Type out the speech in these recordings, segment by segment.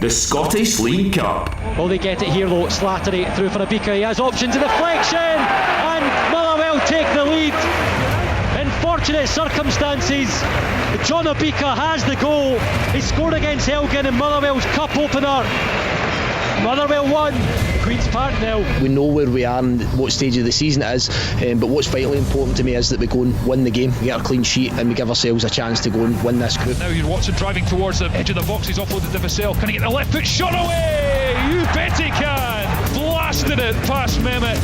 the Scottish League Cup. Will they get it here though? Slattery through for Abika. He has options, a deflection, and Motherwell take the lead. In fortunate circumstances, John Abika has the goal. He scored against Helgen in Motherwell's cup opener. Motherwell won, Queen's Park nil. We know where we are and what stage of the season it is, but what's vitally important to me is that we go and win the game, we get a clean sheet and we give ourselves a chance to go and win this group. Now you're Watson driving towards the edge of the box, he's offloaded to Vassell. Can he get the left foot shot away? You bet he can! Blasted it past Mehmet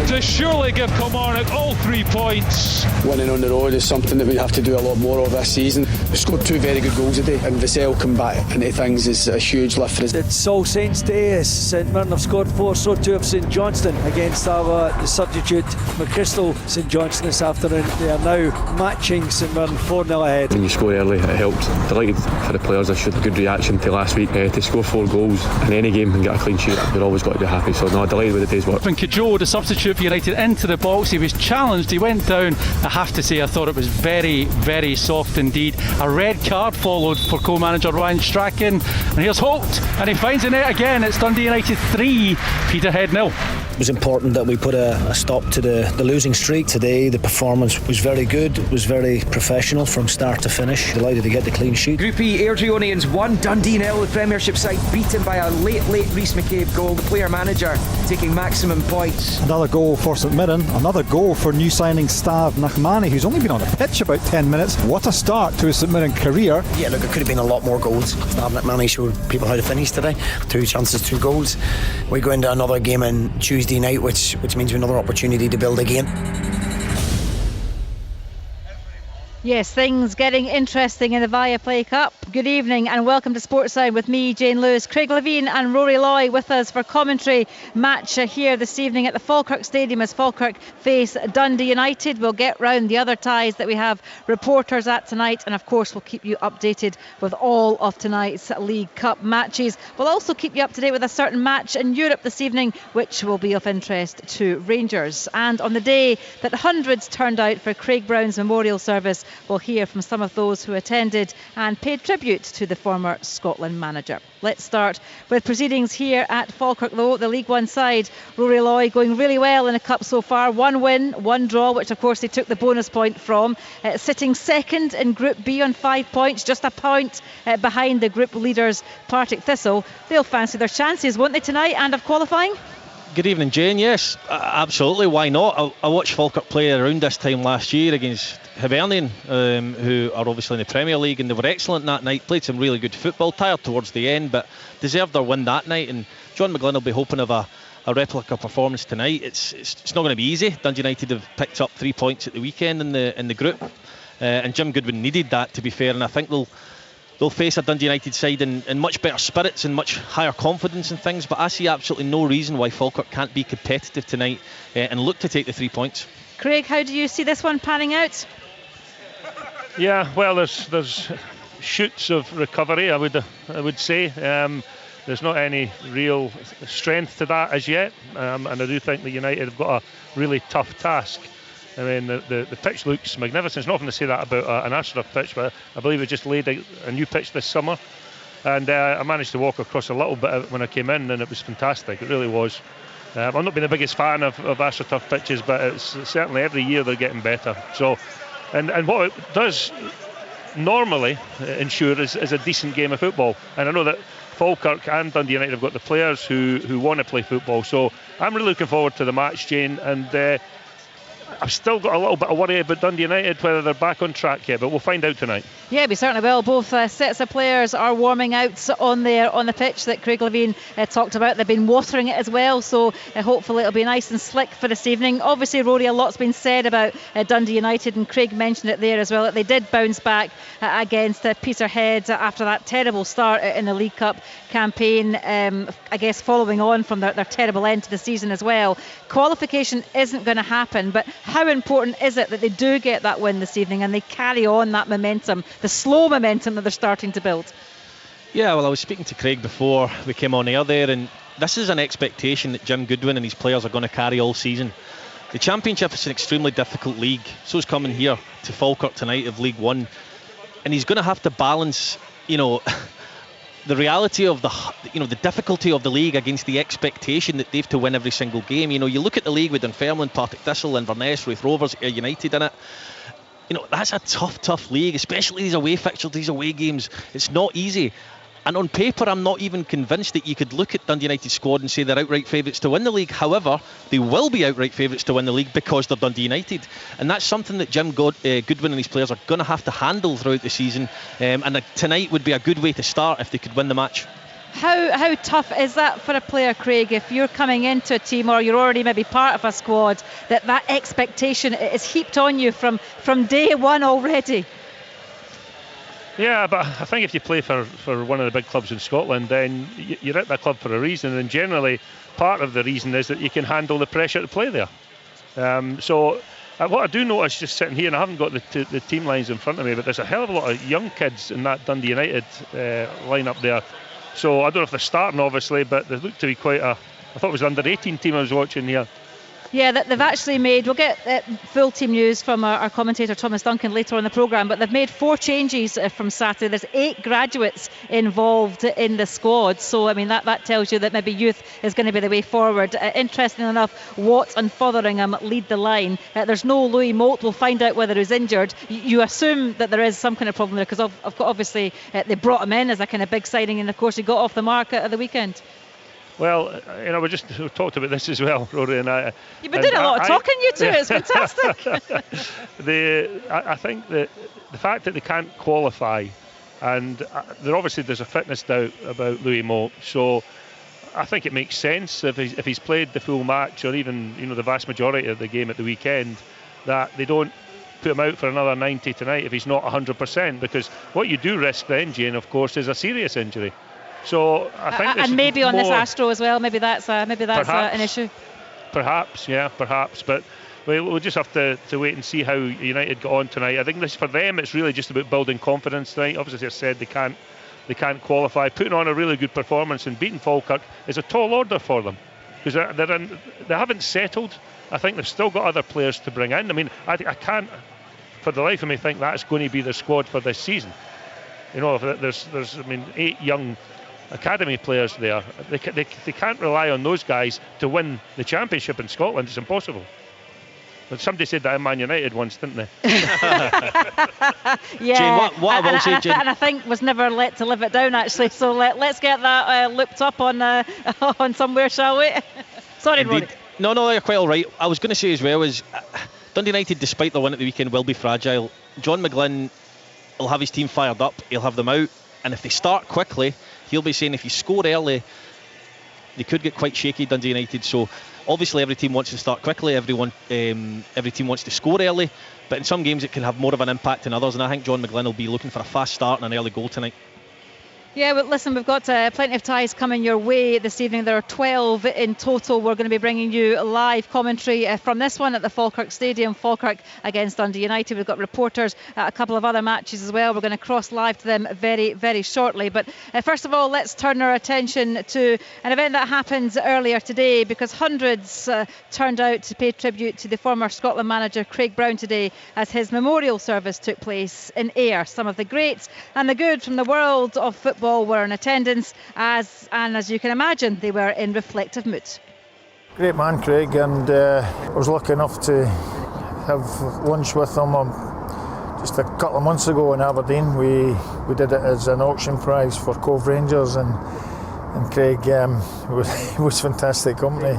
to surely give Kilmarnock all 3 points. Winning on the road is something that we have to do a lot more of this season. We scored 2 very good goals today, and Vassell come back into things is a huge lift for us. It's All Saints Day. St Mirren have scored 4, so too have St Johnstone against our the substitute McChrystal St Johnstone this afternoon. They are now matching St Mirren 4-0 ahead. When you score early, it helps. Delighted for the players. I showed a good reaction to last week. To score 4 goals in any game and get a clean sheet, you're always got to be happy. So no, delighted with the day's work. When Kajol, the substitute for United, into the box, he was challenged, he went down. I have to say, I thought it was very, very soft indeed. A red card followed for co-manager Ryan Strachan, and here's Holt, and he finds the net again. It's Dundee United 3, Peterhead 0. It was important that we put a stop to the losing streak today. The performance was very good, it was very professional from start to finish. Delighted to get the clean sheet. Group E, Airdrieonians 1, Dundee 0. The Premiership side beaten by a late Rhys McCabe goal. The player manager taking maximum points. Another goal for St Mirren, another goal for new signing Stav Nachmani, who's only been on the pitch about 10 minutes. What a start to his St Mirren career. Yeah, look, it could have been a lot more goals. Stav Nachmani showed people how to finish today. 2 chances, 2 goals. We go into another game on Tuesday night, which means another opportunity to build again. Yes, things getting interesting in the Viaplay Cup. Good evening and welcome to Sportside with me, Jane Lewis. Craig Levine and Rory Loy with us for commentary match here this evening at the Falkirk Stadium as Falkirk face Dundee United. We'll get round the other ties that we have reporters at tonight, and of course we'll keep you updated with all of tonight's League Cup matches. We'll also keep you up to date with a certain match in Europe this evening which will be of interest to Rangers. And on the day that hundreds turned out for Craig Brown's memorial service, we'll hear from some of those who attended and paid tribute to the former Scotland manager. Let's start with proceedings here at Falkirk though. The League One side, Rory Loy, going really well in the Cup so far. 1 win, 1 draw, which of course they took the bonus point from. Sitting second in Group B on 5 points, just a point behind the group leaders Partick Thistle. They'll fancy their chances, won't they, tonight, and of qualifying? Good evening, Jane. Yes, absolutely. Why not? I watched Falkirk play around this time last year against Hibernian, who are obviously in the Premier League, and they were excellent that night. Played some really good football, tired towards the end, but deserved their win that night. And John McGlynn will be hoping of a replica performance tonight. It's not going to be easy. Dundee United have picked up 3 points at the weekend in the group, and Jim Goodwin needed that, to be fair. And I think they'll face a Dundee United side in much better spirits and much higher confidence and things, but I see absolutely no reason why Falkirk can't be competitive tonight and look to take the 3 points. Craig, how do you see this one panning out? Yeah, well, there's shoots of recovery, I would say. There's not any real strength to that as yet, and I do think that United have got a really tough task. I mean, the pitch looks magnificent. It's not often to say that about an Astroturf pitch, but I believe it just laid a new pitch this summer. And I managed to walk across a little bit when I came in, and it was fantastic. It really was. I've not been the biggest fan of Astroturf pitches, but it's certainly every year they're getting better. So, and what it does normally ensure is a decent game of football. And I know that Falkirk and Dundee United have got the players who want to play football. So I'm really looking forward to the match, Jane, and I've still got a little bit of worry about Dundee United, whether they're back on track yet, but we'll find out tonight. Yeah, we certainly will. Both sets of players are warming out on the pitch that Craig Levine talked about. They've been watering it as well, so hopefully it'll be nice and slick for this evening. Obviously, Rory, a lot's been said about Dundee United, and Craig mentioned it there as well, that they did bounce back against Peterhead after that terrible start in the League Cup campaign, I guess following on from their terrible end to the season as well. Qualification isn't going to happen, but how important is it that they do get that win this evening and they carry on that momentum, the slow momentum that they're starting to build? Yeah, well, I was speaking to Craig before we came on air there, and this is an expectation that Jim Goodwin and his players are going to carry all season. The Championship is an extremely difficult league. So is coming here to Falkirk tonight of League One, and he's going to have to balance, the reality of the difficulty of the league against the expectation that they've to win every single game. You look at the league with Dunfermline, Partick Thistle, Inverness, Raith Rovers, United in it. That's a tough league, especially these away fixtures, these away games. It's not easy. And on paper, I'm not even convinced that you could look at Dundee United's squad and say they're outright favourites to win the league. However, they will be outright favourites to win the league because they're Dundee United. And that's something that Jim Goodwin and his players are going to have to handle throughout the season. And tonight would be a good way to start if they could win the match. How tough is that for a player, Craig, if you're coming into a team or you're already maybe part of a squad, that expectation is heaped on you from day one already? Yeah, but I think if you play for one of the big clubs in Scotland, then you're at that club for a reason, and generally part of the reason is that you can handle the pressure to play there. So what I do notice just sitting here, and I haven't got the team lines in front of me, but there's a hell of a lot of young kids in that Dundee United lineup there. So I don't know if they're starting, obviously, but they look to be quite I thought it was the under-18 team I was watching here. Yeah, they've actually made, we'll get full team news from our commentator Thomas Duncan later on in the programme, but they've made 4 changes from Saturday. There's 8 graduates involved in the squad, so I mean that tells you that maybe youth is going to be the way forward. Interestingly enough, Watts and Fotheringham lead the line. There's no Louis Moult. We'll find out whether he's injured. You assume that there is some kind of problem there, because obviously they brought him in as a kind of big signing, and of course he got off the mark at the weekend. Well, we talked about this as well, Rory and I. You've been doing a lot of talking, you two. It's fantastic. I think that the fact that they can't qualify, and there's a fitness doubt about Louis Moult, so I think it makes sense if he's played the full match, or even the vast majority of the game at the weekend, that they don't put him out for another 90 tonight if he's not 100%, because what you do risk then, Jane, of course, is a serious injury. So I think and maybe on this Astro as well. Maybe that's an issue. Perhaps, but we'll just have to wait and see how United got on tonight. I think for them, it's really just about building confidence tonight. Obviously, as I said, they can't qualify. Putting on a really good performance and beating Falkirk is a tall order for them, because they haven't settled. I think they've still got other players to bring in. I mean, I can't for the life of me think that's going to be their squad for this season. There's 8 young academy players there. They can't rely on those guys to win the championship in Scotland. It's impossible. But somebody said that in Man United once, didn't they? Yeah. Jane, what I will say, Jane, and I think was never let to live it down, actually. So let's get that looked up on somewhere, shall we? Sorry, Rory. No, you're quite all right. I was going to say as well is Dundee United, despite the win at the weekend, will be fragile. John McGlynn will have his team fired up. He'll have them out, and if they start quickly, he'll be saying if you score early, they could get quite shaky, Dundee United. So obviously every team wants to start quickly, every team wants to score early, but in some games it can have more of an impact than others, and I think John McGlynn will be looking for a fast start and an early goal tonight. Yeah, well, listen, we've got plenty of ties coming your way this evening. There are 12 in total. We're going to be bringing you live commentary from this one at the Falkirk Stadium, Falkirk against Dundee United. We've got reporters at a couple of other matches as well. We're going to cross live to them very, very shortly. But first of all, let's turn our attention to an event that happened earlier today, because hundreds turned out to pay tribute to the former Scotland manager Craig Brown today as his memorial service took place in Ayr. Some of the greats and the good from the world of football were in attendance, as you can imagine, they were in reflective mood. Great man, Craig, and I was lucky enough to have lunch with him just a couple of months ago in Aberdeen. We did it as an auction prize for Cove Rangers, and Craig was fantastic company.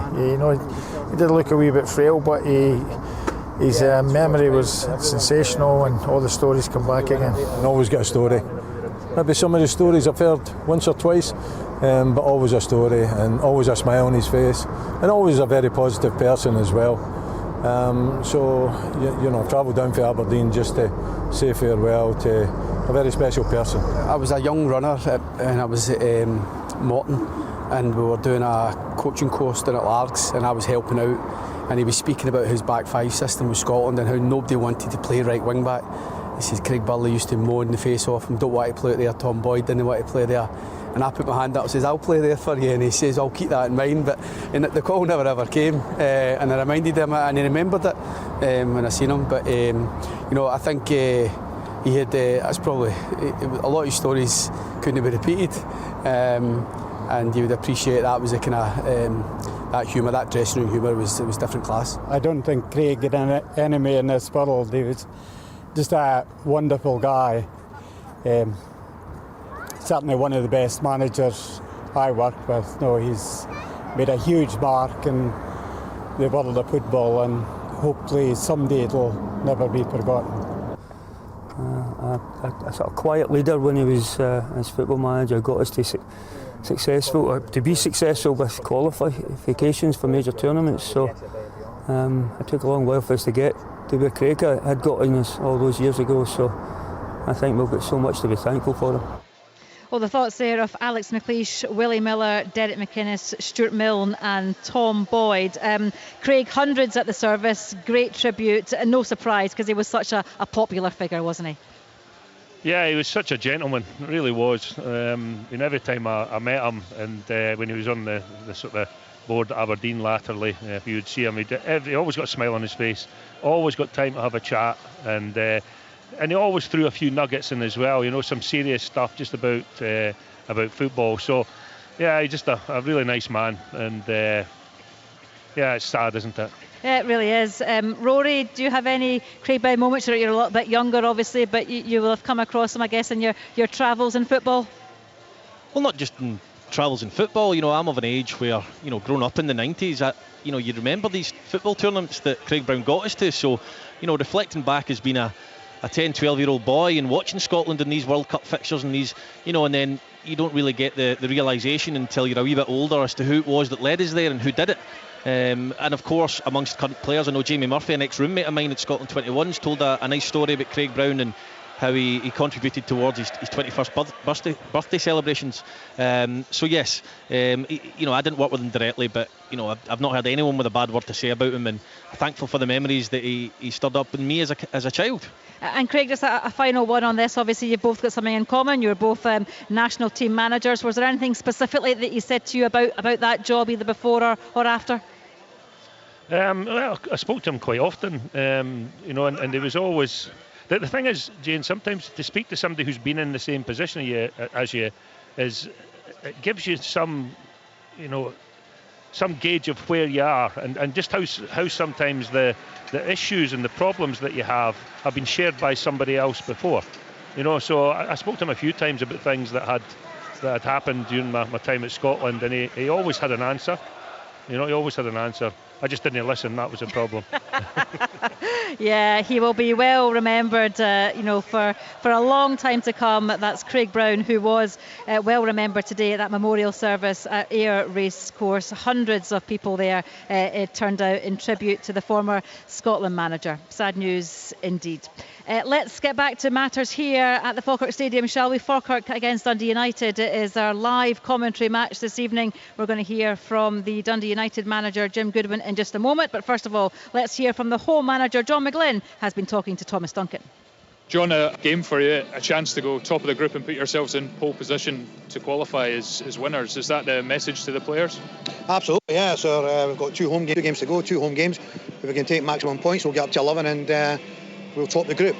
He did look a wee bit frail, but his memory was sensational, and all the stories come back again. And always got a story. Maybe some of the stories I've heard once or twice, but always a story, and always a smile on his face, and always a very positive person as well. So I've travelled down to Aberdeen just to say farewell to a very special person. I was a young runner and I was at Morton, and we were doing a coaching course down at Largs, and I was helping out, and he was speaking about his back five system with Scotland and how nobody wanted to play right wing back. He says Craig Burley used to moan the face off him, don't want to play it there, Tom Boyd didn't want to play there. And I put my hand up and says, I'll play there for you, and he says, I'll keep that in mind. But the call never ever came, and I reminded him, and he remembered it when I seen him. But I think he had that's probably a lot of his stories couldn't be repeated, and you would appreciate that was a kind of that humour, that dressing room humour was different class. I don't think Craig had an enemy in this world. He was just a wonderful guy. Certainly one of the best managers I worked with. No, he's made a huge mark in the world of football, and hopefully someday it'll never be forgotten. A sort of quiet leader when he was as football manager, got us to be successful with qualifications for major tournaments. So it took a long while for us to get to where Craig had gotten us all those years ago. So I think we've got so much to be thankful for him. Well, the thoughts there of Alex McLeish, Willie Miller, Derek McInnes, Stuart Milne and Tom Boyd. Craig, hundreds at the service, great tribute, and no surprise because he was such a popular figure, wasn't he? Yeah, he was such a gentleman, really was. Every time I met him, and when he was on the sort of board at Aberdeen latterly, if you would see him, he always got a smile on his face, always got time to have a chat, and he always threw a few nuggets in as well, some serious stuff just about football. So, yeah, he's just a really nice man, and yeah, it's sad, isn't it? Yeah, it really is. Rory, do you have any Craig Brown moments? You're a little bit younger, obviously, but you will have come across him, I guess, in your travels in football? Well, not just in travels in football. I'm of an age where, growing up in the 90s, you remember these football tournaments that Craig Brown got us to. So, reflecting back as being a 10, 12-year-old boy and watching Scotland in these World Cup fixtures and these, and then you don't really get the realisation until you're a wee bit older as to who it was that led us there and who did it. And of course, amongst current players, I know Jamie Murphy, an ex-roommate of mine at Scotland 21's, told a nice story about Craig Brown and how he contributed towards his 21st birthday celebrations. So yes, I didn't work with him directly, but I've not heard anyone with a bad word to say about him, and thankful for the memories that he stirred up in me as a child. And Craig, just a final one on this. Obviously, you've both got something in common. You're both national team managers. Was there anything specifically that he said to you about that job, either before or after? Well, I spoke to him quite often, and he was always... The thing is, Jane, sometimes to speak to somebody who's been in the same position as you is, it gives you some gauge of where you are, and just how sometimes the issues and the problems that you have been shared by somebody else before. So I spoke to him a few times about things that had happened during my time at Scotland, and he always had an answer. He always had an answer. I just didn't listen, that was a problem. Yeah, he will be well remembered, for a long time to come. That's Craig Brown, who was well remembered today at that memorial service at Ayr Racecourse. Hundreds of people there, it turned out, in tribute to the former Scotland manager. Sad news indeed. Let's get back to matters here at the Falkirk Stadium, shall we? Falkirk against Dundee United is our live commentary match this evening. We're going to hear from the Dundee United manager, Jim Goodwin, in just a moment. But first of all, let's hear from the home manager. John McGlynn has been talking to Thomas Duncan. John, a game for you, a chance to go top of the group and put yourselves in pole position to qualify as winners. Is that the message to the players? Absolutely, yeah. So we've got two games to go, 2 home games. If we can take maximum points, we'll get up to 11 and we'll top the group.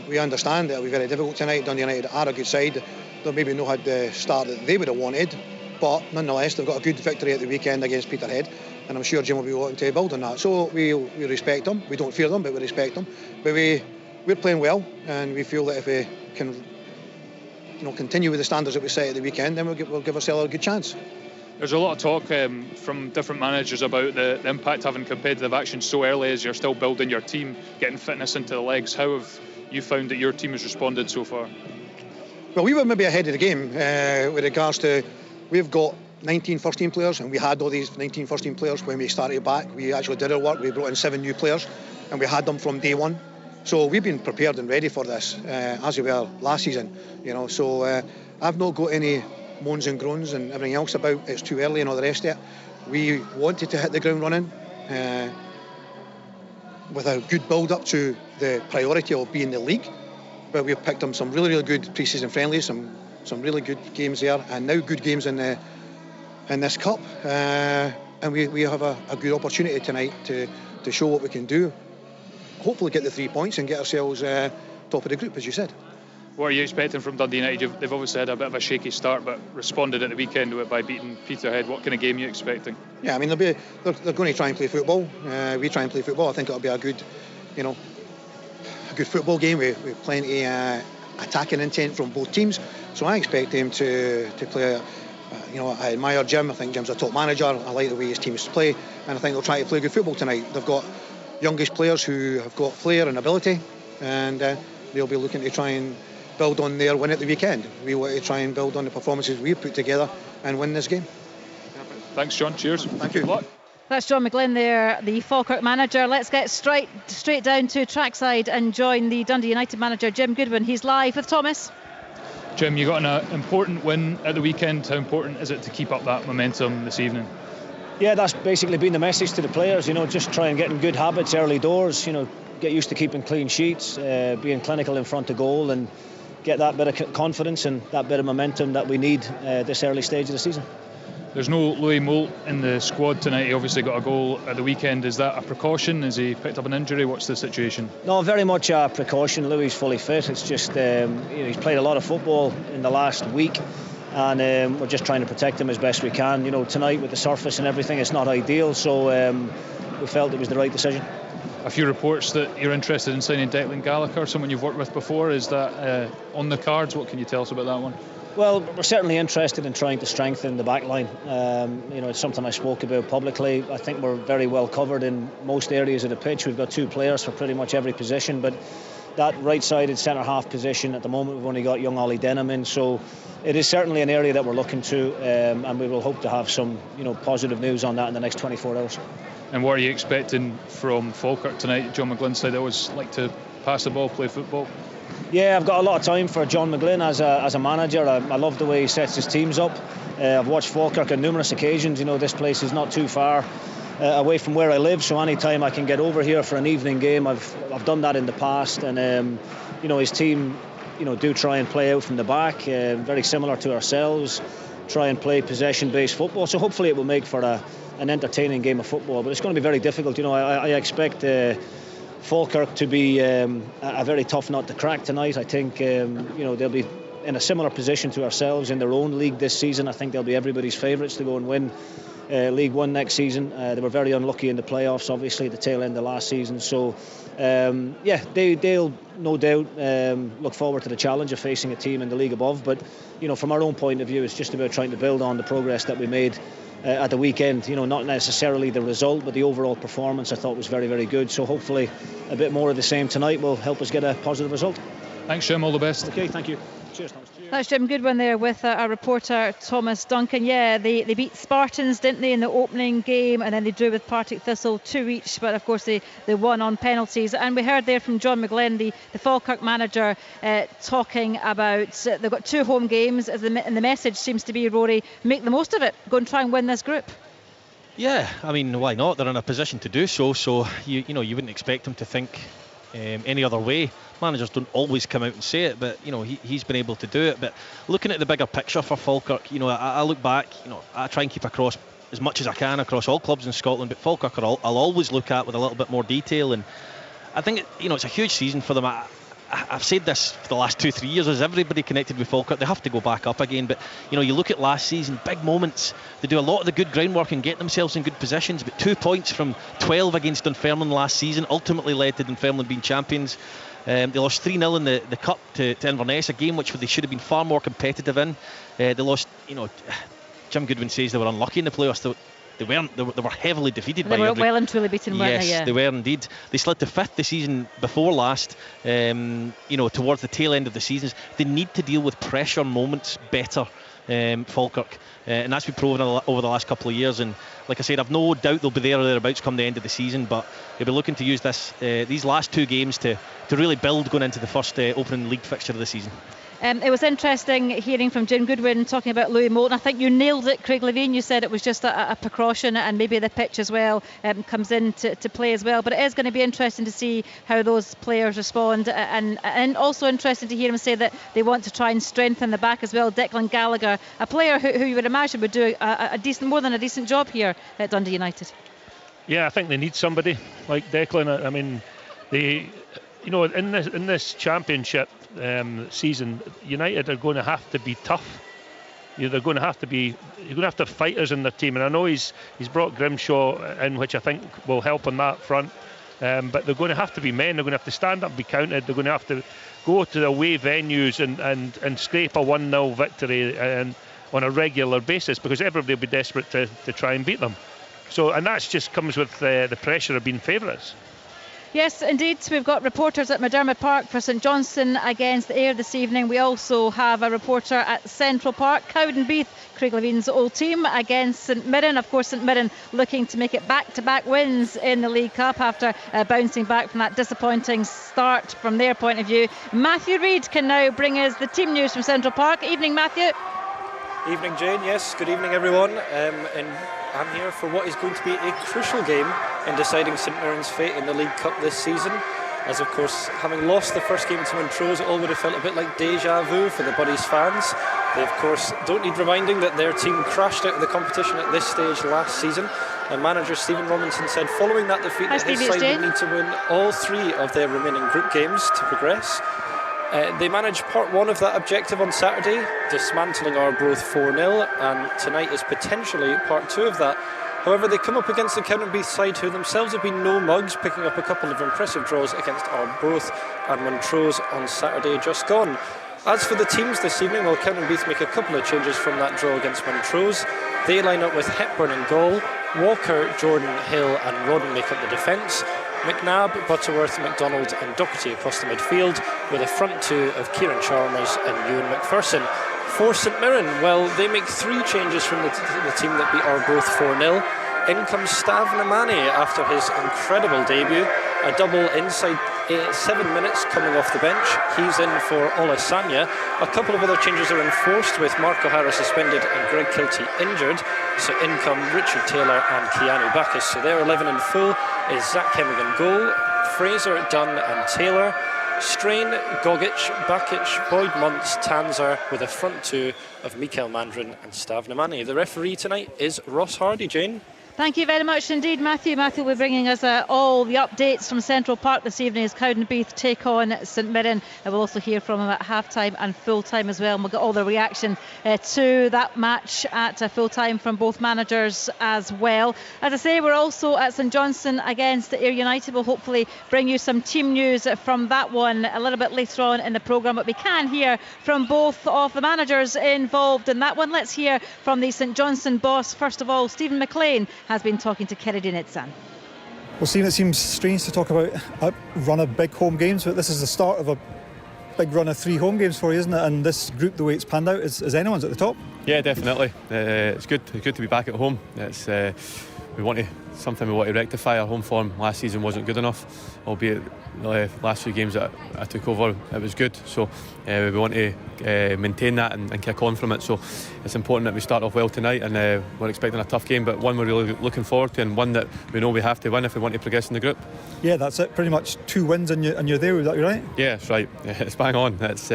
We understand that it'll be very difficult tonight. Dundee United are a good side. They maybe not had the start that they would have wanted, but nonetheless they've got a good victory at the weekend against Peterhead, and I'm sure Jim will be wanting to build on that. So we respect them. We don't fear them, but we respect them. But we're playing well, and we feel that if we can continue with the standards that we set at the weekend, then we'll give ourselves a good chance. There's a lot of talk from different managers about the impact having competitive action so early as you're still building your team, getting fitness into the legs. How have you found that your team has responded so far? Well, we were maybe ahead of the game with regards to, we've got 19 first team players, and we had all these 19 first team players when we started back. We actually did our work. We brought in 7 new players, and we had them from day one. So we've been prepared and ready for this, as we were last season. So I've not got any moans and groans and everything else about it's too early and all the rest of it. We wanted to hit the ground running with a good build up to the priority of being the league, but we've picked up some really, really good pre-season friendlies, some really good games there, and now good games in this cup, and we have a good opportunity tonight to show what we can do. Hopefully get the 3 points and get ourselves top of the group, as you said. What are you expecting from Dundee United? They've obviously had a bit of a shaky start, but responded at the weekend by beating Peterhead. What kind of game are you expecting? Yeah, I mean, they're going to try and play football. We try and play football. I think it'll be a good football game with plenty attacking intent from both teams. So I expect them to play. I admire Jim. I think Jim's a top manager. I like the way his teams play, and I think they'll try to play good football tonight. They've got youngish players who have got flair and ability, and they'll be looking to try and build on their win at the weekend. We want to try and build on the performances we've put together and win this game. Thanks, John. Cheers. Thank you. Good luck. That's John McGlynn there, the Falkirk manager. Let's get straight down to trackside and join the Dundee United manager, Jim Goodwin. He's live with Thomas. Jim, you got an important win at the weekend. How important is it to keep up that momentum this evening? Yeah, that's basically been the message to the players. Just try and get in good habits early doors. Get used to keeping clean sheets, being clinical in front of goal, and get that bit of confidence and that bit of momentum that we need this early stage of the season. There's no Louis Moult in the squad tonight. He obviously got a goal at the weekend. Is that a precaution? Has he picked up an injury? What's the situation? No, very much a precaution. Louis is fully fit. It's just he's played a lot of football in the last week, and we're just trying to protect him as best we can. Tonight with the surface and everything, it's not ideal, so we felt it was the right decision. A few reports that you're interested in signing Declan Gallagher, someone you've worked with before. Is that on the cards? What can you tell us about that one? Well, we're certainly interested in trying to strengthen the back line. It's something I spoke about publicly. I think we're very well covered in most areas of the pitch. We've got 2 players for pretty much every position, but that right-sided centre-half position at the moment, we've only got young Ollie Denham in, so it is certainly an area that we're looking to, and we will hope to have some positive news on that in the next 24 hours. And what are you expecting from Falkirk tonight? John McGlynn said they always like to pass the ball, play football. Yeah, I've got a lot of time for John McGlynn as a manager. I love the way he sets his teams up. I've watched Falkirk on numerous occasions. This place is not too far away from where I live, so anytime I can get over here for an evening game, I've done that in the past. And his team do try and play out from the back, very similar to ourselves, try and play possession-based football. So hopefully it will make for an entertaining game of football, but it's going to be very difficult. I expect Falkirk to be a very tough nut to crack tonight. I think they'll be in a similar position to ourselves in their own league this season. I think they'll be everybody's favourites to go and win League One next season. They were very unlucky in the playoffs, obviously, at the tail end of last season. So they'll no doubt look forward to the challenge of facing a team in the league above. But from our own point of view, it's just about trying to build on the progress that we made at the weekend. Not necessarily the result, but the overall performance I thought was very, very good. So hopefully a bit more of the same tonight will help us get a positive result. Thanks, Jim. All the best. Okay, thank you. Cheers, Thomas. That's Jim Goodwin there with our reporter Thomas Duncan. Yeah, they beat Spartans, didn't they, in the opening game, and then they drew with Partick Thistle 2 each, but of course they won on penalties. And we heard there from John McGlynn, the Falkirk manager, talking about they've got 2 home games, and the message seems to be, Rory, make the most of it, go and try and win this group. Yeah, I mean, why not? They're in a position to do so, so you wouldn't expect them to think any other way. Managers don't always come out and say it, but he's been able to do it. But looking at the bigger picture for Falkirk, I look back, I try and keep across as much as I can across all clubs in Scotland, but Falkirk I'll always look at with a little bit more detail, and I think it's a huge season for them. I've said this for the last 2-3 years, as everybody connected with Falkirk, they have to go back up again. But you look at last season, big moments, they do a lot of the good groundwork and get themselves in good positions, but 2 points from 12 against Dunfermline last season ultimately led to Dunfermline being champions. They lost 3-0 in the Cup to Inverness, a game which they should have been far more competitive in. They lost, Jim Goodwin says they were unlucky in the playoffs. They weren't. They were heavily defeated. They were well and truly beaten, weren't they? Yes, they were indeed. They slid to 5th the season before last. Towards the tail end of the seasons, they need to deal with pressure moments better. Falkirk, and that's been proven over the last couple of years. And like I said, I've no doubt they'll be there or thereabouts come the end of the season. But they'll be looking to use these last 2 games to really build going into the first opening league fixture of the season. It was interesting hearing from Jim Goodwin talking about Louis Moult. I think you nailed it, Craig Levine. You said it was just a precaution, and maybe the pitch as well comes into play as well. But it is going to be interesting to see how those players respond, and also interesting to hear him say that they want to try and strengthen the back as well. Declan Gallagher, a player who you would imagine would do more than a decent job here at Dundee United. Yeah, I think they need somebody like Declan. I mean, you know, in this championship season, United are going to have to be tough. They're going to have to be. You're going to have to have fighters in their team, and I know he's brought Grimshaw in, which I think will help on that front. But they're going to have to be men. They're going to have to stand up and be counted. They're going to have to go to the away venues and scrape a 1-0 victory on a regular basis, because everybody will be desperate to try and beat them. So, and that just comes with the pressure of being favourites. Yes, indeed. We've got reporters at McDermott Park for St Johnstone against Ayr this evening. We also have a reporter at Central Park, Cowdenbeath, Craig Levine's old team, against St Mirren. Of course, St Mirren looking to make it back-to-back wins in the League Cup after bouncing back from that disappointing start from their point of view. Matthew Reid can now bring us the team news from Central Park. Evening, Matthew. Evening, Jane. Yes, good evening, everyone. And I'm here for what is going to be a crucial game in deciding St Mirren's fate in the League Cup this season. As of course, having lost the first game to Montrose, it all would have felt a bit like deja vu for the Buddies fans. They of course don't need reminding that their team crashed out of the competition at this stage last season. And manager Stephen Robinson said following that defeat that his side would need to win all 3 of their remaining group games to progress. They managed part 1 of that objective on Saturday, dismantling Arbroath 4-0, and tonight is potentially part 2 of that. However, they come up against the Cowdenbeath side, who themselves have been no mugs, picking up a couple of impressive draws against Arbroath and Montrose on Saturday just gone. As for the teams this evening, well, Cowdenbeath make a couple of changes from that draw against Montrose. They line up with Hepburn in goal, Walker, Jordan, Hill and Rodden make up the defence. McNabb, Butterworth, MacDonald and Doherty across the midfield, with a front 2 of Kieran Chalmers and Ewan McPherson. For St Mirren, well, they make 3 changes from the team that beat Arbroath 4-0. In comes Stav Namani after his incredible debut, a double inside 7 minutes coming off the bench. He's in for Olasanya. A couple of other changes are enforced, with Mark O'Hara suspended and Greg Kilty injured. So in come Richard Taylor and Keanu Bacchus. So their 11 in full is Zach Hemmigan goal, Fraser, Dunn and Taylor, Strain, Gogic, Bakic, Boyd Muntz, Tanzer, with a front 2 of Mikael Mandrin and Stav Namani. The referee tonight is Ross Hardy, Jane. Thank you very much indeed, Matthew. Matthew will be bringing us all the updates from Central Park this evening as Cowdenbeath take on St Mirren. And we'll also hear from him at half-time and full-time as well. And we'll get all the reaction to that match at full-time from both managers as well. As I say, we're also at St Johnstone against Ayr United. We'll hopefully bring you some team news from that one a little bit later on in the programme. But we can hear from both of the managers involved in that one. Let's hear from the St Johnstone boss. First of all, Stephen McLean has been talking to Kennedy Nitsan. Well, Stephen, it seems strange to talk about a run of big home games, but this is the start of a big run of 3 home games for you, isn't it? And this group, the way it's panned out, is anyone's at the top. Yeah, definitely. It's good to be back at home. It's we want to rectify. Our home form last season wasn't good enough, albeit the last few games that I took over, it was good. So we want to maintain that and kick on from it. So it's important that we start off well tonight, and we're expecting a tough game, but one we're really looking forward to, and one that we know we have to win if we want to progress in the group. Yeah, that's it. Pretty much 2 wins and you're there. Would that be right? Yeah, that's right. It's bang on. It's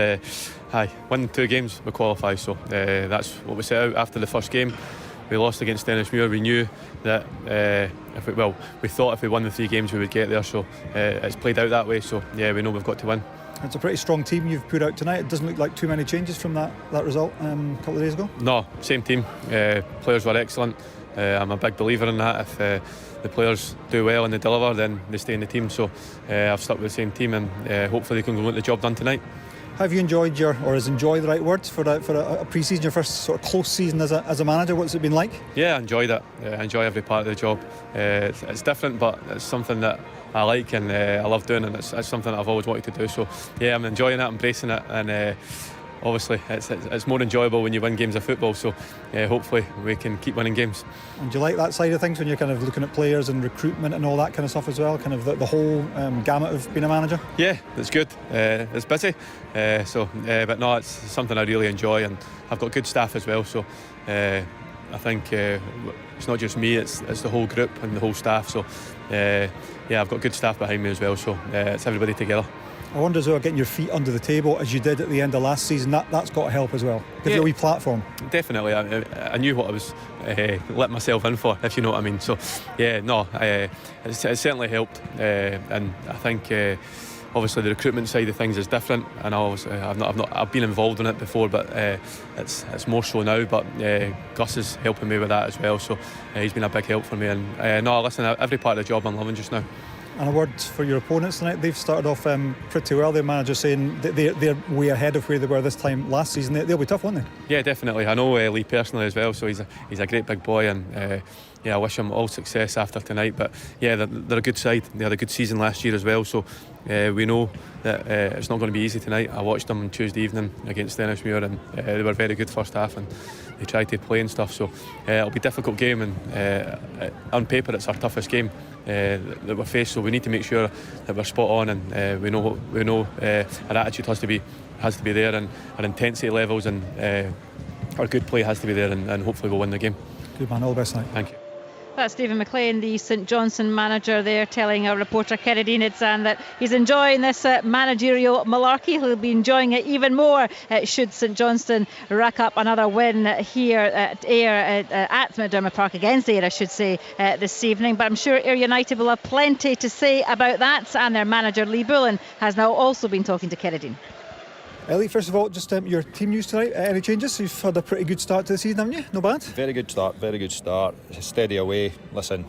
win 2 games, we qualify. So that's what we set out after the first game. We lost against Dennismuir. We knew that we thought if we won the 3 games we would get there, so it's played out that way. So yeah, we know we've got to win. It's a pretty strong team you've put out tonight. It doesn't look like too many changes from that result a couple of days ago. No, same team. Players were excellent. I'm a big believer in that. If the players do well and they deliver, then they stay in the team. So I've stuck with the same team, and hopefully they can go and get the job done tonight. Have you enjoyed is enjoy the right word for a pre-season, your first sort of close season as a manager? What's it been like? Yeah, I enjoyed it. I enjoy every part of the job. It's different, but it's something that I like and I love doing, and it's something that I've always wanted to do. So yeah, I'm enjoying it, embracing it, and obviously it's more enjoyable when you win games of football. So hopefully we can keep winning games. And do you like that side of things when you're kind of looking at players and recruitment and all that kind of stuff as well, kind of the whole gamut of being a manager? Yeah, it's good. It's busy, but no, it's something I really enjoy, and I've got good staff as well. So I think it's not just me, it's the whole group and the whole staff. So I've got good staff behind me as well. So it's everybody together. I wonder as well, getting your feet under the table as you did at the end of last season, that's got to help as well. Give you a wee platform. Definitely. I knew what I was letting myself in for, if you know what I mean. So yeah, no, it's certainly helped, and I think obviously the recruitment side of things is different, and I've been involved in it before, but it's more so now. But Gus is helping me with that as well, so he's been a big help for me. And no, listen, every part of the job I'm loving just now. And a word for your opponents tonight. They've started off pretty well. Their manager saying that they're way ahead of where they were this time last season. They'll be tough, won't they? Yeah, definitely. I know Lee personally as well, so he's a great big boy, and I wish him all success after tonight. But yeah, they're a good side. They had a good season last year as well, so we know that it's not going to be easy tonight. I watched them on Tuesday evening against Dennismuir, and they were very good first half, and they tried to play and stuff, so it'll be a difficult game, and on paper it's our toughest game that we're faced, so we need to make sure that we're spot on, and we know our attitude has to be there, and our intensity levels and our good play has to be there, and hopefully we'll win the game. Good man, all the best tonight. Thank you. That's Stephen McLean, the St Johnstone manager there, telling our reporter Kerry Deanidzan that he's enjoying this managerial malarkey. He'll be enjoying it even more should St Johnstone rack up another win here at Ayr at McDermott Park against Ayr, I should say, this evening. But I'm sure Ayr United will have plenty to say about that, and their manager Lee Bullen has now also been talking to Kerry Dean. Ellie, first of all, just your team news tonight. Any changes? You've had a pretty good start to the season, haven't you? No bad? Very good start. Steady away. Listen,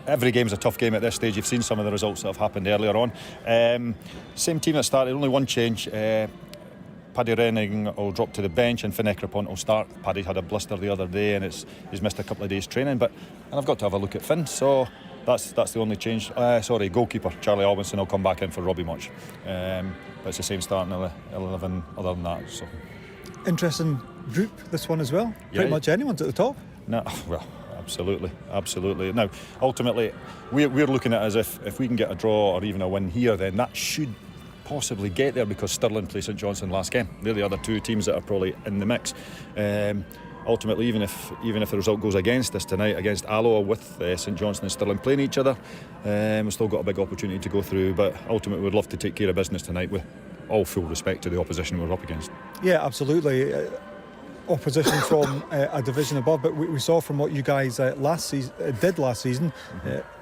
every game's a tough game at this stage. You've seen some of the results that have happened earlier on. Same team that started, only one change. Paddy Renning will drop to the bench and Finn Ekrapont will start. Paddy had a blister the other day and he's missed a couple of days training, and I've got to have a look at Finn, so that's the only change. Goalkeeper Charlie Albinson will come back in for Robbie Much. But it's the same starting 11 other than that. So interesting group, this one as well. Pretty much anyone's at the top. No, well, absolutely. Now, ultimately, we're looking at it as if we can get a draw or even a win here, then that should possibly get there, because Stirling play St Johnstone last game. They're the other two teams that are probably in the mix. Ultimately, even if the result goes against us tonight, against Alloa, with St Johnstone and Stirling playing each other, we've still got a big opportunity to go through. But ultimately, we'd love to take care of business tonight with all full respect to the opposition we're up against. Yeah, absolutely. Opposition from a division above, but we saw from what you guys did last season,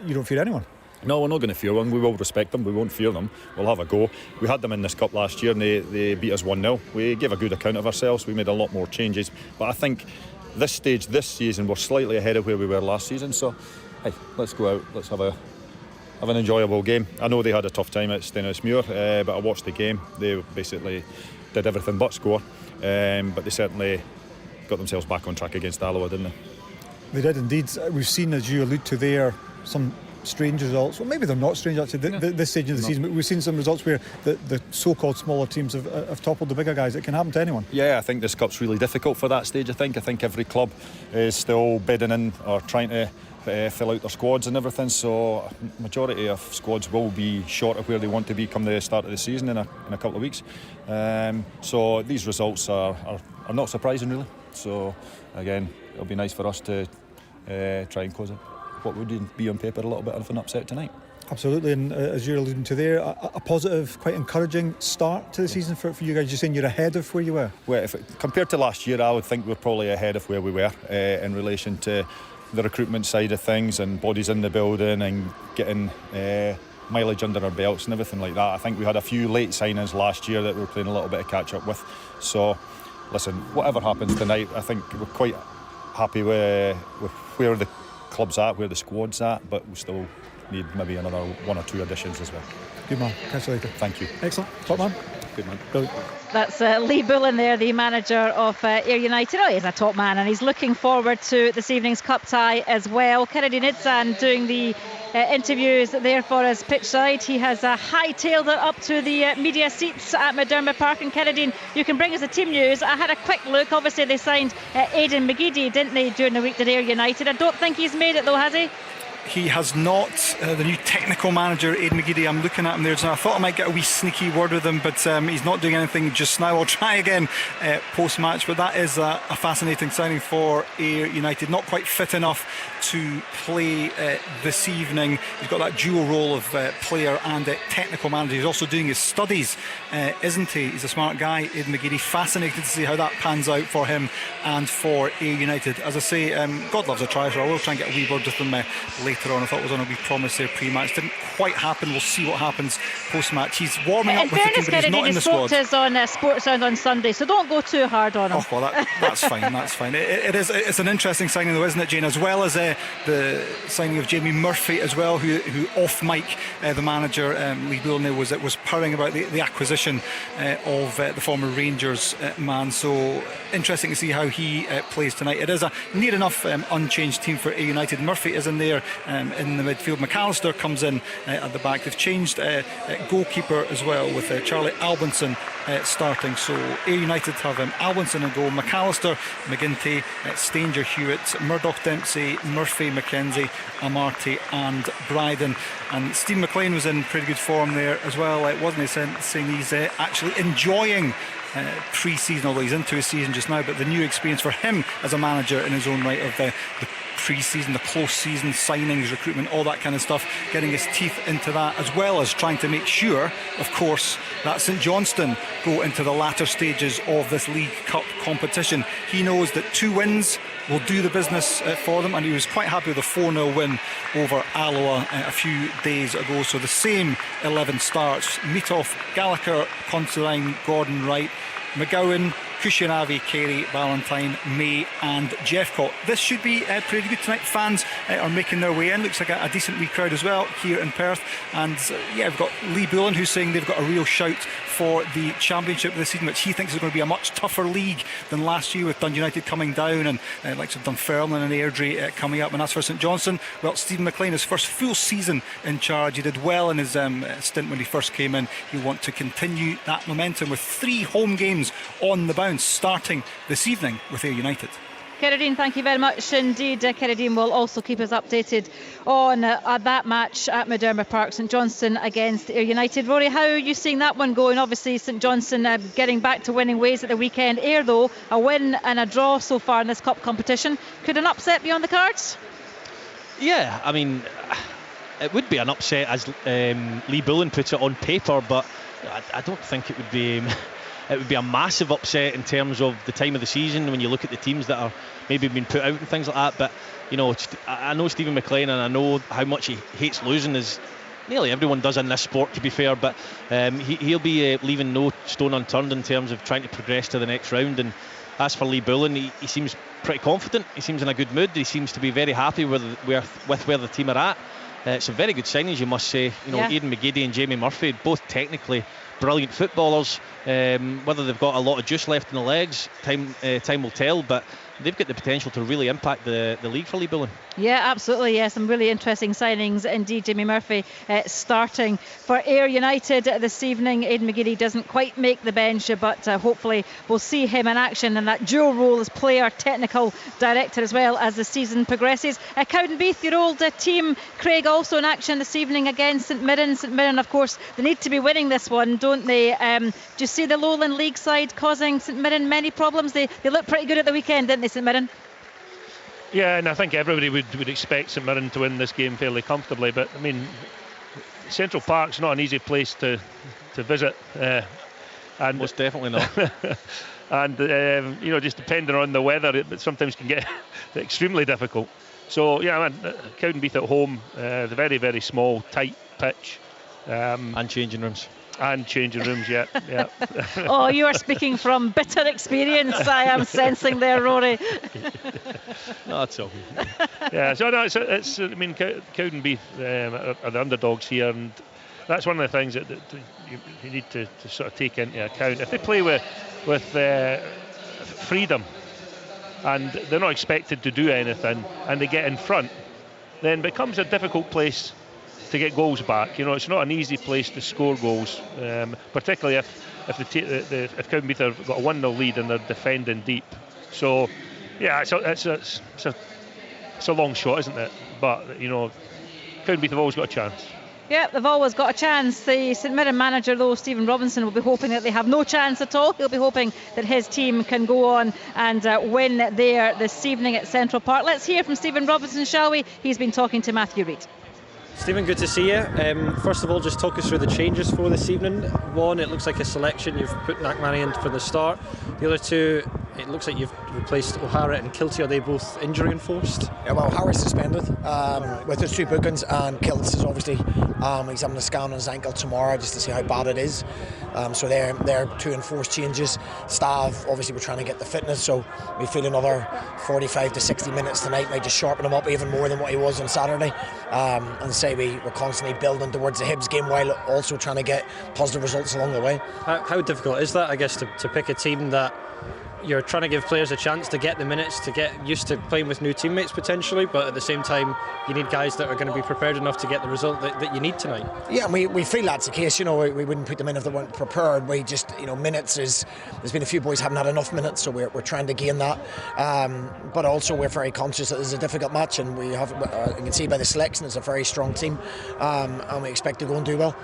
you don't fear anyone. No, we're not going to fear them. We will respect them. We won't fear them. We'll have a go. We had them in this cup last year and they beat us 1-0. We gave a good account of ourselves. We made a lot more changes. But I think this stage, this season, we're slightly ahead of where we were last season. So, hey, let's go out. Let's have an enjoyable game. I know they had a tough time at Stenhousemuir, but I watched the game. They basically did everything but score. But they certainly got themselves back on track against Alloa, didn't they? They did indeed. We've seen, as you allude to there, some strange results. Well, maybe they're not strange actually. This stage of the season, but we've seen some results where the so-called smaller teams have toppled the bigger guys. It can happen to anyone. Yeah, I think this cup's really difficult for that stage. I think every club is still bidding in or trying to fill out their squads and everything. So majority of squads will be short of where they want to be come the start of the season in a couple of weeks. So these results are not surprising really. So again, it'll be nice for us to try and close it. What would be on paper a little bit of an upset tonight. Absolutely, and as you're alluding to there, a positive, quite encouraging start to the season for you guys. You're saying you're ahead of where you were? Well, compared to last year, I would think we're probably ahead of where we were in relation to the recruitment side of things and bodies in the building and getting mileage under our belts and everything like that. I think we had a few late signings last year that we were playing a little bit of catch up with. So, listen, whatever happens tonight, I think we're quite happy with where the club's at, where the squad's at, but we still need maybe another one or two additions as well. Good man, catch you later. Thank you. Excellent, top man. Good man. Brilliant. That's Lee Bullen there, the manager of Ayr United. Oh, he's a top man and he's looking forward to this evening's cup tie as well. Kerry Deanidzan doing the interviews there for us pitch side. He has hightailed it up to the media seats at McDermott Park. And Kerry Dean, you can bring us the team news. I had a quick look. Obviously they signed Aidan McGeady, didn't they, during the week at Ayr United. I don't think he's made it though, has he? He has not. The new technical manager, Aidan McGeady, I'm looking at him there. I thought I might get a wee sneaky word with him, but he's not doing anything just now. I'll try again post-match, but that is a fascinating signing for Ayr United. Not quite fit enough to play this evening. He's got that dual role of player and technical manager. He's also doing his studies, isn't he? He's a smart guy, Aidan McGeady. Fascinated to see how that pans out for him and for Ayr United. As I say, God loves a try, so I will try and get a wee word with him later later on. I thought was on a wee promise there pre-match. Didn't quite happen. We'll see what happens post-match. He's warming up with the team, but he's not in the squad. He spoke to us on Sports Sound on Sunday, so don't go too hard on him. Oh, well, that's fine. That's fine. It's an interesting signing, though, isn't it, Jane? As well as the signing of Jamie Murphy as well, who off mic, the manager Lee Bullen was purring about the acquisition of the former Rangers man. So interesting to see how he plays tonight. It is a near enough unchanged team for Ayr United. Murphy is in there in the midfield. McAllister comes in at the back. They've changed goalkeeper as well with Charlie Albinson starting. So Ayr United have Albinson in goal, McAllister, McGinty, Stanger, Hewitt, Murdoch, Dempsey, Murphy, McKenzie, Amarty and Bryden. And Steve McLean was in pretty good form there as well, wasn't he, saying he's actually enjoying pre-season, although he's into his season just now, but the new experience for him as a manager in his own right of the pre-season, the close season, signings, recruitment, all that kind of stuff, getting his teeth into that, as well as trying to make sure, of course, that St Johnstone go into the latter stages of this League Cup competition. He knows that 2 wins will do the business for them, and he was quite happy with a 4-0 win over Alloa a few days ago. So the same 11 starts: Meetoff, Gallagher, Considine, Gordon, Wright, McGowan, Kushinavi, Carey, Valentine, May and Jeffcott. This should be pretty good tonight. Fans are making their way in. Looks like a decent wee crowd as well here in Perth. And we've got Lee Bullen, who's saying they've got a real shout for the championship this season, which he thinks is going to be a much tougher league than last year, with Dundee United coming down and likes of Dunfermline and Airdrie coming up. And as for St Johnstone, well, Stephen McLean, his first full season in charge, he did well in his stint when he first came in. He'll want to continue that momentum with 3 home games on the bounce, starting this evening with Ayr United. Kerry, thank you very much indeed. Kerry will also keep us updated on that match at McDermott Park, St Johnstone against Ayr United. Rory, how are you seeing that one going? Obviously St Johnstone getting back to winning ways at the weekend. Ayr, though, a win and a draw so far in this cup competition. Could an upset be on the cards? Yeah, I mean, it would be an upset as Lee Bullen puts it on paper, but I don't think it would be... It would be a massive upset in terms of the time of the season when you look at the teams that are maybe being put out and things like that. But, you know, I know Stephen McLean, and I know how much he hates losing, as nearly everyone does in this sport, to be fair. But he'll be leaving no stone unturned in terms of trying to progress to the next round. And as for Lee Bullen, he seems pretty confident. He seems in a good mood. He seems to be very happy with where the team are at. Some very good signings, you must say. You know, Aidan McGeady and Jamie Murphy, both technically brilliant footballers. Whether they've got a lot of juice left in the legs, time will tell, but they've got the potential to really impact the league for Lee Bullen. Yeah, absolutely. Yeah, some really interesting signings indeed. Jamie Murphy starting for Ayr United this evening. Aidan McGeady doesn't quite make the bench, but hopefully we'll see him in action in that dual role as player, technical director as well as the season progresses. Cowdenbeath, your old team, Craig, also in action this evening against St Mirren. St Mirren, of course, they need to be winning this one, don't they? Do you see the Lowland League side causing St Mirren many problems? They looked pretty good at the weekend, didn't they, St Mirren? Yeah, and I think everybody would expect St Mirren to win this game fairly comfortably, but I mean, Central Park's not an easy place to visit, and most definitely not. And you know, just depending on the weather, it sometimes can get extremely difficult. So yeah, Cowdenbeath at home, the very, very small, tight pitch, and changing rooms. Yeah. Oh, you are speaking from bitter experience, I am sensing there, Rory. No, that's all. Yeah, so no, it's I mean, Cowdenbeath are the underdogs here, and that's one of the things that you need to sort of take into account. If they play with freedom and they're not expected to do anything, and they get in front, then it becomes a difficult place to get goals back. You know, it's not an easy place to score goals, particularly if Cowdenbeath have got a 1-0 lead and they're defending deep. So, yeah, it's a long shot, isn't it? But you know, Cowdenbeath have always got a chance. Yeah, they've always got a chance. The St Mirren manager, though, Stephen Robinson, will be hoping that they have no chance at all. He'll be hoping that his team can go on and win there this evening at Central Park. Let's hear from Stephen Robinson, shall we? He's been talking to Matthew Reid. Stephen, good to see you. First of all, just talk us through the changes for this evening. One, it looks like a selection. You've put McMahon in for the start. The other two, it looks like you've replaced O'Hara and Kilty. Are they both injury enforced? Yeah, well, Harry's suspended with his 2 bookings, and Kilts is obviously he's having a scan on his ankle tomorrow just to see how bad it is. So they're 2 enforced changes. Stav, obviously, we're trying to get the fitness, so we feel another 45 to 60 minutes tonight might just sharpen him up even more than what he was on Saturday. And say we're constantly building towards the Hibs game while also trying to get positive results along the way. How difficult is that, I guess, to pick a team that you're trying to give players a chance to get the minutes, to get used to playing with new teammates potentially, but at the same time you need guys that are going to be prepared enough to get the result that you need tonight? Yeah, we feel that's the case. We wouldn't put them in if they weren't prepared. We just, minutes is, there's been a few boys haven't had enough minutes, so we're trying to gain that. But also we're very conscious that this is a difficult match, and we have, you can see by the selection, it's a very strong team, and we expect to go and do well.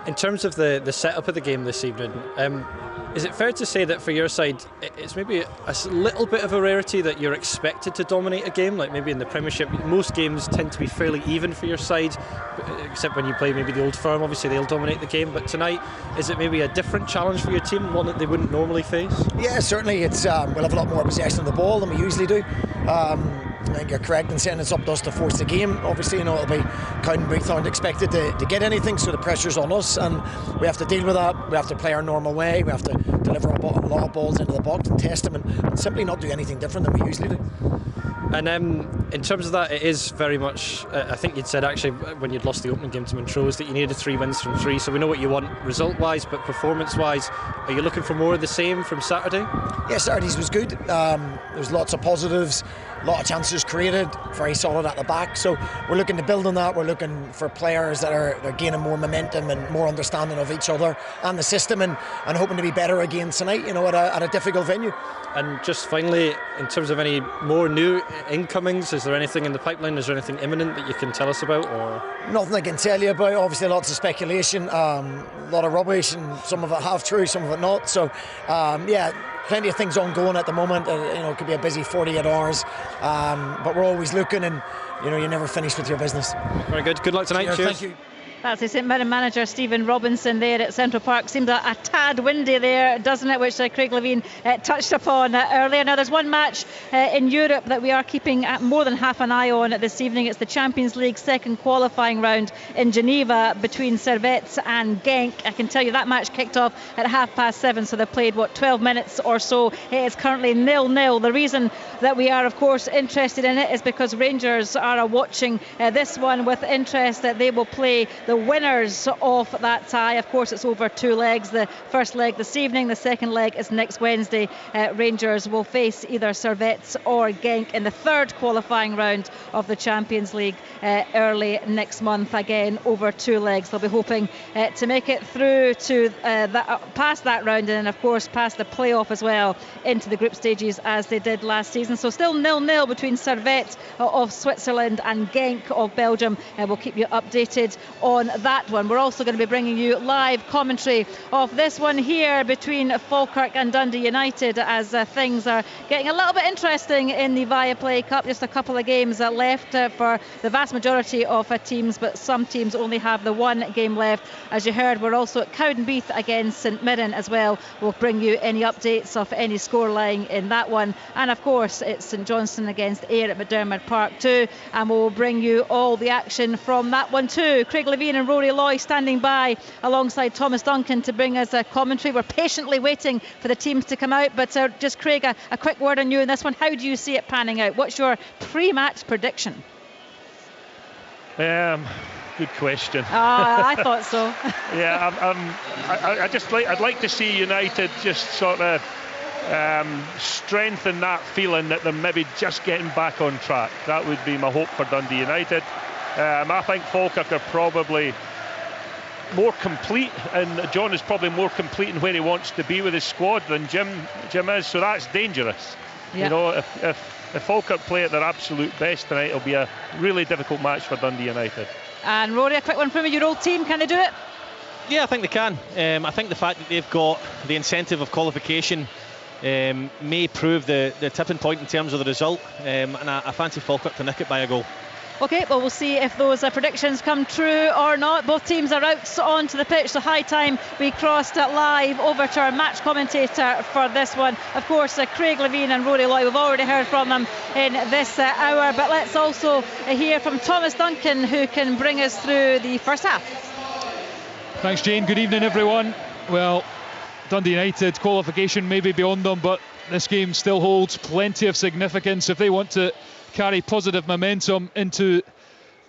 In terms of the setup of the game this evening, is it fair to say that for your side it's maybe a little bit of a rarity that you're expected to dominate a game? Like maybe in the Premiership most games tend to be fairly even for your side, except when you play maybe the Old Firm, obviously they'll dominate the game, but tonight is it maybe a different challenge for your team, one that they wouldn't normally face? Yeah, certainly it's we'll have a lot more possession of the ball than we usually do. I think you're correct in saying it's up to us to force the game. Obviously, it'll be Cowdenbeath aren't expected to get anything, so the pressure's on us, and we have to deal with that. We have to play our normal way. We have to deliver a lot of balls into the box and test them, and simply not do anything different than we usually do. And in terms of that, it is very much, I think you'd said actually when you'd lost the opening game to Montrose that you needed 3 wins from 3, so we know what you want result-wise, but performance-wise, are you looking for more of the same from Saturday? Yeah, Saturday's was good. There's lots of positives, a lot of chances created, very solid at the back, so we're looking to build on that. We're looking for players that are gaining more momentum and more understanding of each other and the system, and hoping to be better again tonight, at a difficult venue. And just finally, in terms of any more new incomings, is there anything in the pipeline? Is there anything imminent that you can tell us about? Or nothing I can tell you about. Obviously, lots of speculation, a lot of rubbish, and some of it half true, some of it not. So, plenty of things ongoing at the moment. It could be a busy 48 hours, but we're always looking, and you never finish with your business. Very good. Good luck tonight. Cheers. Thank you. That's the St Mirren manager Stephen Robinson there at Central Park. Seemed a tad windy there, doesn't it, which Craig Levein touched upon earlier. Now there's one match in Europe that we are keeping more than half an eye on this evening. It's the Champions League second qualifying round in Geneva between Servette and Genk. I can tell you that match kicked off at 7:30, so they've played 12 minutes or so. It is currently 0-0. The reason that we are of course interested in it is because Rangers are watching this one with interest. That they will play the winners of that tie. Of course, it's over 2 legs. The first leg this evening, the second leg is next Wednesday. Rangers will face either Servette or Genk in the third qualifying round of the Champions League early next month. Again, over 2 legs. They'll be hoping to make it through to past that round, and then of course past the playoff as well into the group stages as they did last season. So still 0-0 between Servette of Switzerland and Genk of Belgium. We'll keep you updated on that one. We're also going to be bringing you live commentary of this one here between Falkirk and Dundee United, as things are getting a little bit interesting in the Viaplay Cup. Just a couple of games left for the vast majority of teams, but some teams only have the 1 game left. As you heard, we're also at Cowdenbeath against St Mirren as well. We'll bring you any updates of any scoreline in that one, and of course it's St Johnstone against Ayr at McDermott Park too, and we'll bring you all the action from that one too. Craig Levein and Rory Loy standing by alongside Thomas Duncan to bring us a commentary. We're patiently waiting for the teams to come out, but just Craig, a quick word on you in this one. How do you see it panning out? What's your pre-match prediction? Good question. I thought so. Yeah, I'd like to see United just sort of strengthen that feeling that they're maybe just getting back on track. That would be my hope for Dundee United. I think Falkirk are probably more complete, and John is probably more complete in where he wants to be with his squad than Jim is, so that's dangerous. Yeah. If Falkirk play at their absolute best tonight, it'll be a really difficult match for Dundee United. And Rory, a quick one from you. Your old team, can they do it? Yeah, I think they can. I think the fact that they've got the incentive of qualification may prove the tipping point in terms of the result, and I fancy Falkirk to nick it by a goal. Okay, well, we'll see if those predictions come true or not. Both teams are out onto the pitch, so high time we crossed live over to our match commentator for this one. Of course, Craig Levein and Rory Loy, we've already heard from them in this hour, but let's also hear from Thomas Duncan, who can bring us through the first half. Thanks, Jane. Good evening, everyone. Well, Dundee United qualification may be beyond them, but this game still holds plenty of significance if they want to carry positive momentum into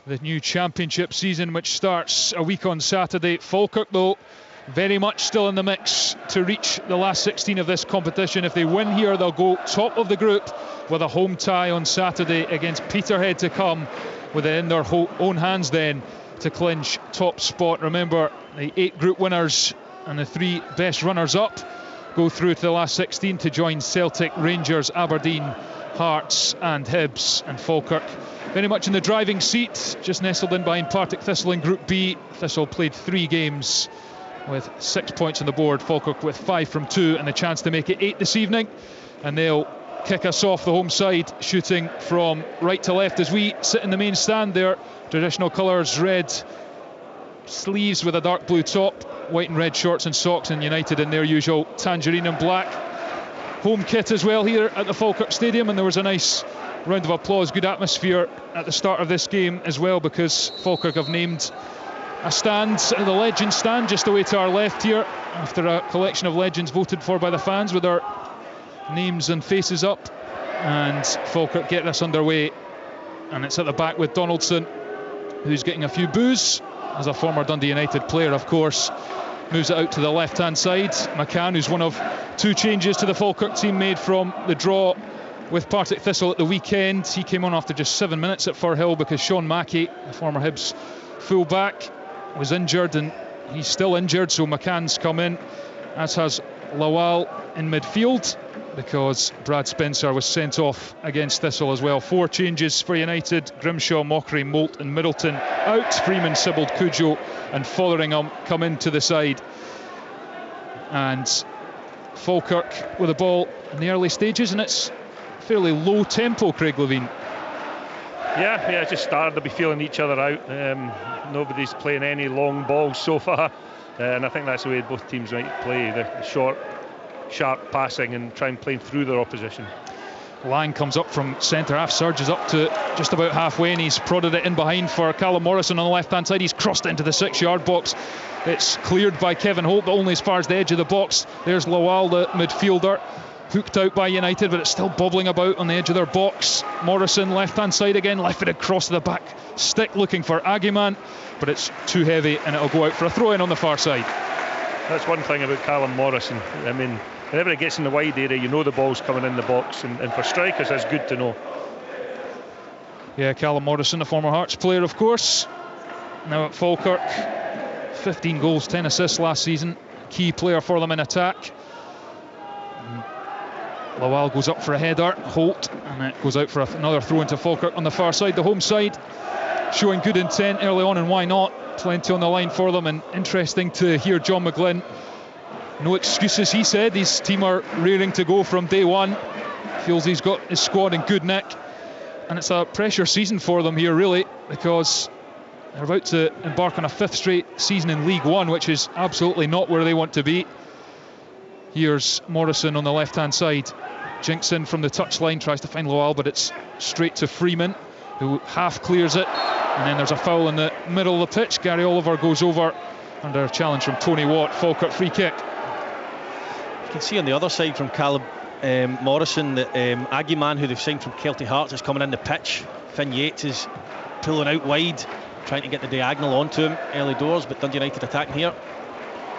the new championship season, which starts a week on Saturday. Falkirk, though, very much still in the mix to reach the last 16 of this competition. If they win here, they'll go top of the group with a home tie on Saturday against Peterhead to come, with it in their own hands then to clinch top spot. Remember, the 8 group winners and the 3 best runners-up go through to the last 16 to join Celtic, Rangers, Aberdeen, Hearts and Hibs. And Falkirk very much in the driving seat, just nestled in behind Partick Thistle in Group B. Thistle played 3 games with 6 points on the board. Falkirk with 5 from 2 and the chance to make it 8 this evening. And they'll kick us off, the home side, shooting from right to left as we sit in the main stand there. Traditional colours, red sleeves with a dark blue top, white and red shorts and socks, and United in their usual tangerine and black home kit as well here at the Falkirk Stadium. And there was a nice round of applause, good atmosphere at the start of this game as well, because Falkirk have named a stand, the legend stand, just away to our left here, after a collection of legends voted for by the fans with their names and faces up. And Falkirk get this underway, and it's at the back with Donaldson, who's getting a few boos as a former Dundee United player, of course. Moves it out to the left hand side. McCann, who's one of 2 changes to the Falkirk team made from the draw with Partick Thistle at the weekend. He came on after just 7 minutes at Firhill because Sean Mackey, the former Hibs full-back, was injured, and he's still injured, so McCann's come in, as has Lawal in midfield, because Brad Spencer was sent off against Thistle as well. 4 changes for United: Grimshaw, Mockery, Moult and Middleton out. Freeman, Sibbald, Cujo and Fotheringham come into the side. And Falkirk with the ball in the early stages, and it's fairly low tempo, Craig Levein. Yeah, it just started to be feeling each other out. Nobody's playing any long balls so far, and I think that's the way both teams might play, the short, sharp passing and try and play through their opposition. Lang comes up from centre half, surges up to just about halfway, and he's prodded it in behind for Callum Morrison on the left hand side. He's crossed it into the 6-yard box. It's cleared by Kevin Holt, but only as far as the edge of the box. There's Lawal, the midfielder, hooked out by United, but it's still bobbling about on the edge of their box. Morrison, left hand side again, left-footed cross to the back stick, looking for Agiman, but it's too heavy and it'll go out for a throw in on the far side. That's one thing about Callum Morrison. I mean, whenever it gets in the wide area, you know the ball's coming in the box, and for strikers that's good to know. Yeah, Callum Morrison, a former Hearts player, of course, now at Falkirk. 15 goals, 10 assists last season, key player for them in attack. Lawal goes up for a header, Holt, and it goes out for another throw into Falkirk on the far side. The home side showing good intent early on, and why not? Plenty on the line for them, and interesting to hear John McGlynn. No excuses, he said. His team are rearing to go from day one. Feels he's got his squad in good nick, and it's a pressure season for them here, really, because they're about to embark on a 5th straight season in League One, which is absolutely not where they want to be. Here's Morrison on the left hand side. Jinkson from the touchline tries to find Lawal, but it's straight to Freeman, who half clears it, and then there's a foul in the middle of the pitch. Gary Oliver goes over under a challenge from Tony Watt. Falkirk free kick. You can see on the other side from Callum Morrison that Agiman, who they've signed from Celtic Hearts, is coming in the pitch. Finn Yates is pulling out wide, trying to get the diagonal onto him early doors, but Dundee United attacking here.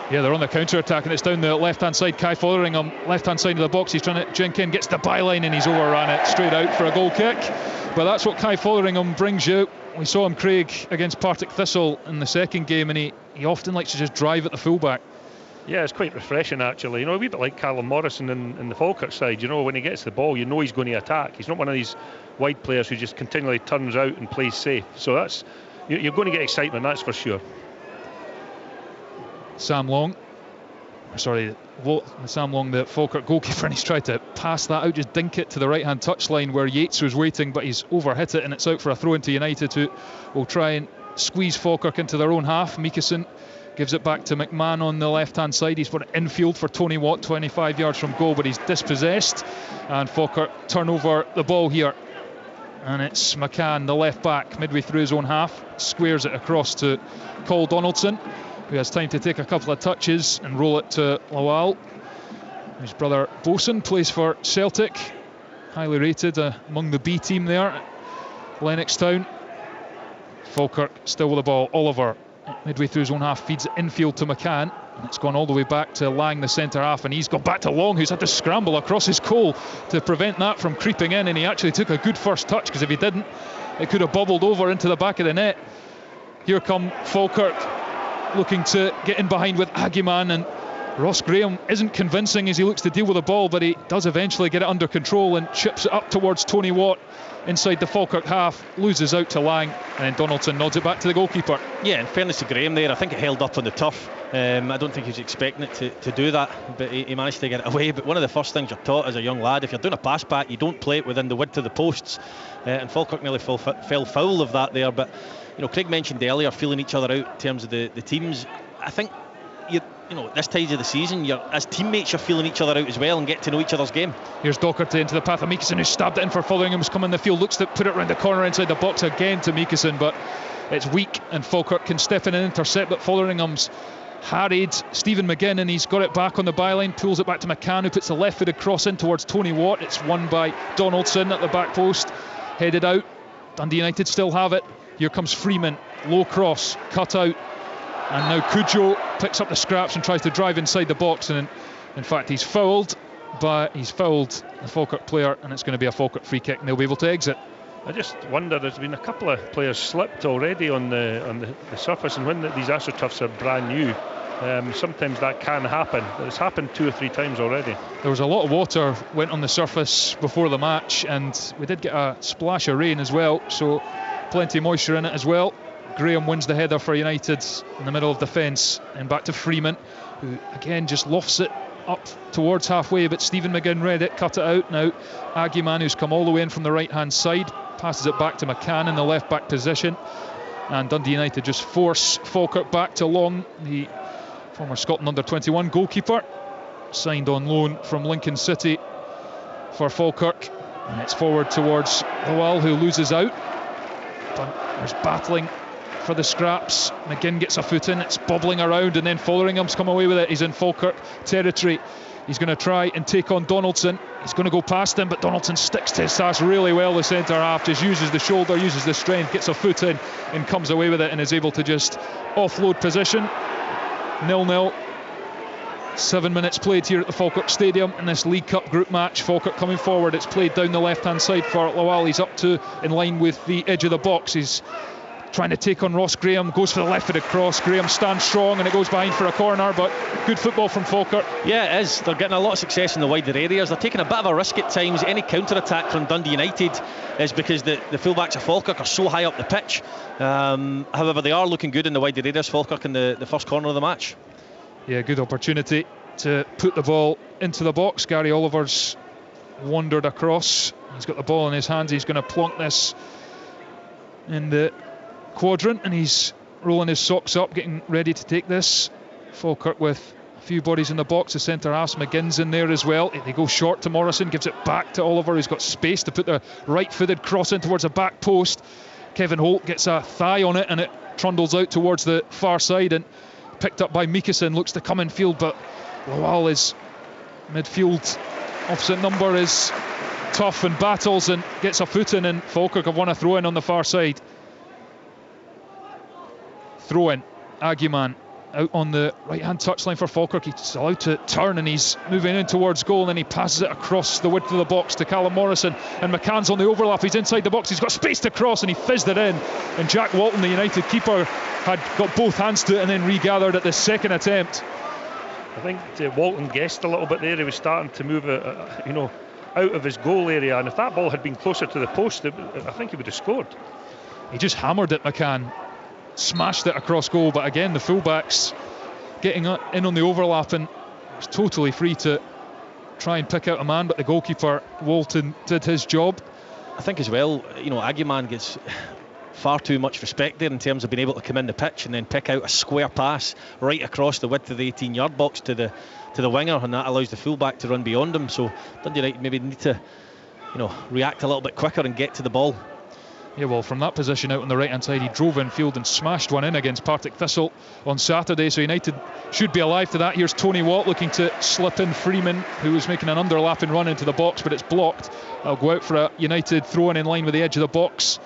Yeah, they're on the counter-attack, and it's down the left-hand side. Kai Fotheringham, left-hand side of the box. He's trying to jink in, gets the byline, and he's overran it straight out for a goal kick. But that's what Kai Fotheringham brings you. We saw him, Craig, against Partick Thistle in the second game, and he often likes to just drive at the fullback. Yeah, it's quite refreshing, actually. You know, a wee bit like Callum Morrison in the Falkirk side. You know, when he gets the ball, you know he's going to attack. He's not one of these wide players who just continually turns out and plays safe. So that's, you're going to get excitement, that's for sure. Sam Long Sam Long, the Falkirk goalkeeper, and he's tried to pass that out, just dink it to the right-hand touchline where Yates was waiting, but he's overhit it and it's out for a throw into United, who will try and squeeze Falkirk into their own half. Meekison gives it back to McMahon on the left-hand side. He's put it infield for Tony Watt, 25 yards from goal, but he's dispossessed, and Falkirk turn over the ball here. And it's McCann, the left back, midway through his own half, squares it across to Cole Donaldson, who has time to take a couple of touches and roll it to Lawal. His brother Bosun plays for Celtic, highly rated among the B team there at Lennoxtown. Falkirk still with the ball. Oliver, midway through his own half, feeds it infield to McCann. And it's gone all the way back to Lang, the centre half, and he's gone back to Long, who's had to scramble across his goal to prevent that from creeping in, and he actually took a good first touch, because if he didn't, it could have bobbled over into the back of the net. Here come Falkirk, looking to get in behind with Aguiman, and Ross Graham isn't convincing as he looks to deal with the ball, but he does eventually get it under control and chips it up towards Tony Watt inside the Falkirk half, loses out to Lang, and then Donaldson nods it back to the goalkeeper. Yeah, in fairness to Graham there, I think it held up on the turf. I don't think he was expecting it to do that, but he managed to get it away. But one of the first things you're taught as a young lad, if you're doing a pass back, you don't play it within the width of the posts, and Falkirk nearly fell foul of that there. But Craig mentioned earlier feeling each other out in terms of the teams. I think this stage of the season, as teammates, you're feeling each other out as well and get to know each other's game. Here's Docherty into the path of Meekison, who stabbed it in for Fotheringham, who's come in the field, looks to put it around the corner inside the box again to Meekison, but it's weak, and Falkirk can step in and intercept, but Fotheringham's harried Stephen McGinn, and he's got it back on the byline, pulls it back to McCann, who puts the left-footed cross in towards Tony Watt. It's won by Donaldson at the back post, headed out. Dundee United still have it. Here comes Freeman, low cross, cut out, and now Cujo picks up the scraps and tries to drive inside the box, and in fact he's fouled the Falkirk player, and it's going to be a Falkirk free kick, and they'll be able to exit. I just wonder, there's been a couple of players slipped already on the surface, and when these AstroTurfs are brand new, sometimes that can happen. It's happened 2 or 3 times already. There was a lot of water went on the surface before the match, and we did get a splash of rain as well, so plenty of moisture in it as well. Graham wins the header for United in the middle of the fence, and back to Freeman, who again just lofts it up towards halfway, but Stephen McGinn read it, cut it out. Now Aguiman, who's come all the way in from the right hand side, passes it back to McCann in the left back position, and Dundee United just force Falkirk back to Long, the former Scotland under-21 goalkeeper, signed on loan from Lincoln City for Falkirk, and it's forward towards Lawal, who loses out. There's battling for the scraps. McGinn gets a foot in, it's bobbling around, and then Fotheringham's come away with it. He's in Falkirk territory. He's going to try and take on Donaldson. He's going to go past him, but Donaldson sticks to his task really well, the centre half, just uses the shoulder, uses the strength, gets a foot in and comes away with it, and is able to just offload position. 0-0. 7 minutes played here at the Falkirk Stadium in this League Cup group match. Falkirk coming forward, it's played down the left hand side for Lawal. He's up to in line with the edge of the box. He's trying to take on Ross Graham, goes for the left-footed cross. Graham stands strong and it goes behind for a corner, but good football from Falkirk. Yeah, it is. They're getting a lot of success in the wider areas. They're taking a bit of a risk at times. Any counter-attack from Dundee United is because the fullbacks of Falkirk are so high up the pitch. However, they are looking good in the wider areas, Falkirk, in the first corner of the match. Yeah, good opportunity to put the ball into the box. Gary Oliver's wandered across. He's got the ball in his hands. He's going to plonk this in the quadrant, and he's rolling his socks up, getting ready to take this. Falkirk with a few bodies in the box. The centre half, McGinn's in there as well. They go short to Morrison, gives it back to Oliver, who's got space to put the right-footed cross in towards the back post. Kevin Holt gets a thigh on it, and it trundles out towards the far side, and picked up by Meekison, looks to come in field, but Lawal is midfield opposite number is tough and battles and gets a foot in, and Falkirk have won a throw in on the far side. Throw in, Aguiman out on the right hand touchline for Falkirk. He's allowed to turn and he's moving in towards goal, and then he passes it across the width of the box to Callum Morrison, and McCann's on the overlap. He's inside the box, he's got space to cross, and he fizzed it in, and Jack Walton, the United keeper, had got both hands to it and then regathered at the second attempt. I think Walton guessed a little bit there. He was starting to move out of his goal area, and if that ball had been closer to the post, I think he would have scored. He just hammered it, McCann, smashed it across goal, but again the fullbacks getting in on the overlap, and was totally free to try and pick out a man, but the goalkeeper, Walton, did his job. I think as well, Aguiman gets far too much respect there in terms of being able to come in the pitch and then pick out a square pass right across the width of the 18-yard box to the winger, and that allows the fullback to run beyond him. So Dundee United maybe need to react a little bit quicker and get to the ball. Yeah, well, from that position out on the right hand side, he drove in field and smashed one in against Partick Thistle on Saturday, so United should be alive to that. Here's Tony Watt looking to slip in Freeman, who was making an underlapping run into the box, but it's blocked. I'll go out for a United throw in line with the edge of the box,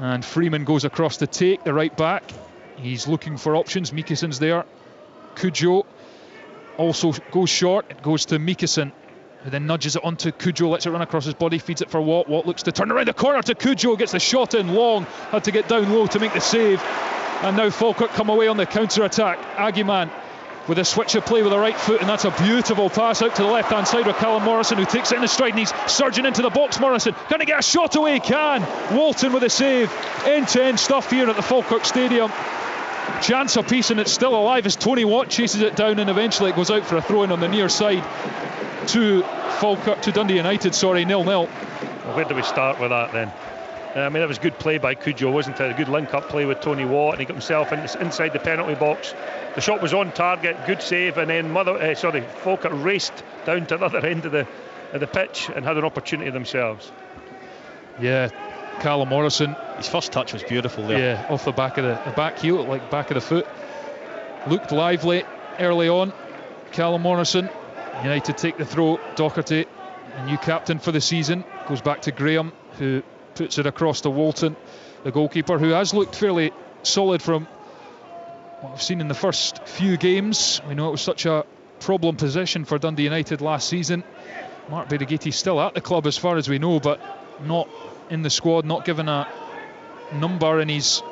and Freeman goes across to take the right back. He's looking for options. Mikkelsen's there. Cujo also goes short. It goes to Mikkelsen, who then nudges it onto Cujo, lets it run across his body, feeds it for Watt. Watt looks to turn around the corner to Cujo, gets the shot in long, had to get down low to make the save. And now Falkirk come away on the counter-attack. Aguiman with a switch of play with the right foot, and that's a beautiful pass out to the left-hand side with Callum Morrison, who takes it in his stride, and he's surging into the box. Morrison, can he get a shot away? He can. Walton with a save. End-to-end stuff here at the Falkirk Stadium. Chance a piece, and it's still alive as Tony Watt chases it down, and eventually it goes out for a throw-in on the near side to Dundee United, 0-0. Well, where do we start with that then? I mean, that was good play by Cujo, wasn't it? A good link-up play with Tony Watt, and he got himself inside the penalty box. The shot was on target, good save, and then Falkirk raced down to the other end of the pitch and had an opportunity themselves. Yeah, Callum Morrison. His first touch was beautiful there. Yeah, off the back of the back heel, like back of the foot. Looked lively early on. Callum Morrison. United take the throw. Docherty, a new captain for the season, goes back to Graham, who puts it across to Walton, the goalkeeper, who has looked fairly solid from what I've seen in the first few games. We know it was such a problem position for Dundee United last season. Mark Berighetti's still at the club as far as we know, but not in the squad, not given a number, and he's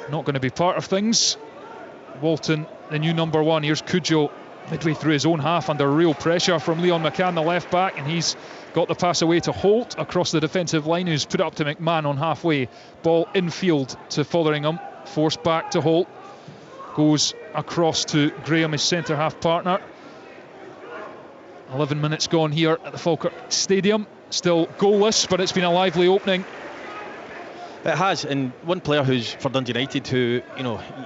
not going to be part of things. Walton, the new number one. Here's Cujo midway through his own half under real pressure from Leon McCann, the left back, and he's got the pass away to Holt across the defensive line, who's put it up to McMahon on halfway. Ball infield to Fotheringham, forced back to Holt, goes across to Graham, his centre half partner. 11 minutes gone here at the Falkirk Stadium, still goalless, but it's been a lively opening. It has, and one player who's for Dundee United who,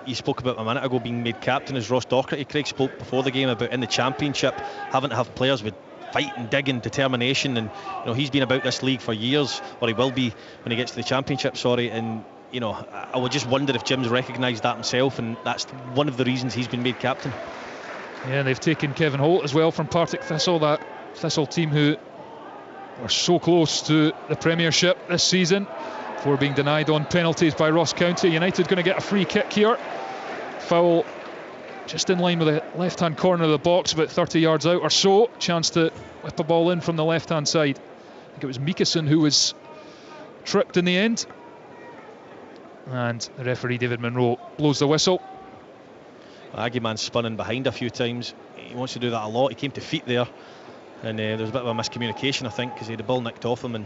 you spoke about a minute ago being made captain is Ross Docherty. Craig spoke before the game about in the Championship having to have players with fight and dig and determination, and he's been about this league for years, or he will be when he gets to the Championship, and I would just wonder if Jim's recognised that himself, and that's one of the reasons he's been made captain. Yeah, they've taken Kevin Holt as well from Partick Thistle, that Thistle team who were so close to the Premiership this season before being denied on penalties by Ross County. United going to get a free kick here. Foul just in line with the left-hand corner of the box, about 30 yards out or so. Chance to whip a ball in from the left-hand side. I think it was Mikkelsen who was tripped in the end. And the referee, David Monroe, blows the whistle. Aguiman spun in behind a few times. He wants to do that a lot. He came to feet there, and there was a bit of a miscommunication, I think, because he had the ball nicked off him, and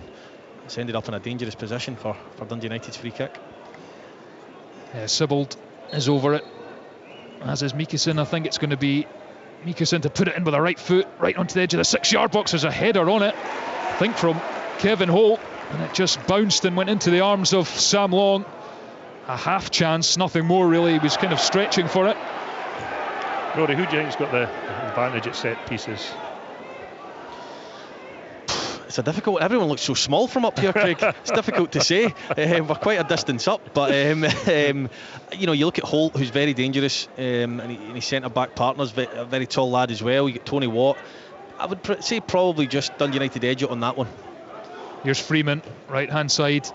it's ended up in a dangerous position for Dundee United's free kick. Yeah, Sibbald is over it, as is Mikkelsen. I think it's going to be Mikkelsen to put it in with the right foot, right onto the edge of the 6-yard box. There's a header on it, I think from Kevin Holt, and it just bounced and went into the arms of Sam Long. A half chance, nothing more really. He was kind of stretching for it. Rory, who do you think's got the advantage at set pieces? It's a difficult. Everyone looks so small from up here, Craig. It's difficult to say. We're quite a distance up, but you look at Holt, who's very dangerous, and his centre back partner's a very tall lad as well. You get Tony Watt. I would say probably just Dundee United edge it on that one. Here's Freeman, right hand side,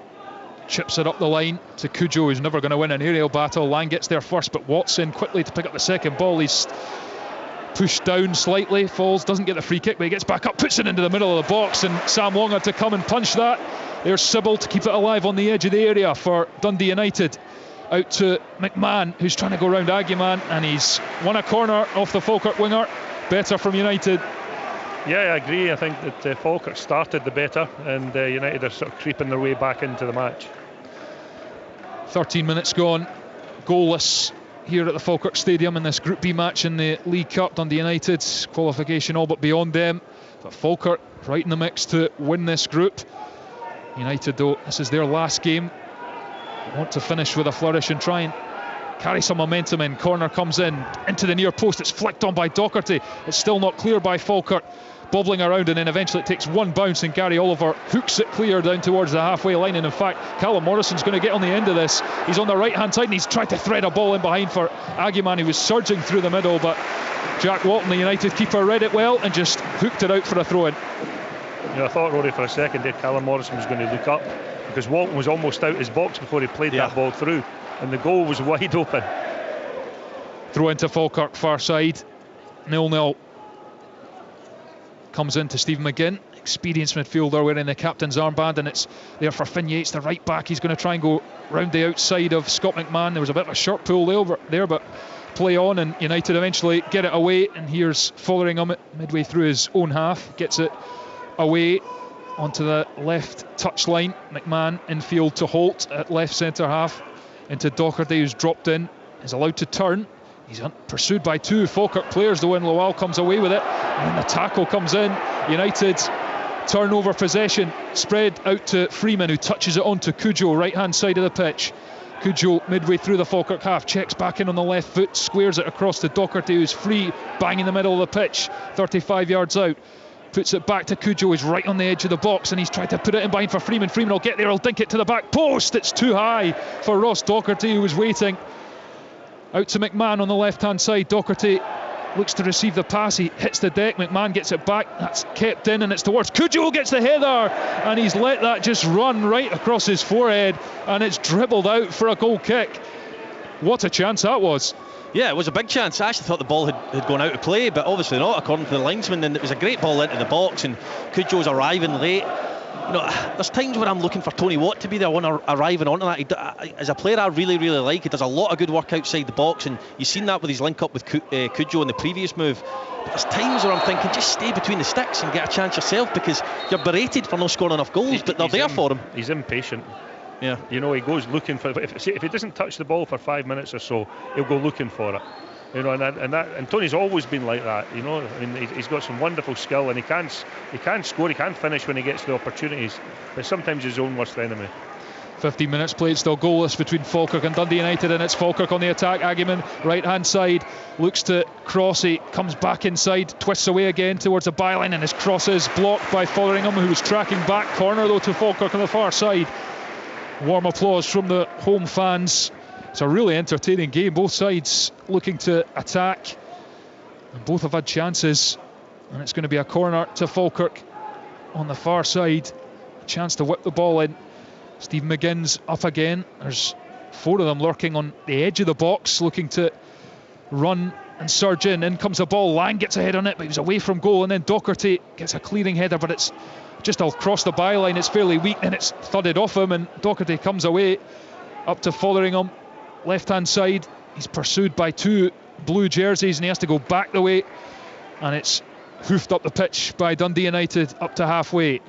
chips it up the line to Cujo, who's never going to win an aerial battle. Lang gets there first, but Watson quickly to pick up the second ball. He's pushed down slightly, falls, doesn't get the free kick, but he gets back up, puts it into the middle of the box, and Sam Long had to come and punch that. There's Sibbald to keep it alive on the edge of the area for Dundee United. Out to McMahon, who's trying to go round Aguiman, and he's won a corner off the Falkirk winger. Better from United. Yeah, I agree. I think that Falkirk started the better, and United are sort of creeping their way back into the match. 13 minutes gone, goalless here at the Falkirk Stadium in this Group B match in the League Cup. Dundee United qualification all but beyond them, but Falkirk right in the mix to win this group. United, though, this is their last game, want to finish with a flourish and try and carry some momentum in. Corner comes in into the near post. It's flicked on by Docherty. It's still not clear by Falkirk. Bobbling around, and then eventually it takes one bounce and Gary Oliver hooks it clear down towards the halfway line. And in fact, Callum Morrison's going to get on the end of this. He's on the right hand side and he's tried to thread a ball in behind for Aguiman. He was surging through the middle, but Jack Walton, the United keeper, read it well and just hooked it out for a throw in. I thought, Rory, for a second there Callum Morrison was going to look up, because Walton was almost out his box before he played that ball through, and the goal was wide open. Throw into Falkirk far side, 0-0. Comes into Stephen McGinn, experienced midfielder wearing the captain's armband, and it's there for Finn Yates, the right back. He's going to try and go round the outside of Scott McMahon. There was a bit of a short pull there, but play on, and United eventually get it away. And here's Fotheringham midway through his own half, gets it away onto the left touchline. McMahon infield to Holt at left centre half, into Docherty, who's dropped in, is allowed to turn. He's pursued by two Falkirk players though, and Lawal comes away with it, and then the tackle comes in. United turnover possession, spread out to Freeman, who touches it onto Cujo, right hand side of the pitch. Cujo midway through the Falkirk half, checks back in on the left foot, squares it across to Docherty, who's free, bang in the middle of the pitch, 35 yards out. Puts it back to Cujo, who's right on the edge of the box, and he's tried to put it in behind for Freeman. Freeman will get there, he'll dink it to the back post. It's too high for Ross Docherty, who was waiting. Out to McMahon on the left hand side. Docherty looks to receive the pass, he hits the deck, McMahon gets it back, that's kept in, and it's towards Cujo, gets the header, and he's let that just run right across his forehead, and it's dribbled out for a goal kick. What a chance that was. Yeah, it was a big chance. I actually thought the ball had gone out of play, but obviously not, according to the linesman. And it was a great ball into the box, and Cujo's arriving late. There's times where I'm looking for Tony Watt to be the one arriving onto that. As a player, I really, really like. He does a lot of good work outside the box, and you've seen that with his link up with Cujo in the previous move. But there's times where I'm thinking, just stay between the sticks and get a chance yourself, because you're berated for not scoring enough goals, but they're there for him. He's impatient. Yeah. He goes looking for it. If he doesn't touch the ball for 5 minutes or so, he'll go looking for it. And Tony's always been like that. I mean, he's got some wonderful skill, and he can score, he can finish when he gets the opportunities, but sometimes his own worst enemy. 15 minutes played, still goalless between Falkirk and Dundee United, and it's Falkirk on the attack. Aguiman, right hand side, looks to cross, he comes back inside, twists away again towards the byline, and his cross is blocked by Fotheringham, who was tracking back. Corner though to Falkirk on the far side. Warm applause from the home fans. It's a really entertaining game, both sides looking to attack, and both have had chances, and it's going to be a corner to Falkirk on the far side. A chance to whip the ball in. Stephen McGinn's up again. There's four of them lurking on the edge of the box, looking to run and surge in. In comes the ball, Lang gets a head on it, but he was away from goal, and then Docherty gets a clearing header, but it's just across the byline. It's fairly weak, and it's thudded off him, and Docherty comes away up to Fotheringham. Left hand side, he's pursued by two blue jerseys, and he has to go back the way, and it's hoofed up the pitch by Dundee United up to halfway.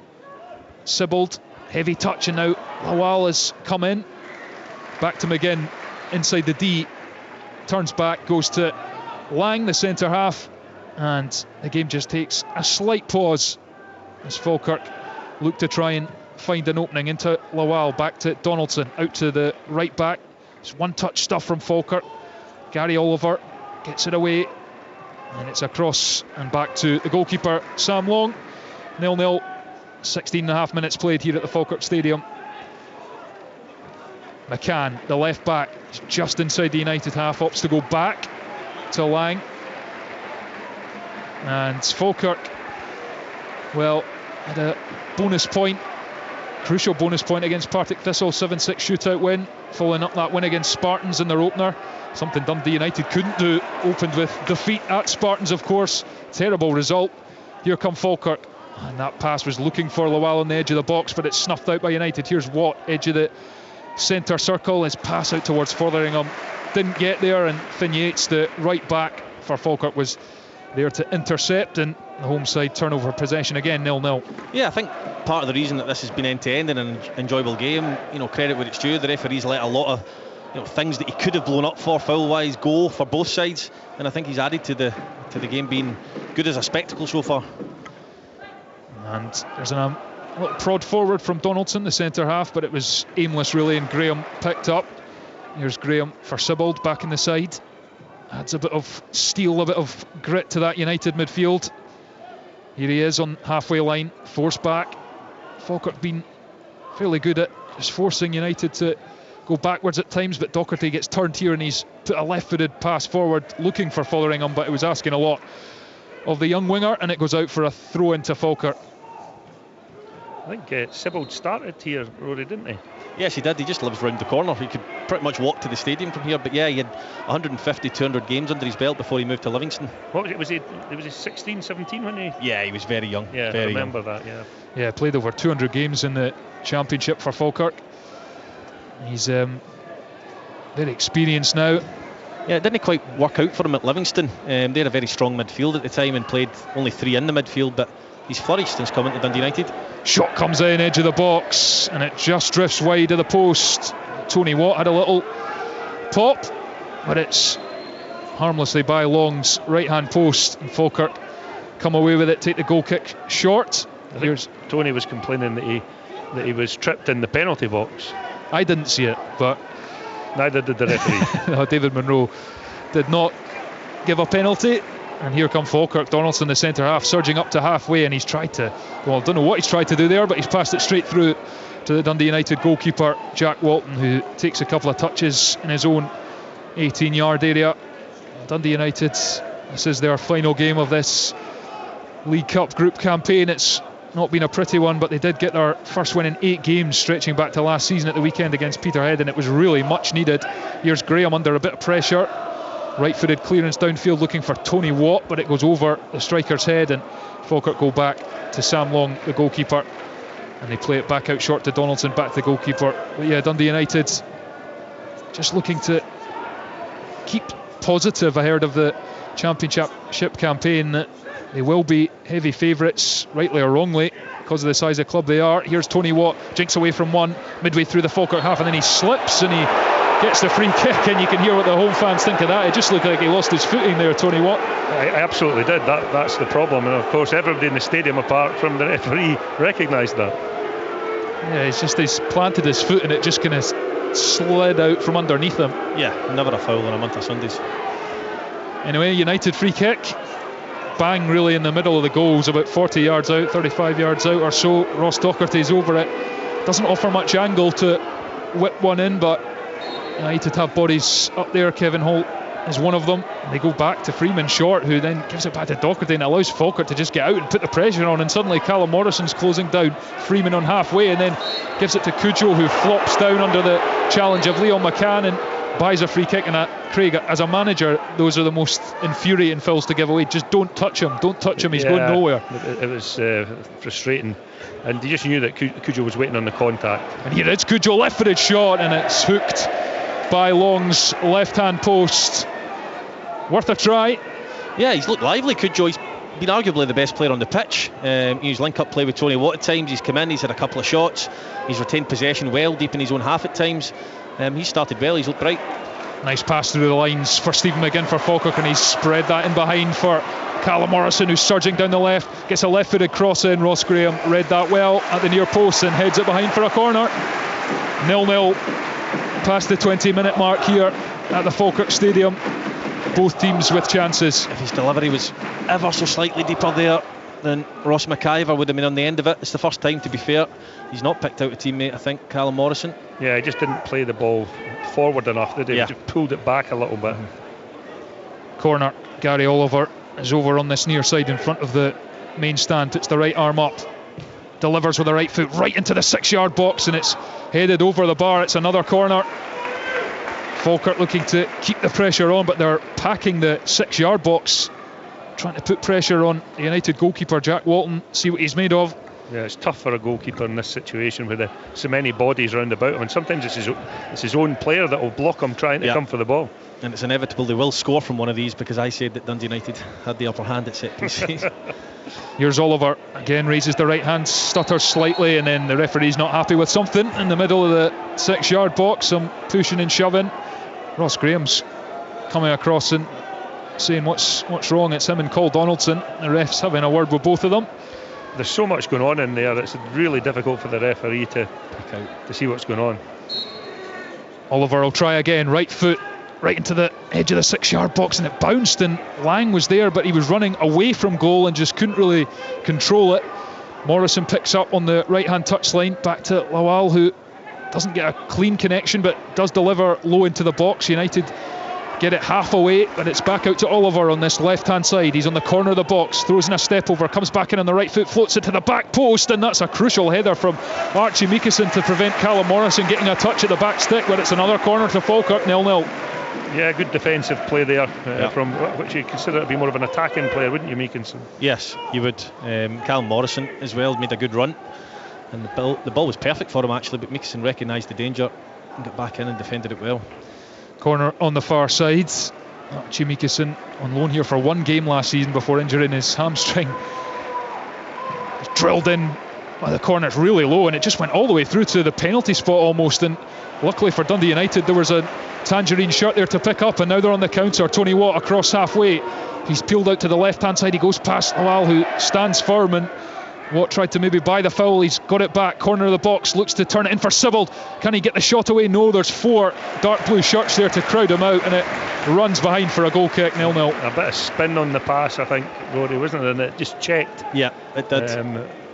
Sibbald, heavy touch, and now Lawal has come in. Back to McGinn inside the D, turns back, goes to Lang, the centre half, and the game just takes a slight pause as Falkirk look to try and find an opening. Into Lawal, back to Donaldson, out to the right back. It's one touch stuff from Falkirk. Gary Oliver gets it away, and it's across and back to the goalkeeper Sam Long. 0-0, 16.5 minutes played here at the Falkirk Stadium. McCann, the left back, is just inside the United half, opts to go back to Lang, and Falkirk, well, had a bonus point, crucial bonus point against Partick Thistle, 7-6 shootout win, following up that win against Spartans in their opener, something Dundee United couldn't do. Opened with defeat at Spartans, of course. Terrible result. Here come Falkirk, and that pass was looking for Lawal on the edge of the box, but it's snuffed out by United. Here's Watt, edge of the centre circle, his pass out towards Fotheringham didn't get there, and Finn Yates, the right back for Falkirk, was there to intercept, and the home side turnover possession again, 0-0. Yeah, I think part of the reason that this has been end-to-end and an enjoyable game, credit where it's due, the referees let a lot things that he could have blown up for foul-wise go for both sides, and I think he's added to the game being good as a spectacle so far. And there's a little prod forward from Donaldson, the centre half, but it was aimless really, and Graham picked up. Here's Graham for Sibbald back in the side. Adds a bit of steel, a bit of grit to that United midfield. Here he is on halfway line, forced back. Falkirk been fairly good at just forcing United to go backwards at times, but Docherty gets turned here and he's put a left-footed pass forward looking for Fotheringham, but it was asking a lot of the young winger, and it goes out for a throw into Falkirk. I think Sibbald started here, Rory, didn't he? Yes, he did. He just lives round the corner. He could pretty much walk to the stadium from here. But yeah, he had 150, 200 games under his belt before he moved to Livingston. What was he 16, 17 when he? Yeah, he was very young. Yeah, very I remember young. that. Yeah. Yeah, played over 200 games in the Championship for Falkirk. He's very experienced now. Yeah, it didn't quite work out for him at Livingston. They had a very strong midfield at the time and played only 3 in the midfield, but he's flourished since coming to Dundee United. Shot comes in, edge of the box, and it just drifts wide of the post. Tony Watt had a little pop, but it's harmlessly by Long's right-hand post, and Falkirk come away with it, take the goal kick short. Here's Tony was complaining that he was tripped in the penalty box. I didn't see it, but neither did the referee. No, David Munro did not give a penalty. And here come Falkirk. Donaldson, the centre half, surging up to halfway, and he's tried to, well, I don't know what he's tried to do there, but he's passed it straight through to the Dundee United goalkeeper, Jack Walton, who takes a couple of touches in his own 18-yard area. Dundee United, this is their final game of this League Cup group campaign. It's not been a pretty one, but they did get their first win in 8 games, stretching back to last season at the weekend against Peterhead, and it was really much needed. Here's Graham under a bit of pressure. Right-footed clearance downfield looking for Tony Watt, but it goes over the striker's head, and Falkirk go back to Sam Long, the goalkeeper, and they play it back out short to Donaldson, back to the goalkeeper. But yeah, Dundee United just looking to keep positive ahead of the Championship campaign. They will be heavy favourites, rightly or wrongly, because of the size of club they are. Here's Tony Watt, jinks away from one midway through the Falkirk half, and then he slips and he gets the free kick, and you can hear what the home fans think of that. It just looked like he lost his footing there, Tony Watt. I absolutely did. That's the problem, and of course everybody in the stadium apart from the referee recognised that. Yeah, he's planted his foot and it just kind of slid out from underneath him. Yeah, never a foul on a month of Sundays. Anyway, United free kick, bang really in the middle of the goals, about 40 yards out, 35 yards out or so. Ross Docherty's over it, doesn't offer much angle to whip one in, but United have bodies up there. Kevin Holt is one of them. They go back to Freeman short, who then gives it back to Docherty and allows Falkirk to just get out and put the pressure on, and suddenly Callum Morrison's closing down Freeman on halfway, and then gives it to Cujo, who flops down under the challenge of Leon McCann and buys a free kick. And Craig, as a manager, those are the most infuriating fouls to give away. Just don't touch him, he's going nowhere. It was frustrating, and you just knew that Cujo was waiting on the contact. And here it's Cujo, left-footed shot, and it's hooked by Long's left-hand post. Worth a try. Yeah, he's looked lively, Cujo. He's been arguably the best player on the pitch. He's link-up play with Tony Watt at times. He's come in, he's had a couple of shots. He's retained possession well, deep in his own half at times. He's started well, he's looked bright. Nice pass through the lines for Stephen McGinn for Falkirk, and he's spread that in behind for Callum Morrison, who's surging down the left. Gets a left-footed cross in. Ross Graham read that well at the near post and heads it behind for a corner. 0-0 past the 20-minute mark here at the Falkirk Stadium. Both teams with chances. If his delivery was ever so slightly deeper there, then Ross McIver would have been on the end of it. It's the first time, to be fair. He's not picked out a teammate, I think, Callum Morrison. Yeah, he just didn't play the ball forward enough, did he? Yeah. He just pulled it back a little bit. Corner. Gary Oliver is over on this near side in front of the main stand, puts the right arm up, delivers with the right foot right into the 6-yard box, and it's headed over the bar. It's another corner. Falkirk looking to keep the pressure on, but they're packing the 6-yard box, trying to put pressure on the United goalkeeper Jack Walton, see what he's made of. Yeah, it's tough for a goalkeeper in this situation with so many bodies round about him, and sometimes it's his own player that will block him trying to come for the ball. And it's inevitable they will score from one of these, because I said that Dundee United had the upper hand at set pieces. Here's Oliver again, raises the right hand, stutters slightly, and then the referee's not happy with something in the middle of the 6-yard box. Some pushing and shoving. Ross Graham's coming across and saying what's wrong. It's him and Cole Donaldson. The ref's having a word with both of them. There's so much going on in there, it's really difficult for the referee to pick out to see what's going on. Oliver will try again, right foot right into the edge of the 6-yard box, and it bounced, and Lang was there, but he was running away from goal and just couldn't really control it. Morrison picks up on the right hand touchline, back to Lawal, who doesn't get a clean connection but does deliver low into the box. United get it half away, but it's back out to Oliver on this left hand side. He's on the corner of the box, throws in a step over, comes back in on the right foot, floats it to the back post, and that's a crucial header from Archie Meekison to prevent Callum Morrison getting a touch at the back stick, but it's another corner to Falkirk, 0-0. Yeah, good defensive play there from which you consider to be more of an attacking player, wouldn't you, Meekison? Yes, you would. Callum Morrison as well made a good run, and the ball was perfect for him actually, but Meekison recognised the danger and got back in and defended it well. Corner on the far side. Archie Meekison on loan here for one game last season before injuring his hamstring. It's drilled in by the corner, it's really low, and it just went all the way through to the penalty spot almost, and luckily for Dundee United there was a tangerine shirt there to pick up, and now they're on the counter. Tony Watt across halfway, he's peeled out to the left hand side, he goes past Lawal, who stands firm, and Watt tried to maybe buy the foul. He's got it back, corner of the box, looks to turn it in for Sibbald. Can he get the shot away? No, there's 4 dark blue shirts there to crowd him out, and it runs behind for a goal kick, 0-0. A bit of spin on the pass, I think, Rory, wasn't it? And it just checked. Yeah, it did.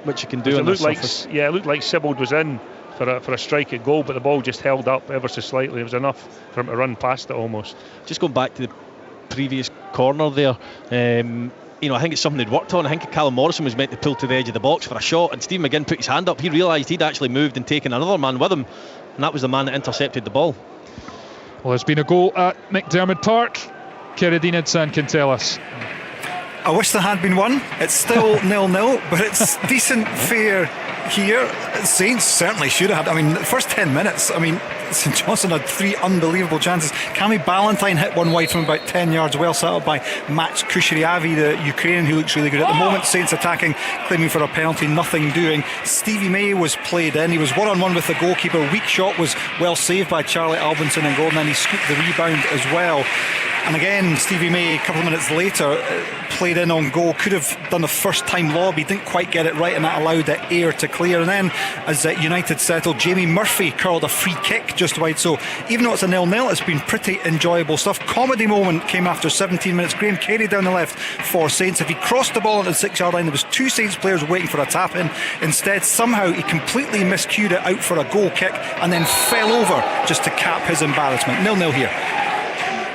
Which you can do on the surface. It looked like Sibbald was in for a strike at goal, but the ball just held up ever so slightly. It was enough for him to run past it almost. Just going back to the previous corner there, I think it's something they'd worked on. I think Callum Morrison was meant to pull to the edge of the box for a shot, and Steve McGinn put his hand up. He realised he'd actually moved and taken another man with him, and that was the man that intercepted the ball. Well, there's been a goal at McDermott Park. Keradina Tsan can tell us. I wish there had been one. It's still 0-0, but it's decent fare here. Saints certainly should have had. I mean, the first 10 minutes, St Johnstone had 3 unbelievable chances. Cammy Ballantyne hit one wide from about 10 yards, well set up by Max Kusheriavi, the Ukrainian, who looks really good at the moment. Saints attacking, claiming for a penalty, nothing doing. Stevie May was played in. He was one-on-one with the goalkeeper. Weak shot was well saved by Charlie Albinson and Gordon, and he scooped the rebound as well. And again, Stevie May, a couple of minutes later, played in on goal. Could have done the first time lob. He didn't quite get it right, and that allowed the air to clear. And then, as United settled, Jamie Murphy curled a free kick just wide. So even though it's a 0-0, it's been pretty enjoyable stuff. Comedy moment came after 17 minutes. Graham Carey down the left for Saints. If he crossed the ball at the 6-yard line, there was 2 Saints players waiting for a tap in. Instead, somehow he completely miscued it out for a goal kick and then fell over just to cap his embarrassment. 0-0 here.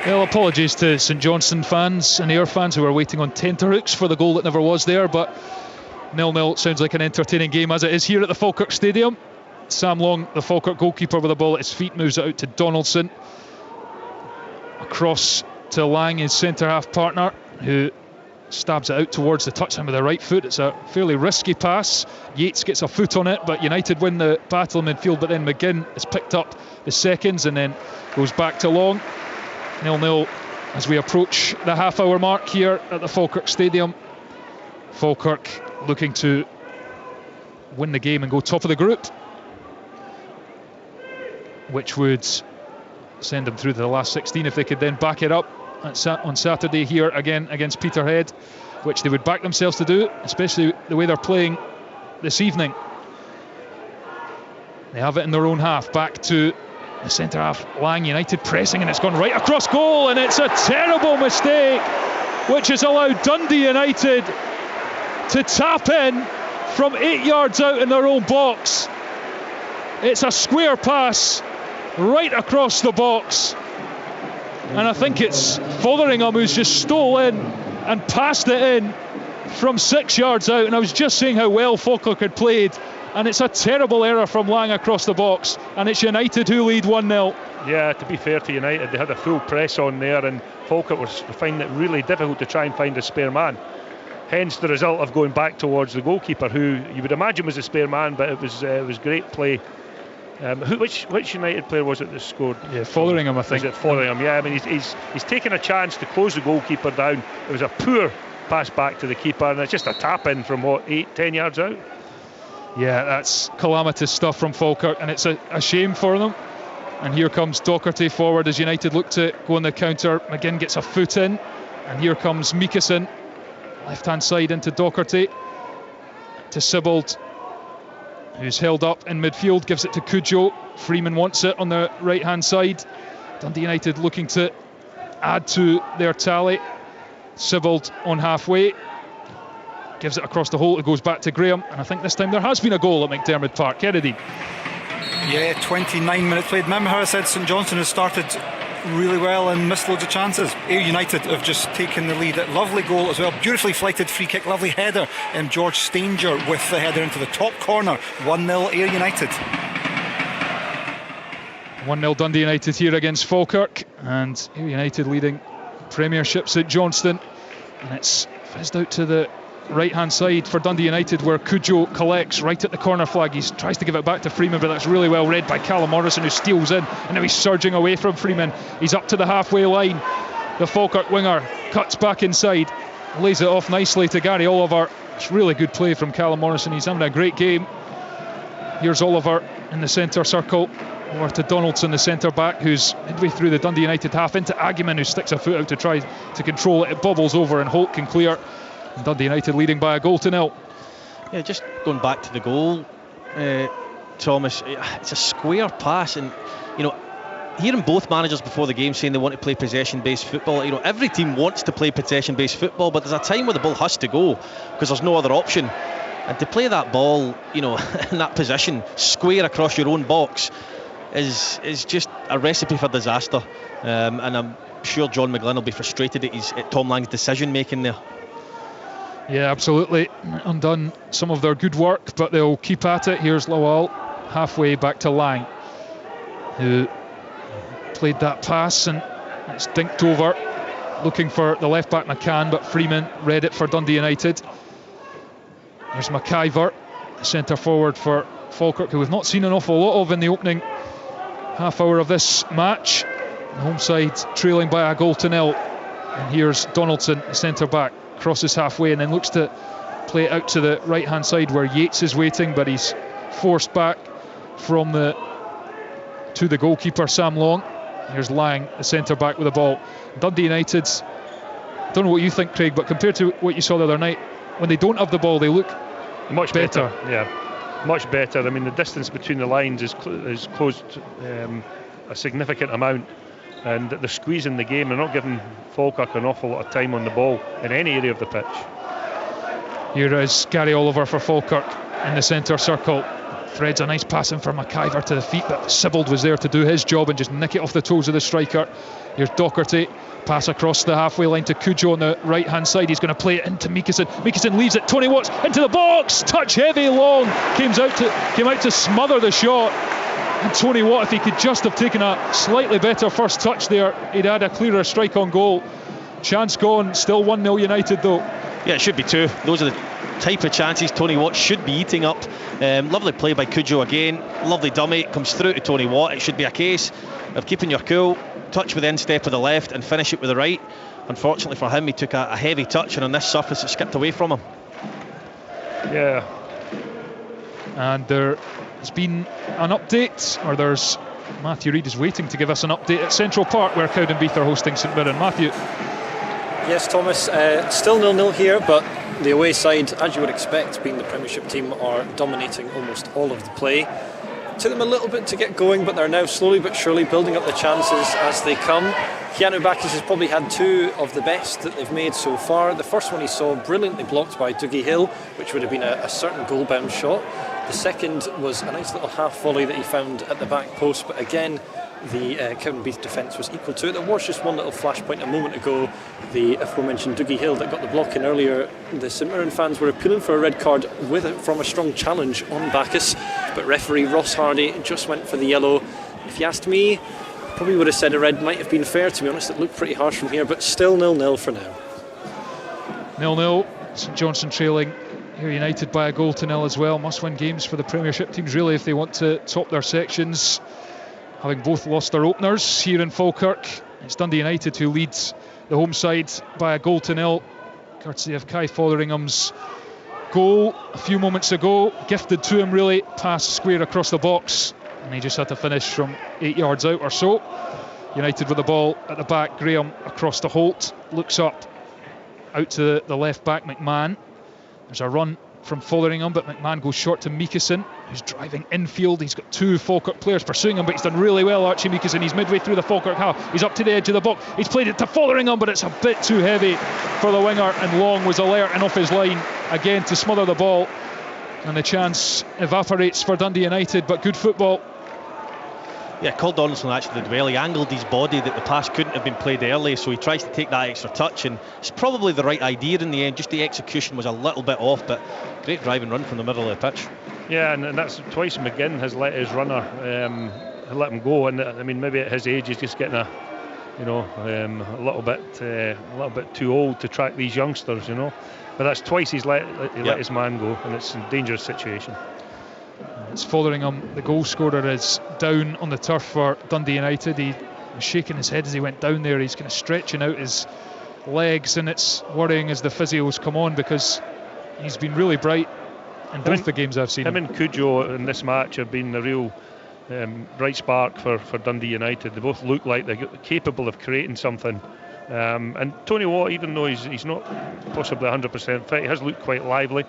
Well, apologies to St Johnstone fans and Ayr fans who were waiting on tenterhooks for the goal that never was there, but 0-0 sounds like an entertaining game as it is here at the Falkirk Stadium. Sam Long, the Falkirk goalkeeper, with the ball at his feet, moves it out to Donaldson. Across to Lang, his centre-half partner, who stabs it out towards the touchline with the right foot. It's a fairly risky pass. Yates gets a foot on it, but United win the battle in midfield, but then McGinn has picked up the seconds and then goes back to Long. 0-0 as we approach the half-hour mark here at the Falkirk Stadium. Falkirk looking to win the game and go top of the group, which would send them through to the last 16 if they could then back it up on Saturday here again against Peterhead, which they would back themselves to do, especially the way they're playing this evening. They have it in their own half, back to the centre half, Lang. United pressing, and it's gone right across goal, and it's a terrible mistake which has allowed Dundee United to tap in from 8 yards out in their own box. It's a square pass right across the box, and I think it's Fotheringham who's just stole in and passed it in from 6 yards out. And I was just saying how well Falkirk had played, and it's a terrible error from Lang across the box, and it's United who lead 1-0. Yeah, to be fair to United, they had a full press on there, and Falkirk was finding it really difficult to try and find a spare man. hence the result of going back towards the goalkeeper, who you would imagine was a spare man, but it was great play. Which United player was it that scored? Yeah, Fotheringham, I think. Was it Fotheringham? Yeah, I mean he's taken a chance to close the goalkeeper down. It was a poor pass back to the keeper, and it's just a tap in from 8-10 yards out. Yeah, that's calamitous stuff from Falkirk, and it's a shame for them. And here comes Docherty forward as United look to go on the counter. McGinn gets a foot in, and here comes Mikkelsen, left hand side into Docherty, to Sibbald, who's held up in midfield, gives it to Cujo. Freeman wants it on the right hand side. Dundee United looking to add to their tally. Sibbald on halfway, gives it across the hole. It goes back to Graham, and I think this time there has been a goal at McDiarmid Park. Kennedy. Yeah, 29 minutes played. Remember how I said St Johnstone has started really well and missed loads of chances? Ayr United have just taken the lead. Lovely goal as well, beautifully flighted free kick, lovely header, and George Stanger with the header into the top corner. 1-0 Ayr United. 1-0 Dundee United here against Falkirk, and Ayr United leading Premiership St Johnstone, and it's fizzed out to the right hand side for Dundee United, where Cujo collects right at the corner flag. He tries to give it back to Freeman, but that's really well read by Callum Morrison, who steals in, and now he's surging away from Freeman. He's up to the halfway line. The Falkirk winger cuts back inside, lays it off nicely to Gary Oliver. It's really good play from Callum Morrison. He's having a great game. Here's Oliver in the centre circle, over to Donaldson, the centre back, who's midway through the Dundee United half, into Agyeman, who sticks a foot out to try to control it. It bobbles over and Holt can clear. And Dundee United leading by a goal to nil. Yeah, just going back to the goal, Thomas, it's a square pass, and you know, hearing both managers before the game saying they want to play possession-based football. You know, every team wants to play possession-based football, but there's a time where the ball has to go because there's no other option. And to play that ball, you know, in that position, square across your own box, is just a recipe for disaster. And I'm sure John McGlynn will be frustrated at Tom Lang's decision making there. Yeah, absolutely. Undone some of their good work, but they'll keep at it. Here's Lawal halfway back to Lang, who played that pass, and it's dinked over, looking for the left back McCann, but Freeman read it for Dundee United. There's McIver, the centre forward for Falkirk, who we've not seen an awful lot of in the opening half hour of this match. The home side trailing by a goal to nil. And here's Donaldson, the centre back, crosses halfway and then looks to play it out to the right hand side where Yates is waiting, but he's forced back to the goalkeeper Sam Long. Here's Lang, the centre back, with the ball. Dundee United, I don't know what you think, Craig, but compared to what you saw the other night, when they don't have the ball they look much better. Yeah, much better. I mean, the distance between the lines is closed a significant amount, and they're squeezing the game. They're not giving Falkirk an awful lot of time on the ball in any area of the pitch. Here is Gary Oliver for Falkirk in the centre circle. Threads a nice pass in for McIver to the feet, but Sibbald was there to do his job and just nick it off the toes of the striker. Here's Docherty, pass across the halfway line to Cujo on the right hand side. He's going to play it into Mikkelsen. Mikkelsen leaves it. Tony Watts into the box. Touch heavy. Long came out to smother the shot. And Tony Watt, if he could just have taken a slightly better first touch there, he'd had a clearer strike on goal. Chance gone. Still 1-0 United though. Yeah, it should be two. Those are the type of chances Tony Watt should be eating up. Lovely play by Cujo again. Lovely dummy. Comes through to Tony Watt. It should be a case of keeping your cool, touch with the instep with the left and finish it with the right. Unfortunately for him, he took a heavy touch, and on this surface it skipped away from him. Yeah. And there has been an update, or there's Matthew Reid is waiting to give us an update at Central Park, where Cowdenbeath are hosting St Mirren. Matthew. Yes, Thomas, still 0-0 here, but the away side, as you would expect, being the Premiership team, are dominating almost all of the play. Took them a little bit to get going, but they're now slowly but surely building up the chances as they come. Keanu Bakis has probably had two of the best that they've made so far. The first one he saw brilliantly blocked by Dougie Hill, which would have been a certain goal-bound shot. The second was a nice little half volley that he found at the back post, but again, the Cowdenbeath defence was equal to it. There was just one little flashpoint a moment ago, the aforementioned Dougie Hill that got the block in earlier. The St Mirren fans were appealing for a red card from a strong challenge on Bacchus, but referee Ross Hardy just went for the yellow. If you asked me, probably would have said a red might have been fair, to be honest. It looked pretty harsh from here, but still 0-0 for now. 0-0 St Johnstone trailing here United by 1-0 as well. Must-win games for the Premiership teams really if they want to top their sections, having both lost their openers here in Falkirk. It's Dundee United who leads the home side by 1-0, courtesy of Kai Fotheringham's goal a few moments ago, gifted to him really, pass square across the box, and he just had to finish from 8 yards out or so. United with the ball at the back. Graham across to Holt, looks up out to the left back McMahon. There's a run from Fotheringham, but McMahon goes short to Meekison, who's driving infield. He's got two Falkirk players pursuing him, but he's done really well, Archie Meekison. He's midway through the Falkirk half. He's up to the edge of the box. He's played it to Fotheringham, but it's a bit too heavy for the winger, and Long was alert and off his line again to smother the ball, and the chance evaporates for Dundee United. But good football. Yeah, Cole Donaldson actually did well. He angled his body that the pass couldn't have been played early, so he tries to take that extra touch, and it's probably the right idea in the end. Just the execution was a little bit off, but great drive and run from the middle of the pitch. Yeah, and that's twice McGinn has let his runner let him go, and I mean maybe at his age he's just getting a little bit too old to track these youngsters, you know. But that's twice he's let his man go, and it's a dangerous situation. It's Fotheringham, the goal scorer, is down on the turf for Dundee United. He was shaking his head as he went down there. He's kind of stretching out his legs, and it's worrying as the physios come on, because he's been really bright in both the games I've seen him. And Cujo in this match have been the real bright spark for Dundee United. They both look like they're capable of creating something. And Tony Watt, even though he's not possibly 100% fit, he has looked quite lively.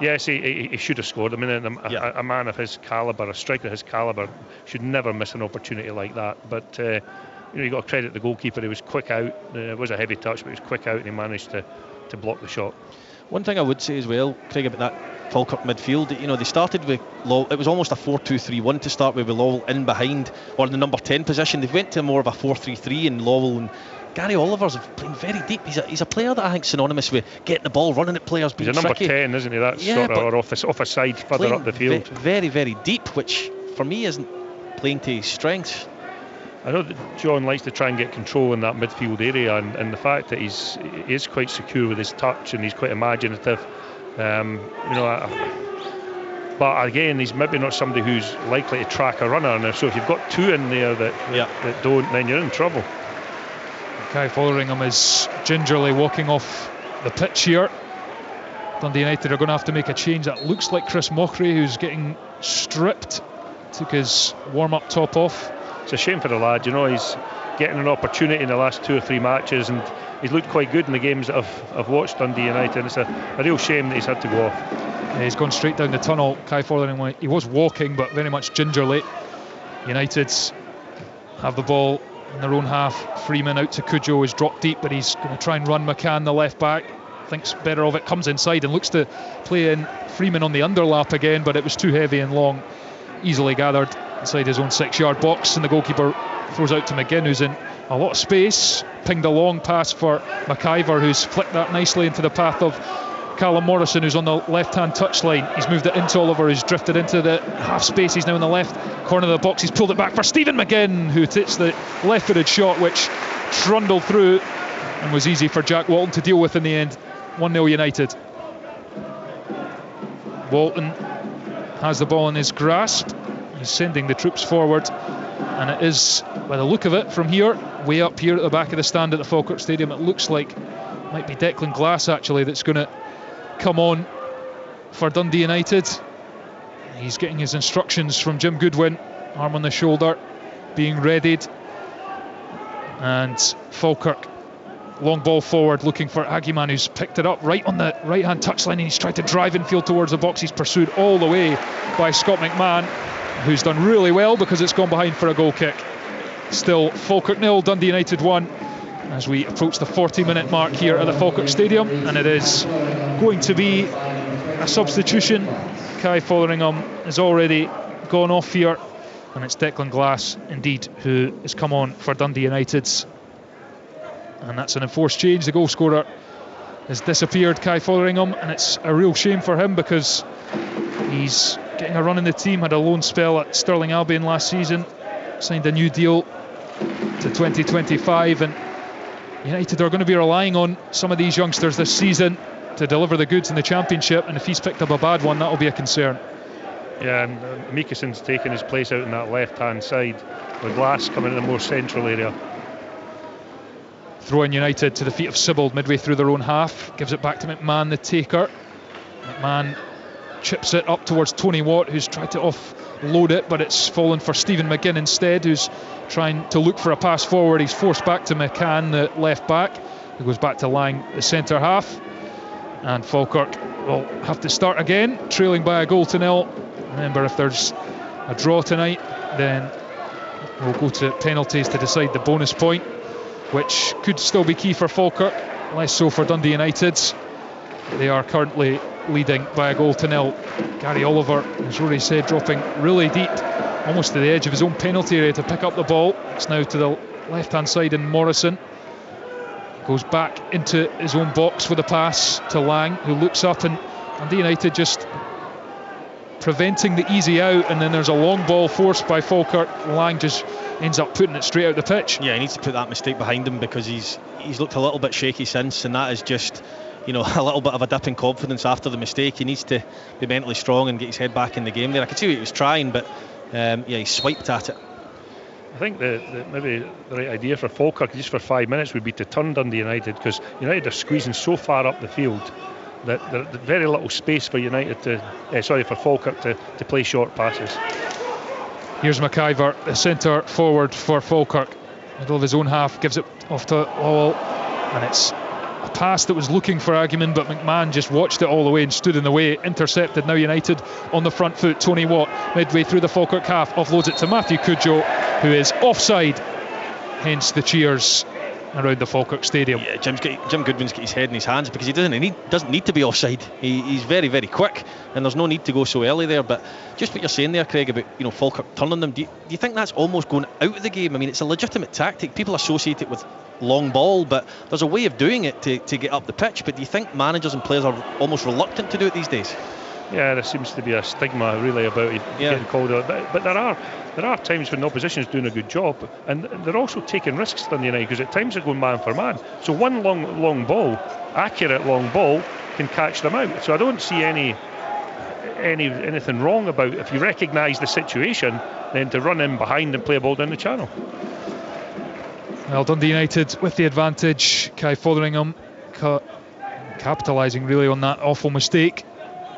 Yes, he should have scored. I mean, a man of his calibre, a striker of his calibre, should never miss an opportunity like that. But you got to credit the goalkeeper. He was quick out. It was a heavy touch, but he was quick out, and he managed to block the shot. One thing I would say as well, Craig, about that Falkirk midfield, they started with Lowell. It was almost a 4-2-3-1 to start with Lowell in behind, or in the number 10 position. They went to more of a 4-3-3, and Lowell and Gary Oliver's playing very deep. He's a player that I think synonymous with getting the ball, running at players, being He's a number tricky. 10, isn't he? That's sort of or off a side further up the field. Very, very deep, which for me isn't playing to his strengths. I know that John likes to try and get control in that midfield area, and the fact that he is quite secure with his touch, and he's quite imaginative. But again, he's maybe not somebody who's likely to track a runner. Now, so if you've got two in there that don't, then you're in trouble. Kai Fotheringham is gingerly walking off the pitch here. Dundee United are going to have to make a change. That looks like Chris Mockery, who's getting stripped. Took his warm-up top off. It's a shame for the lad. He's getting an opportunity in the last 2 or 3 matches, and he's looked quite good in the games that I've watched Dundee United. It's a real shame that he's had to go off. Yeah, he's gone straight down the tunnel. Kai Fotheringham, he was walking, but very much gingerly. United have the ball in their own half. Freeman out to Cujo, is dropped deep, but he's going to try and run McCann, the left back. Thinks better of it, comes inside and looks to play in Freeman on the underlap again, but it was too heavy and Long. Easily gathered inside his own 6-yard box, and the goalkeeper throws out to McGinn, who's in a lot of space. Pinged a long pass for McIver, who's flicked that nicely into the path of Callum Morrison, who's on the left-hand touchline. He's moved it into Oliver, who's drifted into the half space. He's now in the left corner of the box. He's pulled it back for Stephen McGinn, who takes the left-footed shot, which trundled through and was easy for Jack Walton to deal with in the end. 1-0 United. Walton has the ball in his grasp. He's sending the troops forward, and it is, by the look of it from here, way up here at the back of the stand at the Falkirk Stadium, it looks like it might be Declan Glass actually that's going to come on for Dundee United. He's getting his instructions from Jim Goodwin, arm on the shoulder, being readied. And Falkirk, long ball forward, looking for Aguiman, who's picked it up right on the right-hand touchline, and he's tried to drive infield towards the box. He's pursued all the way by Scott McMahon, who's done really well because it's gone behind for a goal kick. Still Falkirk 0, Dundee United 1, as we approach the 40-minute mark here at the Falkirk Stadium, and it is going to be a substitution. Kai Fotheringham has already gone off here, and it's Declan Glass indeed who has come on for Dundee United, and that's an enforced change. The goal scorer has disappeared, Kai Fotheringham, and it's a real shame for him because he's getting a run in the team. Had a loan spell at Stirling Albion last season, signed a new deal to 2025, and United are going to be relying on some of these youngsters this season to deliver the goods in the Championship, and if he's picked up a bad one, that'll be a concern. Yeah, and Mikkelsen's taken his place out in that left-hand side, with Glass coming in the more central area. Throw in United to the feet of Sibbald midway through their own half, gives it back to McMahon, the taker. McMahon chips it up towards Tony Watt, who's tried to offload it, but it's fallen for Stephen McGinn instead, who's trying to look for a pass forward. He's forced back to McCann, the left back, who goes back to Lang, the centre half. And Falkirk will have to start again, trailing by a goal to nil. Remember, if there's a draw tonight, then we'll go to penalties to decide the bonus point, which could still be key for Falkirk, less so for Dundee United. They are currently leading by a goal to nil. Gary Oliver, as Rory said, dropping really deep, almost to the edge of his own penalty area to pick up the ball. It's now to the left-hand side in Morrison. Goes back into his own box with a pass to Lang, who looks up, and Dundee United just preventing the easy out, and then there's a long ball forced by Falkirk. Lang just ends up putting it straight out the pitch. Yeah, he needs to put that mistake behind him, because he's looked a little bit shaky since, and that is just, a little bit of a dip in confidence after the mistake. He needs to be mentally strong and get his head back in the game there. I could see what he was trying, but he swiped at it. I think maybe the right idea for Falkirk just for 5 minutes would be to turn Dundee United, because United are squeezing so far up the field that there's very little space for for Falkirk to play short passes. Here's McIver, the centre forward for Falkirk, middle of his own half, gives it off to Hall, and it's a pass that was looking for argument, but McMahon just watched it all the way and stood in the way. Intercepted. Now United on the front foot. Tony Watt midway through the Falkirk half offloads it to Matthew Cudjoe, who is offside, hence the cheers around the Falkirk Stadium. Yeah, Jim Goodwin's got his head in his hands, because he doesn't need to be offside. He's very, very quick, and there's no need to go so early there. But just what you're saying there, Craig, about Falkirk turning them, do you think that's almost going out of the game? I mean, it's a legitimate tactic. People associate it with long ball, but there's a way of doing it to get up the pitch. But do you think managers and players are almost reluctant to do it these days? Yeah, there seems to be a stigma really about it getting called out, but there are times when the opposition is doing a good job, and they're also taking risks, Dundee United, because at times they're going man for man. So one long ball, accurate long ball, can catch them out. So I don't see anything wrong about, if you recognise the situation, then to run in behind and play a ball down the channel. Well, Dundee United with the advantage. Kai Fotheringham capitalising really on that awful mistake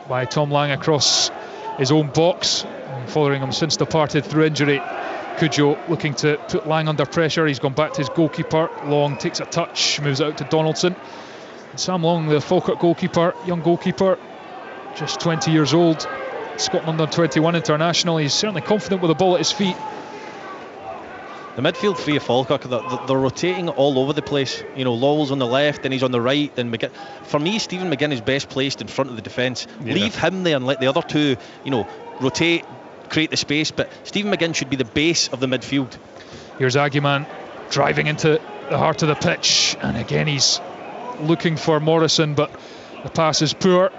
by Tom Lang across his own box. And Fotheringham since departed through injury. Cudjoe looking to put Lang under pressure. He's gone back to his goalkeeper. Long takes a touch, moves out to Donaldson. And Sam Long, the Falkirk goalkeeper, young goalkeeper, just 20 years old, Scotland under 21 international. He's certainly confident with the ball at his feet. The midfield three of Falkirk, they're rotating all over the place. Lowell's on the left, then he's on the right, then McGinn. For me, Stephen McGinn is best placed in front of the defence. Yeah. Leave him there and let the other two, rotate, create the space. But Stephen McGinn should be the base of the midfield. Here's Aguiman driving into the heart of the pitch, and again he's looking for Morrison, but the pass is poor.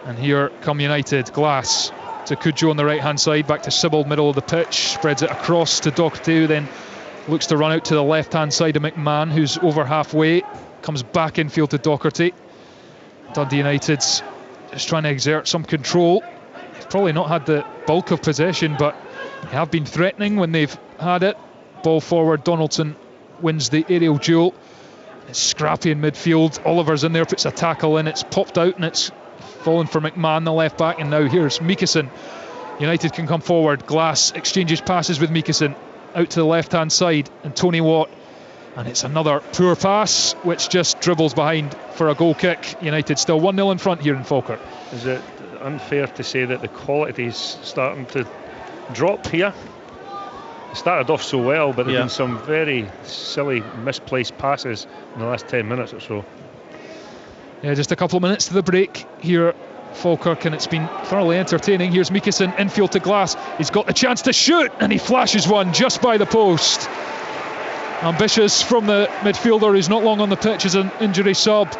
And here come United. Glass to Cudjoe on the right hand side, back to Sibbald, middle of the pitch, spreads it across to Doherty, who then looks to run out to the left hand side of McMahon, who's over halfway, comes back infield to Doherty. Dundee United's just trying to exert some control. He's probably not had the bulk of possession, but they have been threatening when they've had it. Ball forward, Donaldson wins the aerial duel. It's scrappy in midfield. Oliver's in there, puts a tackle in, it's popped out and it's fallen for McMahon, the left back, and now here's Mikkelsen. United can come forward. Glass exchanges passes with Mikkelsen out to the left hand side, and Tony Watt, and it's another poor pass which just dribbles behind for a goal kick. United still 1-0 in front here in Falkirk. Is it unfair to say that the quality is starting to drop here? It started off so well, but there have been some very silly misplaced passes in the last 10 minutes or so. Yeah, just a couple of minutes to the break here at Falkirk, and it's been thoroughly entertaining. Here's Mikkelsen, infield to Glass. He's got the chance to shoot, and he flashes one just by the post. Ambitious from the midfielder who's not long on the pitch as an injury sub,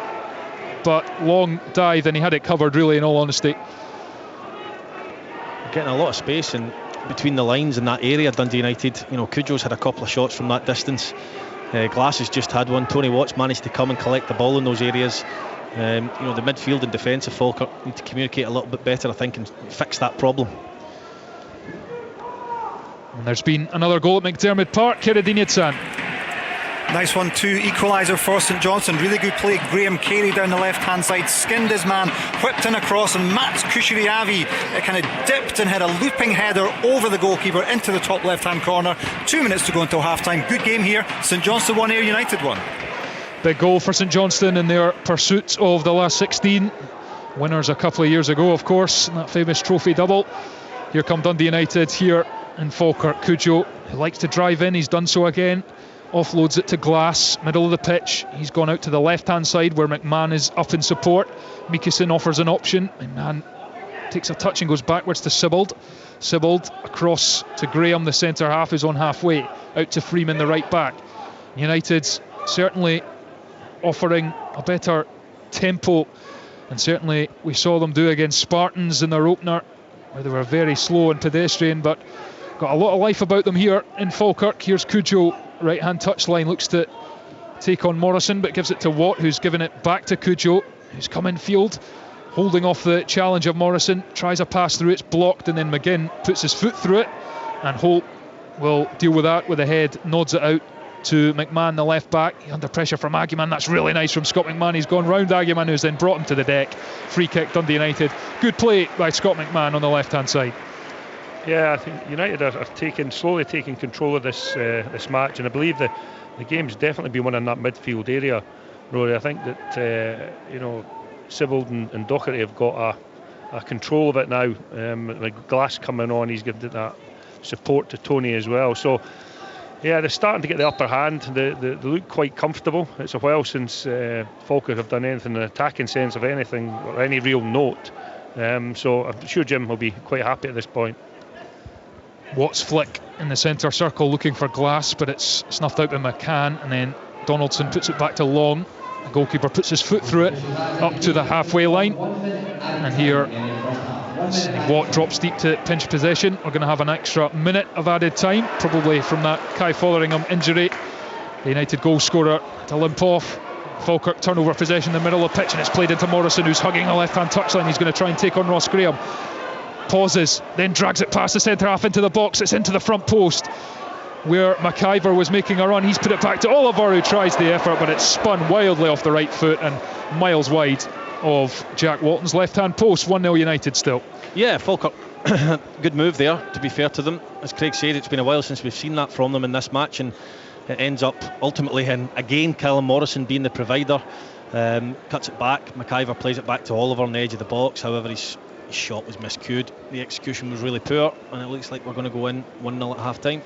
but long dive, and he had it covered, really, in all honesty. Getting a lot of space in between the lines in that area, Dundee United. Cudjoe's had a couple of shots from that distance. Glass has just had one. Tony Watts managed to come and collect the ball in those areas. The midfield and defence of Falkirk need to communicate a little bit better, I think, and fix that problem. And there's been another goal at McDermott Park. Keredinitsan. Nice 1-2 equaliser for St Johnstone. Really good play. Graham Carey down the left hand side, skinned his man, whipped in across, and Mats Kushiriavi kind of dipped and had a looping header over the goalkeeper into the top left hand corner. 2 minutes to go until half time. Good game here. St Johnstone 1, Ayr United 1. Big goal for St Johnstone in their pursuit of the last 16. Winners a couple of years ago, of course, in that famous trophy double. Here come Dundee United here in Falkirk. Cujo, who likes to drive in, he's done so again. Offloads it to Glass, middle of the pitch. He's gone out to the left-hand side where McMahon is up in support. Mikkelsen offers an option. McMahon takes a touch and goes backwards to Sibbald. Sibbald across to Graham, the centre half, is on halfway. Out to Freeman, the right back. United certainly offering a better tempo, and certainly we saw them do against Spartans in their opener, where they were very slow and pedestrian, but got a lot of life about them here in Falkirk. Here's Cujo, right hand touchline, looks to take on Morrison, but gives it to Watt, who's given it back to Cujo, who's come in field, holding off the challenge of Morrison, tries a pass through, it's blocked, and then McGinn puts his foot through it, and Holt will deal with that with a head, nods it out to McMahon, the left back. Under pressure from Aguiman. That's really nice from Scott McMahon. He's gone round Aguiman, who's then brought him to the deck. Free kick, Dundee United. Good play by Scott McMahon on the left hand side. Yeah, I think United are slowly taking control of this match, and I believe the game's definitely been won in that midfield area, Rory. I think that Sibbald and Docherty have got a control of it now. With Glass coming on, he's given that support to Tony as well. So yeah, they're starting to get the upper hand. They look quite comfortable. It's a while since Falkirk have done anything in an attacking sense of anything or any real note. So I'm sure Jim will be quite happy at this point. Watts flick in the centre circle looking for Glass, but it's snuffed out by McCann, and then Donaldson puts it back to Long. The goalkeeper puts his foot through it up to the halfway line, and here Watt drops deep to pinch possession. We're going to have an extra minute of added time, probably from that Kai Fotheringham injury. The United goal scorer to limp off. Falkirk turnover possession in the middle of the pitch, and it's played into Morrison, who's hugging the left hand touchline. He's going to try and take on Ross Graham. Pauses, then drags it past the centre half into the box. It's into the front post where McIver was making a run. He's put it back to Oliver, who tries the effort, but it's spun wildly off the right foot and miles wide of Jack Walton's left hand post. 1-0 United still. Yeah, Falkirk, good move there, to be fair to them. As Craig said, it's been a while since we've seen that from them in this match, and it ends up ultimately in, again, Callum Morrison being the provider. Cuts it back, McIver plays it back to Oliver on the edge of the box. However, his shot was miscued. The execution was really poor, and it looks like we're going to go in 1-0 at half time.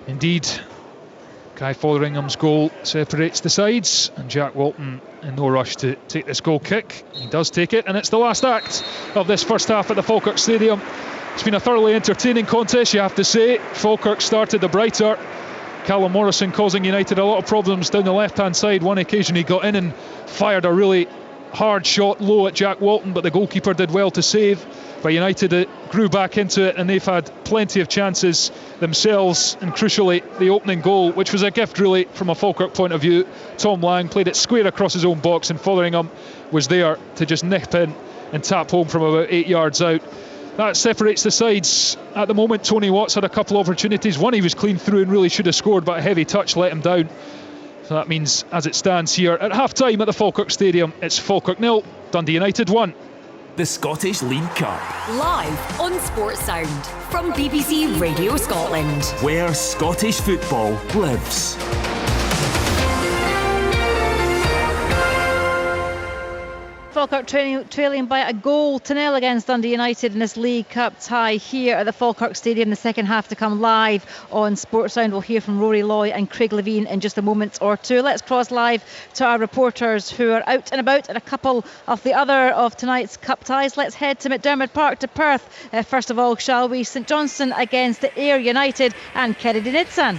Indeed, Kai Fotheringham's goal separates the sides, and Jack Walton in no rush to take this goal kick. He does take it, and it's the last act of this first half at the Falkirk Stadium. It's been a thoroughly entertaining contest, you have to say. Falkirk started the brighter. Callum Morrison causing United a lot of problems down the left hand side. One occasion he got in and fired a really hard shot low at Jack Walton, but the goalkeeper did well to save. But United grew back into it, and they've had plenty of chances themselves, and crucially the opening goal, which was a gift really from a Falkirk point of view. Tom Lang played it square across his own box, and Fotheringham was there to just nip in and tap home from about 8 yards out. That separates the sides. At the moment, Tony Watts had a couple of opportunities. One he was clean through and really should have scored, but a heavy touch let him down. So that means, as it stands here at half time at the Falkirk Stadium, it's Falkirk 0, Dundee United 1. The Scottish League Cup. Live on Sports Sound from BBC Radio Scotland. Where Scottish football lives. Falkirk trailing by a goal to nil against Dundee United in this League Cup tie here at the Falkirk Stadium. The second half to come live on Sports Sound. We'll hear from Rory Loy and Craig Levine in just a moment or two. Let's cross live to our reporters who are out and about at a couple of the other of tonight's cup ties. Let's head to McDermott Park to Perth. First of all, shall we? St Johnstone against Ayr United and Keredinitsan.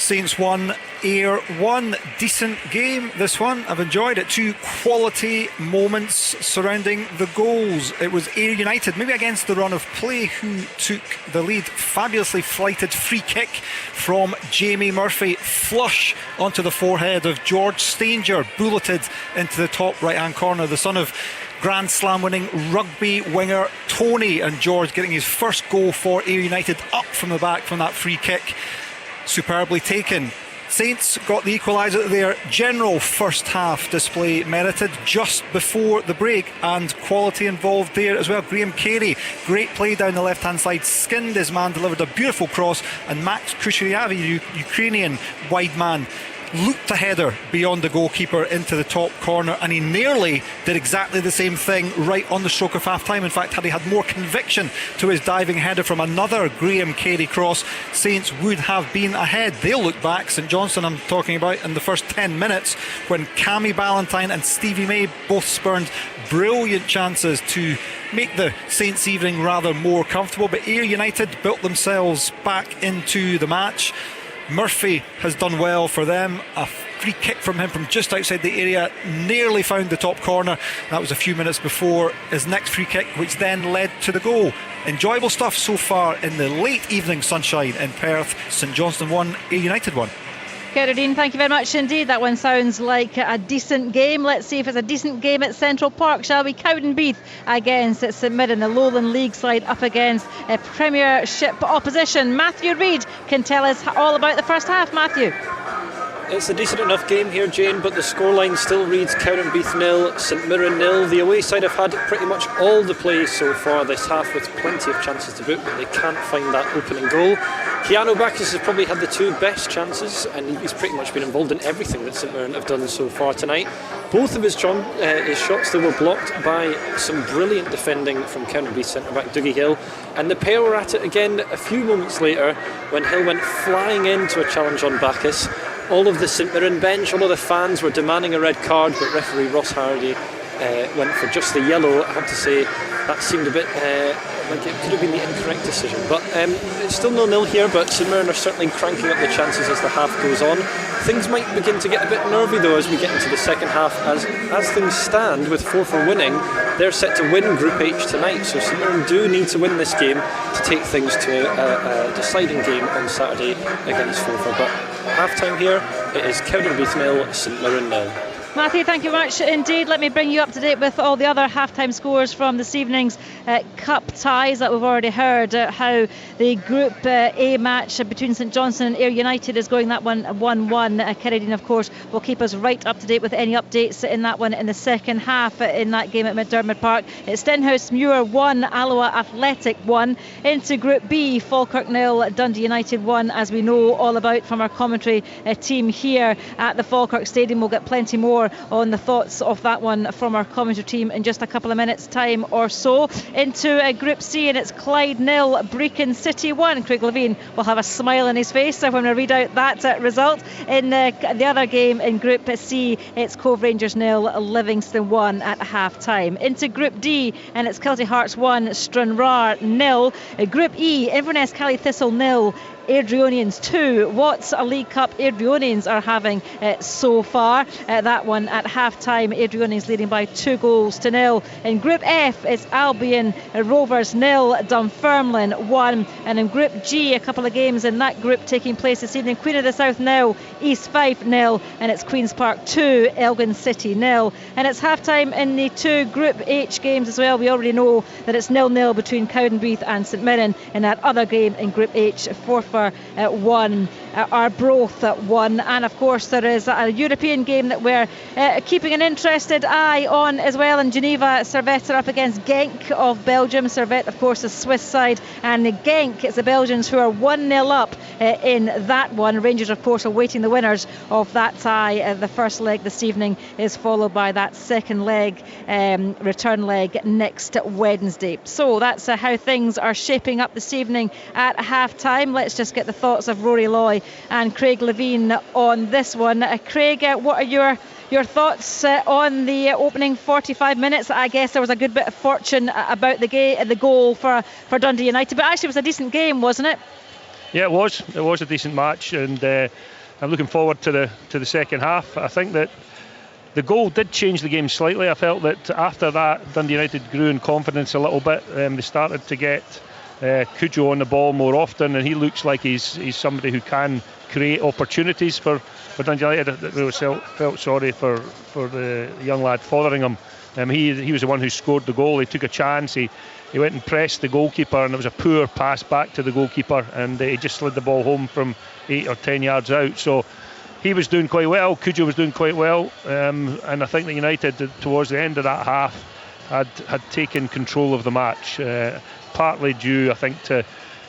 Saints 1, Ayr 1. Decent game, this one. I've enjoyed it. 2 quality moments surrounding the goals. It was Ayr United, maybe against the run of play, who took the lead. Fabulously flighted free kick from Jamie Murphy. Flush onto the forehead of George Stanger. Bulleted into the top right-hand corner. The son of Grand Slam winning rugby winger Tony, and George getting his first goal for Ayr United up from the back from that free kick. Superbly taken. Saints got the equaliser. Their general first half display merited just before the break, and quality involved there as well. Graham Carey, great play down the left hand side, skinned his man, delivered a beautiful cross, and Max Kusheriavi, Ukrainian wide man, looped a header beyond the goalkeeper into the top corner, and he nearly did exactly the same thing right on the stroke of half time. In fact, had he had more conviction to his diving header from another Graham Carey cross, Saints would have been ahead. They'll look back, St Johnstone I'm talking about, in the first 10 minutes when Cammy Ballantyne and Stevie May both spurned brilliant chances to make the Saints evening rather more comfortable. But Ayr United built themselves back into the match. Murphy has done well for them. A free kick from him from just outside the area nearly found the top corner. That was a few minutes before his next free kick, which then led to the goal. Enjoyable stuff so far in the late evening sunshine in Perth. St Johnstone 1, Ayr United 1. Geraldine, thank you very much indeed. That one sounds like a decent game. Let's see if it's a decent game at Central Park, shall we? Cowdenbeath against St Mirren, the Lowland League side up against a Premiership opposition. Matthew Reid can tell us all about the first half. Matthew. It's a decent enough game here, Jane, but the scoreline still reads Cowdenbeath 0, St Mirren 0. The away side have had pretty much all the play so far this half, with plenty of chances to book, but they can't find that opening goal. Keanu Bacchus has probably had the 2 best chances, and he's pretty much been involved in everything that St Mirren have done so far tonight. Both of his shots, they were blocked by some brilliant defending from Cowdenbeath centre-back Dougie Hill, and the pair were at it again a few moments later when Hill went flying into a challenge on Bacchus. All of the St Mirren bench, all of the fans were demanding a red card, but referee Ross Hardy went for just the yellow. I have to say that seemed a bit like it could have been the incorrect decision, but it's still 0-0 here, but St Mirren are certainly cranking up the chances as the half goes on. Things might begin to get a bit nervy though as we get into the second half, as things stand with Forfar winning. They're set to win Group H tonight, so St Mirren do need to win this game to take things to a deciding game on Saturday against Forfar. But half time here, it is Cowdenbeath 0, St Mirren 0. Matthew, thank you much indeed. Let me bring you up to date with all the other half-time scores from this evening's Cup ties that we've already heard. How the Group A match between St Johnstone and Ayr United is going, that one 1-1. Kerridine, of course, will keep us right up to date with any updates in that one in the second half in that game at McDermott Park. It's Stenhouse Muir 1, Alloa Athletic 1. Into Group B, Falkirk 0, Dundee United 1, as we know all about from our commentary team here at the Falkirk Stadium. We'll get plenty more on the thoughts of that one from our commentary team in just a couple of minutes time or so. Into Group C, and it's Clyde 0, Brecon City 1. Craig Levine will have a smile on his face when we read out that result. In the other game in Group C, it's Cove Rangers 0, Livingston 1 at half time. Into Group D, and it's Kelty Hearts 1, Stranraer 0. Group E, Inverness Cally Thistle 0, Airdrieonians 2. What's a League Cup Airdrieonians are having so far. That one at half time, Airdrieonians leading by 2-0. In Group F, it's Albion Rovers 0, Dunfermline 1. And in Group G, a couple of games in that group taking place this evening. Queen of the South 0, East Fife 0, and it's Queen's Park 2, Elgin City 0. And it's half time in the 2 Group H games as well. We already know that it's 0-0 between Cowdenbeath and St Mirren. In that other game in Group H, Forfar 1, Arbroath 1, and of course there is a European game that we're keeping an interested eye on as well. In Geneva, Servette are up against Genk of Belgium. Servette, of course, the Swiss side, and Genk, it's the Belgians who are 1-0 up in that one. Rangers, of course, awaiting the winners of that tie. The first leg this evening is followed by that second leg, return leg next Wednesday. So that's how things are shaping up this evening at half time. Let's just get the thoughts of Rory Loy and Craig Levine on this one. Craig, what are your thoughts on the opening 45 minutes? I guess there was a good bit of fortune about the goal for Dundee United, but actually it was a decent game, wasn't it? Yeah, it was a decent match, and I'm looking forward to the second half. I think that the goal did change the game slightly. I felt that after that, Dundee United grew in confidence a little bit. They started to get Cujo on the ball more often, and he looks like he's somebody who can create opportunities for Dundee United. I really felt sorry for the young lad Fotheringham. He was the one who scored the goal. He took a chance. He went and pressed the goalkeeper, and it was a poor pass back to the goalkeeper, and he just slid the ball home from 8 or 10 yards out. So he was doing quite well. Cujo was doing quite well, and I think that United, towards the end of that half, had taken control of the match, partly due, I think, to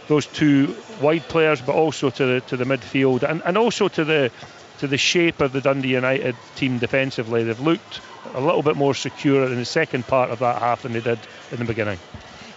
those two wide players, but also to the midfield, and also to the shape of the Dundee United team defensively. They've looked a little bit more secure in the second part of that half than they did in the beginning.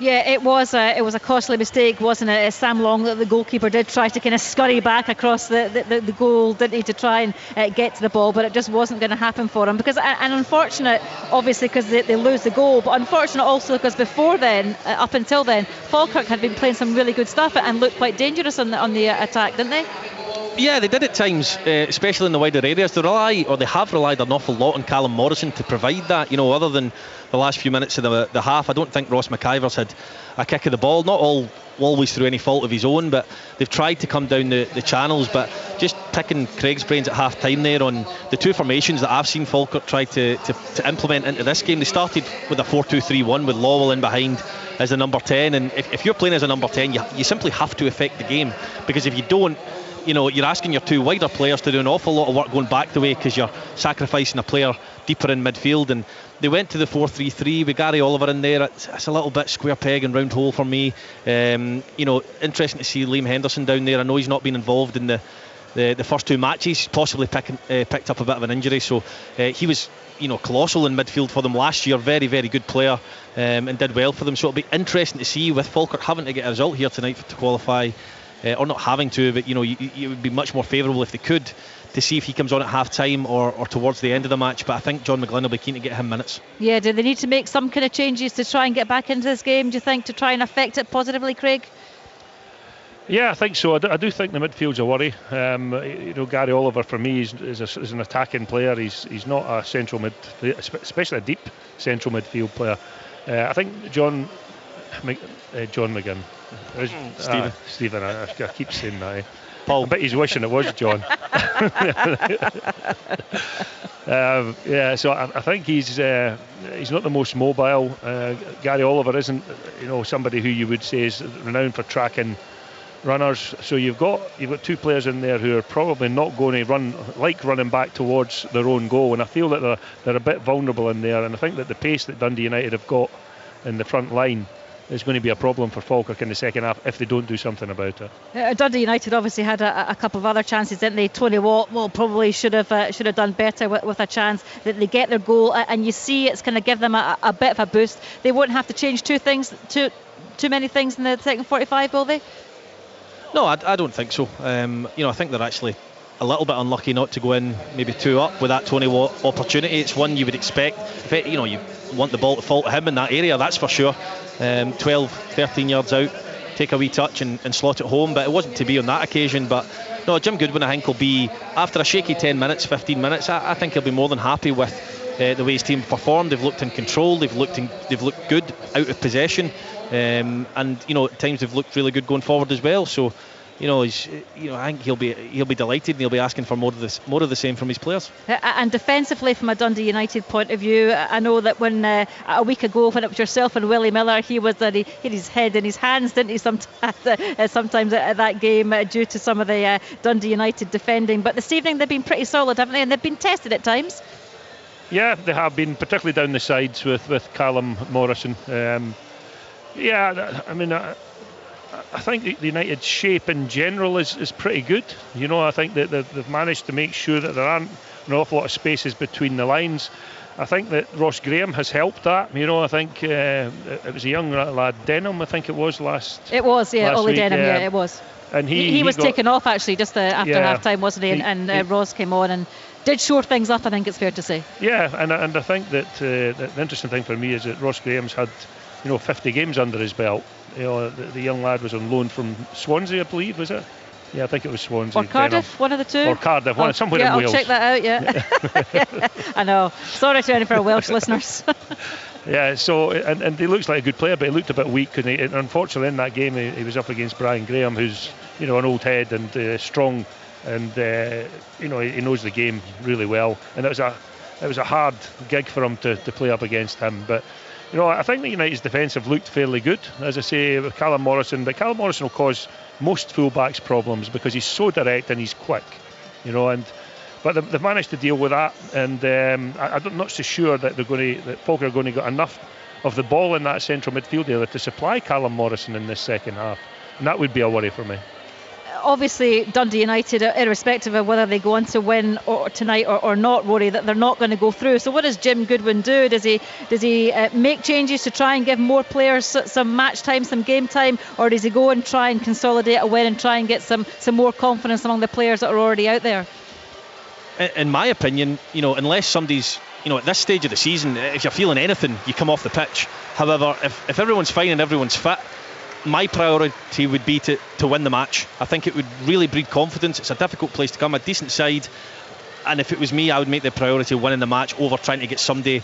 Yeah, it was a costly mistake, wasn't it? Sam Long, the goalkeeper, did try to kind of scurry back across the goal, didn't he, to try and get to the ball, but it just wasn't going to happen for him. And unfortunate, obviously, because they lose the goal, but unfortunate also because before then, up until then, Falkirk had been playing some really good stuff and looked quite dangerous on the attack, didn't they? Yeah, they did at times, especially in the wider areas. They have relied an awful lot on Callum Morrison to provide that. Other than the last few minutes of the half, I don't think Ross McIver's had a kick of the ball. Not always through any fault of his own, but they've tried to come down the channels. But just picking Craig's brains at half time there on the two formations that I've seen Falkirk try to implement into this game. They started with a 4-2-3-1 with Lawwell in behind as the number 10, and if you're playing as a number 10, you simply have to affect the game, because if you don't, you're asking your two wider players to do an awful lot of work going back the way, because you're sacrificing a player deeper in midfield. And they went to the 4-3-3 with Gary Oliver in there. It's a little bit square peg and round hole for me. Interesting to see Liam Henderson down there. I know he's not been involved in the first two matches, possibly picked up a bit of an injury, so he was colossal in midfield for them last year. Very, very good player, and did well for them. So it'll be interesting to see, with Falkirk having to get a result here tonight to qualify, or not having to, but it would be much more favourable if they could, to see if he comes on at half time or towards the end of the match. But I think John McGlynn will be keen to get him minutes. Yeah, do they need to make some kind of changes to try and get back into this game, do you think, to try and affect it positively, Craig? Yeah, I think so. I do think the midfield's a worry. Gary Oliver, for me, is an attacking player. He's not a central mid, especially a deep central midfield player. I think John McGinn. Stephen, I keep saying that. Paul, but he's wishing it was John. So I think he's not the most mobile. Gary Oliver isn't, somebody who you would say is renowned for tracking runners. So you've got two players in there who are probably not going to running back towards their own goal, and I feel that they're a bit vulnerable in there. And I think that the pace that Dundee United have got in the front line is going to be a problem for Falkirk in the second half if they don't do something about it. Dundee United obviously had a couple of other chances, didn't they? Tony Watt probably should have done better with a chance that they get their goal, and you see it's going to give them a bit of a boost. They won't have to change too many things in the second 45, will they? No, I don't think so. I think they're actually a little bit unlucky not to go in maybe 2 up with that Tony Watt opportunity. It's one you would expect. You want the ball to fall to him in that area, that's for sure. 12, 13 yards out, take a wee touch and slot it home, but it wasn't to be on that occasion. But no, Jim Goodwin, I think, will be, after a shaky 10 minutes, 15 minutes, I think he'll be more than happy with the way his team performed. They've looked in control, they've looked good out of possession, and at times they've looked really good going forward as well. So I think he'll be delighted, and he'll be asking for more of the same from his players. And defensively, from a Dundee United point of view, I know that when a week ago, when it was yourself and Willie Miller, he had his head in his hands, didn't he? Sometimes at that game, due to some of the Dundee United defending. But this evening they've been pretty solid, haven't they? And they've been tested at times. Yeah, they have been, particularly down the sides with Callum Morrison. I think the United shape in general is pretty good. I think that they've managed to make sure that there aren't an awful lot of spaces between the lines. I think that Ross Graham has helped that. I think it was a young lad, Denham, I think it was last. It was, yeah, Ollie week, Denham, yeah, it was. And he was taken off actually just after half time, wasn't he? And Ross came on and did shore things up, I think it's fair to say. Yeah, and I think that the interesting thing for me is that Ross Graham's had 50 games under his belt. the young lad was on loan from Swansea, I believe, was it? Yeah, I think it was Swansea. Or Cardiff, one of the two. Or Cardiff, somewhere in Wales. I'll check that out, yeah. I know. Sorry to any of our Welsh listeners. Yeah, so, and he looks like a good player, but he looked a bit weak. And unfortunately, in that game, he was up against Brian Graham, who's, an old head and strong, and, he knows the game really well. And it was a hard gig for him to play up against him. But, I think that United's defence have looked fairly good, as I say, with Callum Morrison. But Callum Morrison will cause most fullbacks problems because he's so direct and he's quick, but they've managed to deal with that, and I'm not so sure that Falkirk are going to get enough of the ball in that central midfield area to supply Callum Morrison in this second half, and that would be a worry for me. Obviously, Dundee United, irrespective of whether they go on to win tonight or not, Rory, that they're not going to go through. So what does Jim Goodwin do? Does he make changes to try and give more players some match time, some game time, or does he go and try and consolidate a win and try and get some more confidence among the players that are already out there? In my opinion, unless somebody's, at this stage of the season, if you're feeling anything, you come off the pitch. However, if everyone's fine and everyone's fit, my priority would be to win the match. I think it would really breed confidence. It's a difficult place to come, a decent side, and if it was me, I would make the priority winning the match over trying to get somebody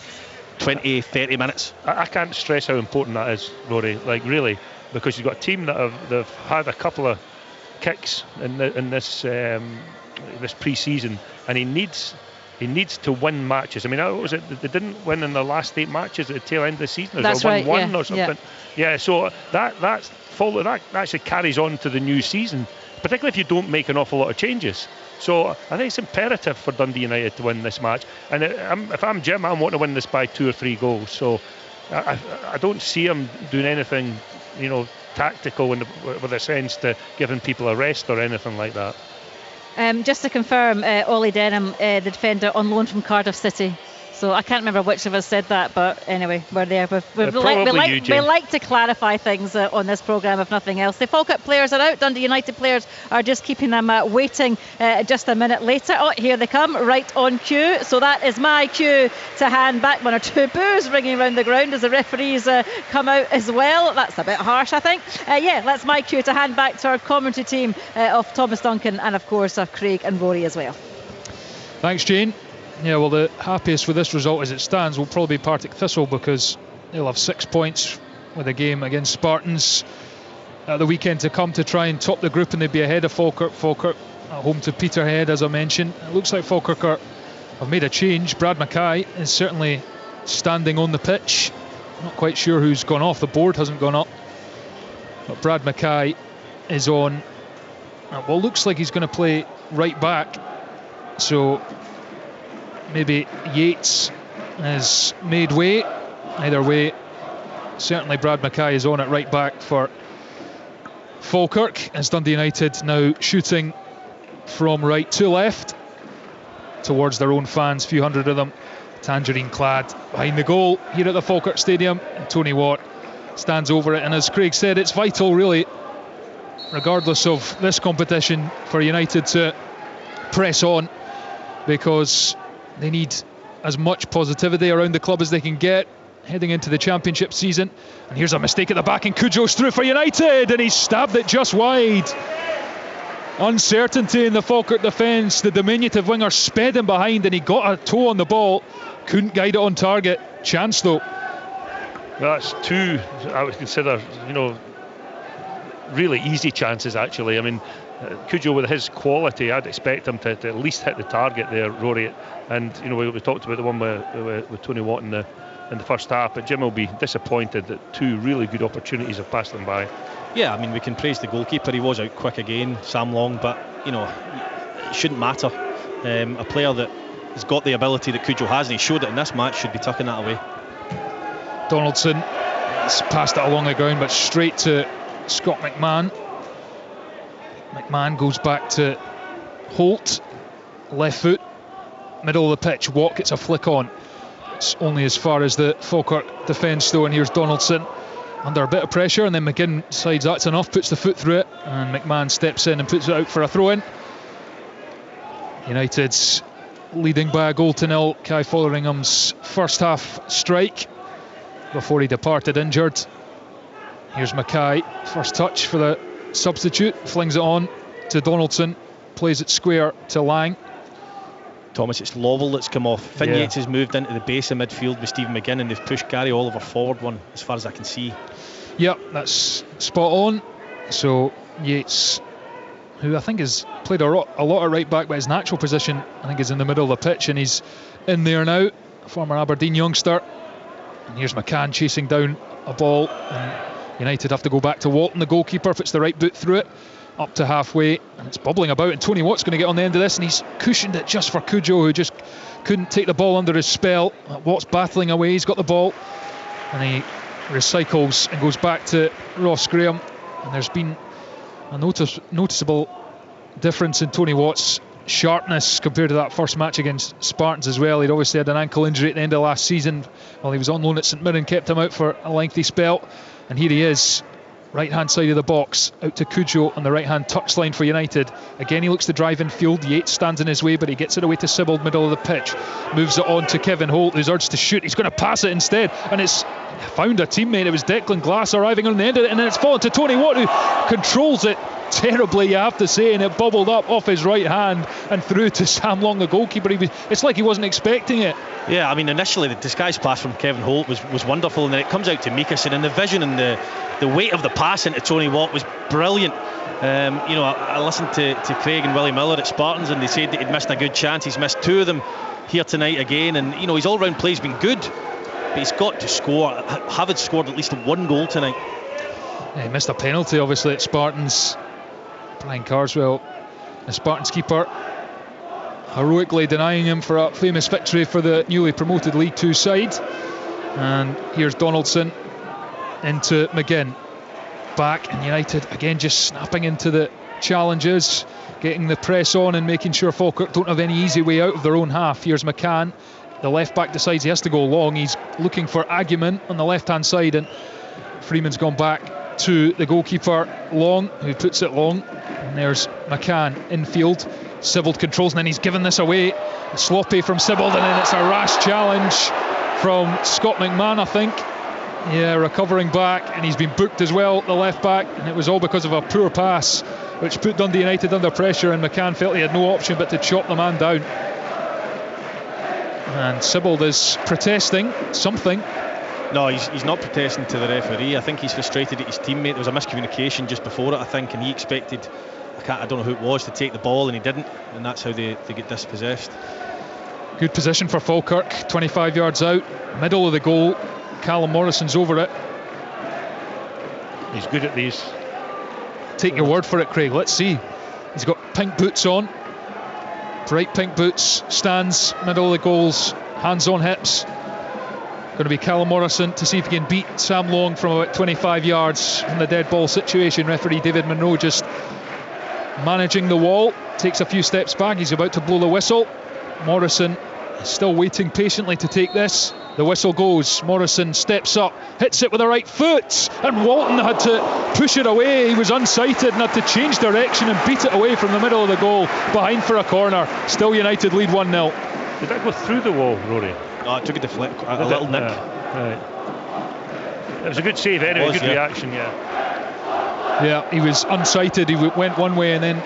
20-30 minutes. I can't stress how important that is, Rory, really, because you've got a team that they've had a couple of kicks in this pre-season, and he needs to win matches. I mean, what was it? They didn't win in the last 8 matches at the tail end of the season. That's right, 1-1 or something. Yeah. So that actually carries on to the new season, particularly if you don't make an awful lot of changes. So I think it's imperative for Dundee United to win this match. And if I'm Jim, I want to win this by 2 or 3 goals. So I don't see him doing anything, tactical with a sense to giving people a rest or anything like that. Just to confirm, Ollie Denham, the defender, on loan from Cardiff City. So I can't remember which of us said that, but anyway, we're there. We like to clarify things on this programme, if nothing else. The Falkirk players are out. Dundee United players are just keeping them waiting just a minute later. Oh, here they come, right on cue. So that is my cue to hand back. 1 or 2 boos ringing around the ground as the referees come out as well. That's a bit harsh, I think. That's my cue to hand back to our commentary team of Thomas Duncan and, of course, of Craig and Rory as well. Thanks, Jane. Yeah, well, the happiest with this result as it stands will probably be Partick Thistle, because they'll have 6 points with a game against Spartans at the weekend to come to try and top the group, and they'd be ahead of Falkirk. Falkirk at home to Peterhead, as I mentioned. It looks like Falkirk have made a change. Brad Mackay is certainly standing on the pitch. Not quite sure who's gone off. The board hasn't gone up, but Brad Mackay is on. Well, looks like he's going to play right back. So maybe Yates has made way. Either way, certainly Brad Mackay is on at right back for Falkirk, as Dundee United now shooting from right to left towards their own fans, few hundred of them, tangerine clad behind the goal here at the Falkirk Stadium. And Tony Watt stands over it, and as Craig said, it's vital really, regardless of this competition, for United to press on, because they need as much positivity around the club as they can get heading into the championship season. And here's a mistake at the back, and Cujo's through for United, and he's stabbed it just wide. Uncertainty in the Falkirk defence. The diminutive winger sped him behind, and he got a toe on the ball, couldn't guide it on target. Chance though. That's 2 I would consider really easy chances, actually. I mean, Cujo, with his quality, I'd expect him to at least hit the target there, Rory. And we talked about the one with Tony Watt in the first half, but Jim will be disappointed that 2 really good opportunities have passed them by. Yeah, I mean, we can praise the goalkeeper. He was out quick again, Sam Long, but it shouldn't matter. A player that has got the ability that Cujo has, and he showed it in this match, should be tucking that away. Donaldson has passed it along the ground, but straight to Scott McMahon. McMahon goes back to Holt, left foot, middle of the pitch. Watt gets a flick on. It's only as far as the Falkirk defence though, and here's Donaldson under a bit of pressure, and then McGinn decides that's enough, puts the foot through it, and McMahon steps in and puts it out for a throw-in. United's leading by a 1-0. Kai Fotheringham's first half strike before he departed injured. Here's Mackay, first touch for the substitute, flings it on to Donaldson, plays it square to Lang. Thomas, it's Lovell that's come off. Finn Yates has moved into the base of midfield with Stephen McGinn, and they've pushed Gary Oliver forward one, as far as I can see. Yep, that's spot on. So Yates, who I think has played a lot of right back, but his natural position I think is in the middle of the pitch, and he's in there now, former Aberdeen youngster. And here's McCann chasing down a ball, and United have to go back to Walton, the goalkeeper, puts the right boot through it up to halfway, and it's bubbling about, and Tony Watt's going to get on the end of this, and he's cushioned it just for Cujo, who just couldn't take the ball under his spell. Watt's battling away, he's got the ball, and he recycles and goes back to Ross Graham. And there's been a noticeable difference in Tony Watt's sharpness compared to that first match against Spartans as well. He'd obviously had an ankle injury at the end of last season while he was on loan at St Mirren, kept him out for a lengthy spell, and here he is, right hand side of the box, out to Cujo on the right hand touchline for United. Again, he looks to drive in field. Yates stands in his way, but he gets it away to Sibbald, middle of the pitch, moves it on to Kevin Holt, who's urged to shoot. He's going to pass it instead, and it's found a teammate. It was Declan Glass arriving on the end of it, and then it's fallen to Tony Watt, who controls it terribly, you have to say, and it bubbled up off his right hand and through to Sam Long, the goalkeeper. It's like he wasn't expecting it. Yeah, I mean, initially the disguise pass from Kevin Holt was wonderful, and then it comes out to Mikason, and the vision and the weight of the pass into Tony Watt was brilliant. I listened to Craig and Willie Miller at Spartans, and they said that he'd missed a good chance. He's missed two of them here tonight again, and his all-round play's been good, but he's got to score. Havard scored at least one goal tonight. Yeah, he missed a penalty obviously at Spartans. Brian Carswell, the Spartans keeper, heroically denying him for a famous victory for the newly promoted League 2 side. And here's Donaldson into McGinn, back, and United again just snapping into the challenges, getting the press on and making sure Falkirk don't have any easy way out of their own half. Here's McCann, the left back decides he has to go long. He's looking for Agyeman on the left hand side, and Freeman's gone back to the goalkeeper Long, who puts it long, and there's McCann infield. Sibbald controls, and then he's given this away. Sloppy from Sibbald, and then it's a rash challenge from Scott McMahon, I think. Yeah, recovering back, and he's been booked as well, the left back, and it was all because of a poor pass which put Dundee United under pressure, and McCann felt he had no option but to chop the man down. And Sibbald is protesting something. No, he's not protesting to the referee. I think he's frustrated at his teammate. There was a miscommunication just before it, I think, and he expected, I don't know who it was, to take the ball, and he didn't, and that's how they get dispossessed. Good position for Falkirk, 25 yards out, middle of the goal. Callum Morrison's over it. He's good at these. Take your word for it, Craig. Let's see. He's got pink boots on, bright pink boots, stands middle of the goals, hands on hips. Going to be Callum Morrison to see if he can beat Sam Long from about 25 yards from the dead ball situation. Referee David Monroe just managing the wall, takes a few steps back. He's about to blow the whistle. Morrison is still waiting patiently to take this. The whistle goes. Morrison steps up, hits it with the right foot, and Walton had to push it away. He was unsighted and had to change direction and beat it away from the middle of the goal, behind for a corner. Still United lead 1-0. Did that go through the wall, Rory? No, it took a deflect, a little nick. Right. It was a good save anyway, good reaction, Yeah, he was unsighted. He went one way and then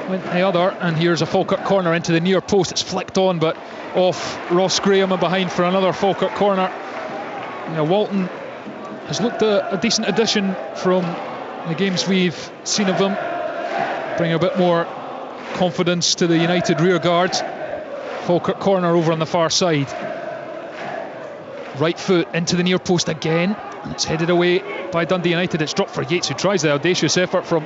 went the other, and here's a Falkirk corner into the near post. It's flicked on, but off Ross Graham and behind for another Falkirk corner. Walton has looked a decent addition from the games we've seen of them, bring a bit more confidence to the United rear guard. Falkirk corner over on the far side. Right foot into the near post again, and it's headed away by Dundee United. It's dropped for Yates, who tries the audacious effort from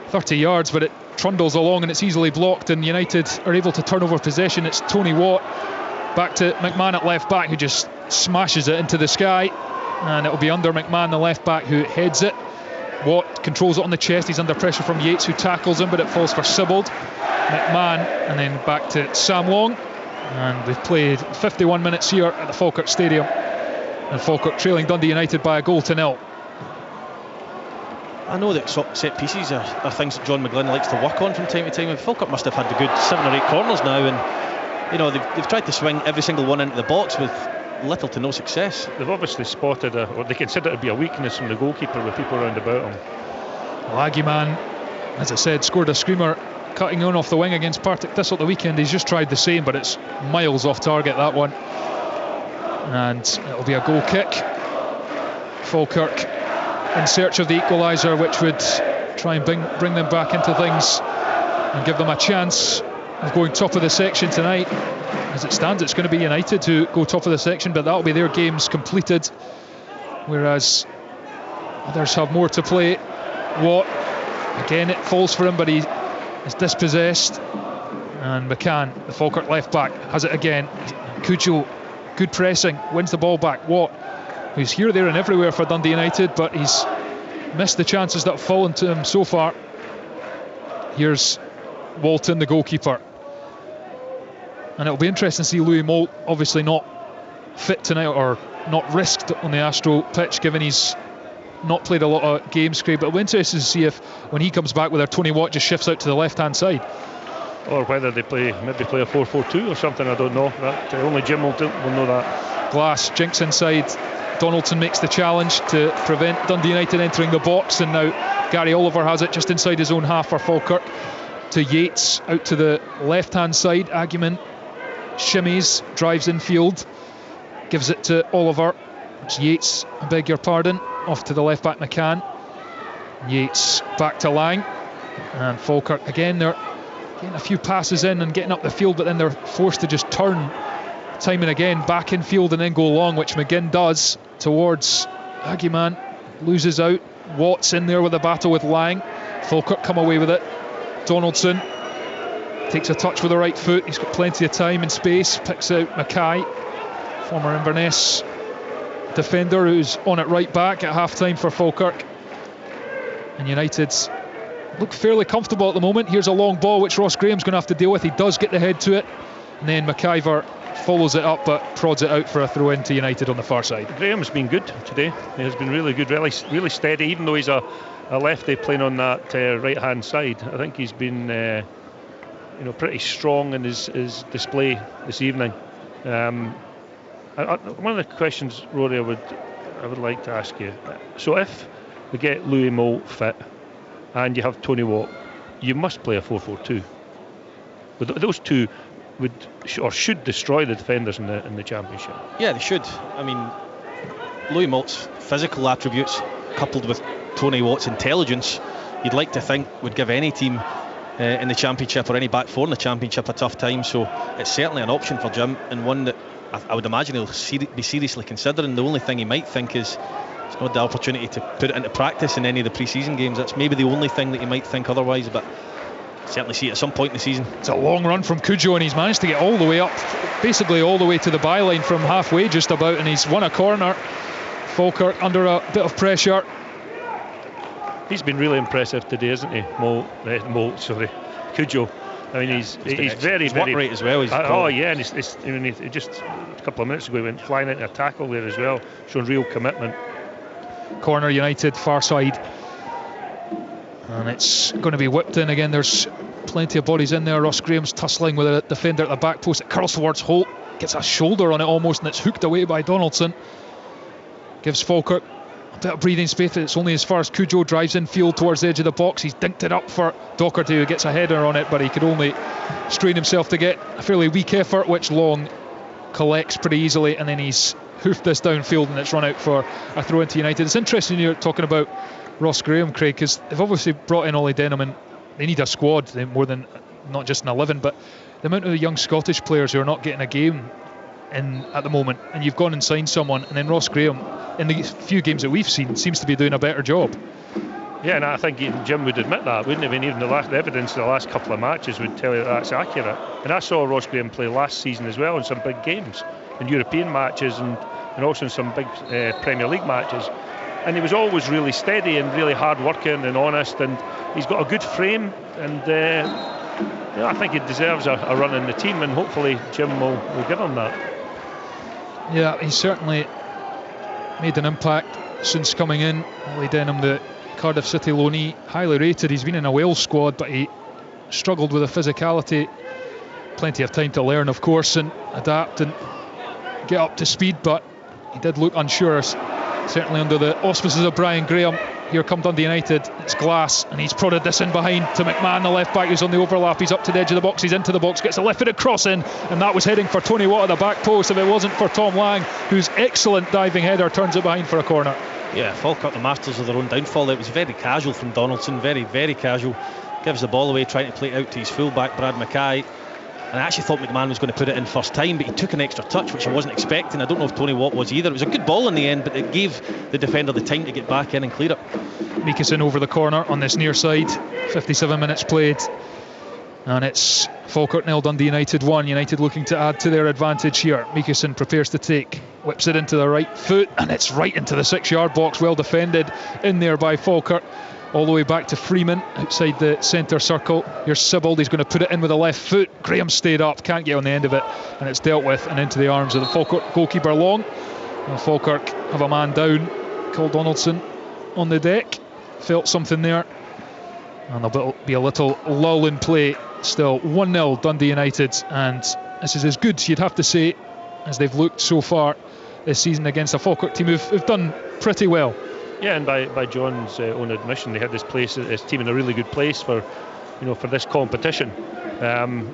30 yards, but it trundles along and it's easily blocked, and United are able to turn over possession. It's Tony Watt back to McMahon at left back, who just smashes it into the sky, and it'll be under McMahon, the left back, who heads it. Watt controls it on the chest. He's under pressure from Yates, who tackles him, but it falls for Sibbald. McMahon, and then back to Sam Long. And we've played 51 minutes here at the Falkirk Stadium, and Falkirk trailing Dundee United by a goal to nil. I know that set pieces are things that John McGlynn likes to work on from time to time, and Falkirk must have had a good 7 or 8 corners now, and they've tried to swing every single one into the box with little to no success. They've obviously spotted or they consider it to be a weakness from the goalkeeper with people around about him. Laggyman, as I said, scored a screamer cutting on off the wing against Partick Thistle at the weekend. He's just tried the same, but it's miles off target, that one. And it'll be a goal kick. Falkirk in search of the equaliser, which would try and bring them back into things and give them a chance of going top of the section tonight. As it stands, it's going to be United who go top of the section, but that'll be their games completed, whereas others have more to play. Watt, again it falls for him, but he is dispossessed, and McCann, the Falkirk left back, has it again. Cujo, good pressing, wins the ball back. Watt, who's here, there and everywhere for Dundee United, but he's missed the chances that have fallen to him so far. Here's Walton, the goalkeeper, and it'll be interesting to see Louis Moult, obviously not fit tonight or not risked on the Astro pitch, given he's not played a lot of games, Craig, but it'll be interesting to see if when he comes back, whether Tony Watt just shifts out to the left hand side, or whether they play a 4-4-2 or something. I don't know. Only Jim will know that. Glass jinks inside. Donaldson makes the challenge to prevent Dundee United entering the box, and now Gary Oliver has it just inside his own half for Falkirk. To Yates, out to the left hand side. Agyeman shimmies, drives infield, gives it to Oliver. It's Yates, I beg your pardon, off to the left back McCann. Yates back to Lang, and Falkirk again, they're getting a few passes in and getting up the field, but then they're forced to just turn time and again back in field and then go long, which McGinn does towards Agyeman. Loses out. Watts in there with a battle with Lang. Falkirk come away with it. Donaldson takes a touch with the right foot. He's got plenty of time and space. Picks out Mackay, former Inverness defender, who's on at right back at half time for Falkirk. And United look fairly comfortable at the moment. Here's a long ball which Ross Graham's going to have to deal with. He does get the head to it, and then McIver follows it up but prods it out for a throw in to United on the far side. Graham's been good today. He has been really good, really steady, even though he's a lefty playing on that right hand side. I think he's been pretty strong in his display this evening. One of the questions, Rory, I would like to ask you, so if we get Louis Moult fit and you have Tony Watt, you must play a 4-4-2. But those two would or should destroy the defenders in the championship. Yeah, they should. I mean, Louis Moult's physical attributes coupled with Tony Watt's intelligence, you'd like to think would give any team in the championship or any back four in the championship a tough time. So it's certainly an option for Jim, and one that I would imagine he'll be seriously considering. The only thing he might think is it's not the opportunity to put it into practice in any of the pre-season games. That's maybe the only thing that you might think otherwise, but certainly see it at some point in the season. It's a long run from Cujo, and he's managed to get all the way up, basically all the way to the byline from halfway just about, and he's won a corner. Falkirk under a bit of pressure. He's been really impressive today, isn't he? Cujo. I mean, he's very work rate as well. And he just a couple of minutes ago he went flying into a tackle there as well, showing real commitment. Corner United, far side, and it's going to be whipped in again. There's plenty of bodies in there. Ross Graham's tussling with a defender at the back post. It curls towards Holt, gets a shoulder on it almost, and it's hooked away by Donaldson. Gives Falkirk a bit of breathing space. It's only as far as Cujo drives in field towards the edge of the box. He's dinked it up for Docherty, who gets a header on it, but he could only strain himself to get a fairly weak effort, which Long collects pretty easily, and then he's hoofed this downfield and it's run out for a throw into United. It's interesting you're talking about Ross Graham, Craig, because they've obviously brought in Ollie Denham, and they need a squad more than not just an 11, but the amount of the young Scottish players who are not getting a game in at the moment, and you've gone and signed someone, and then Ross Graham, in the few games that we've seen, seems to be doing a better job. Yeah, and I think even Jim would admit that, wouldn't he? I mean, even the evidence of the last couple of matches would tell you that's accurate. And I saw Ross Graham play last season as well in some big games, in European matches and also in some big Premier League matches. And he was always really steady and really hard working and honest, and he's got a good frame, and I think he deserves a run in the team, and hopefully Jim will give him that. Yeah, he's certainly made an impact since coming in. Ollie Denham, the Cardiff City loanee, highly rated. He's been in a Wales squad, but he struggled with the physicality. Plenty of time to learn, of course, and adapt, and get up to speed, but he did look unsure, certainly under the auspices of Brian Graham. Here come Dundee United, it's Glass, and he's prodded this in behind to McMahon, the left back, who's on the overlap. He's up to the edge of the box, he's into the box, gets a left-footed cross in, and that was heading for Tony Watt at the back post if it wasn't for Tom Lang, whose excellent diving header turns it behind for a corner. Yeah, Falkirk, the masters of their own downfall. It was very casual from Donaldson, very, very casual. Gives the ball away, trying to play it out to his full-back, Brad Mackay. And I actually thought McMahon was going to put it in first time, but he took an extra touch, which I wasn't expecting. I don't know if Tony Watt was either. It was a good ball in the end, but it gave the defender the time to get back in and clear it. Mikason over the corner on this near side. 57 minutes played. And it's Falkirk 0, Dundee United 1. United looking to add to their advantage here. Mikason prepares to take. Whips it into the right foot, and it's right into the 6-yard box. Well defended in there by Falkirk. All the way back to Freeman outside the centre circle. Here's Sibbald, he's going to put it in with the left foot. Graham stayed up, can't get on the end of it, and it's dealt with and into the arms of the Falkirk goalkeeper Long. Well, Falkirk have a man down, Cole Donaldson on the deck, felt something there, and there'll be a little lull in play. Still 1-0 Dundee United, and this is as good, you'd have to say, as they've looked so far this season against a Falkirk team who've done pretty well. Yeah, and by John's own admission, they had this team in a really good place for this competition. And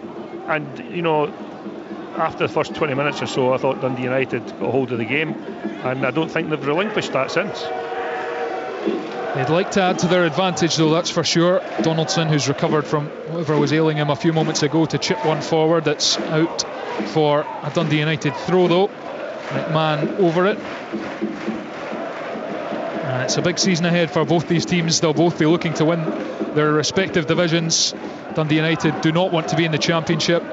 after the first 20 minutes or so, I thought Dundee United got hold of the game, and I don't think they've relinquished that since. They'd like to add to their advantage, though, that's for sure. Donaldson, who's recovered from whatever was ailing him a few moments ago, to chip one forward. That's out for a Dundee United throw, though. McMahon over it. It's a big season ahead for both these teams. They'll both be looking to win their respective divisions. Dundee United do not want to be in the Championship.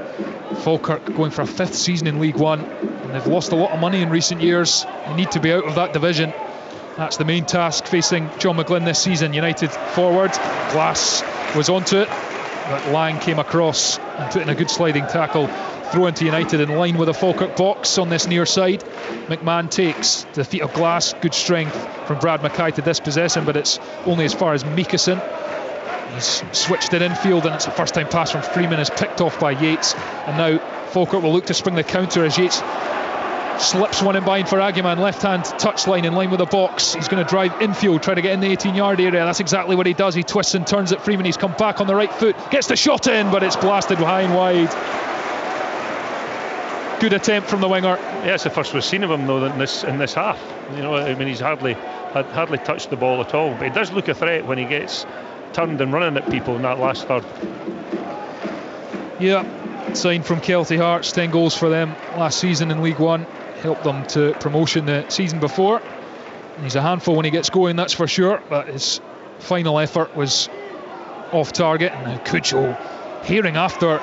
Falkirk going for a 5th season in League One, and they've lost a lot of money in recent years. They need to be out of that division. That's the main task facing John McGlynn this season. United forward, Glass was onto it, but Lang came across and put in a good sliding tackle. Throw into United in line with the Falkirk box on this near side. McMahon takes to the feet of Glass. Good strength from Brad Mackay to dispossess him, but it's only as far as Mikason. He's switched it infield, and it's a first time pass from Freeman, is picked off by Yates, and now Falkirk will look to spring the counter as Yates slips one in behind for Aguiman. Left hand touchline in line with the box. He's going to drive infield, try to get in the 18-yard area. That's exactly what he does. He twists and turns at Freeman. He's come back on the right foot, gets the shot in, but it's blasted high and wide. Good attempt from the winger. Yeah, it's the first we've seen of him though in this half. He's hardly touched the ball at all. But he does look a threat when he gets turned and running at people in that last third. Yeah, signed from Kelty Hearts, 10 goals for them last season in League One. Helped them to promotion the season before. And he's a handful when he gets going, that's for sure. But his final effort was off target, and now Cujo hearing after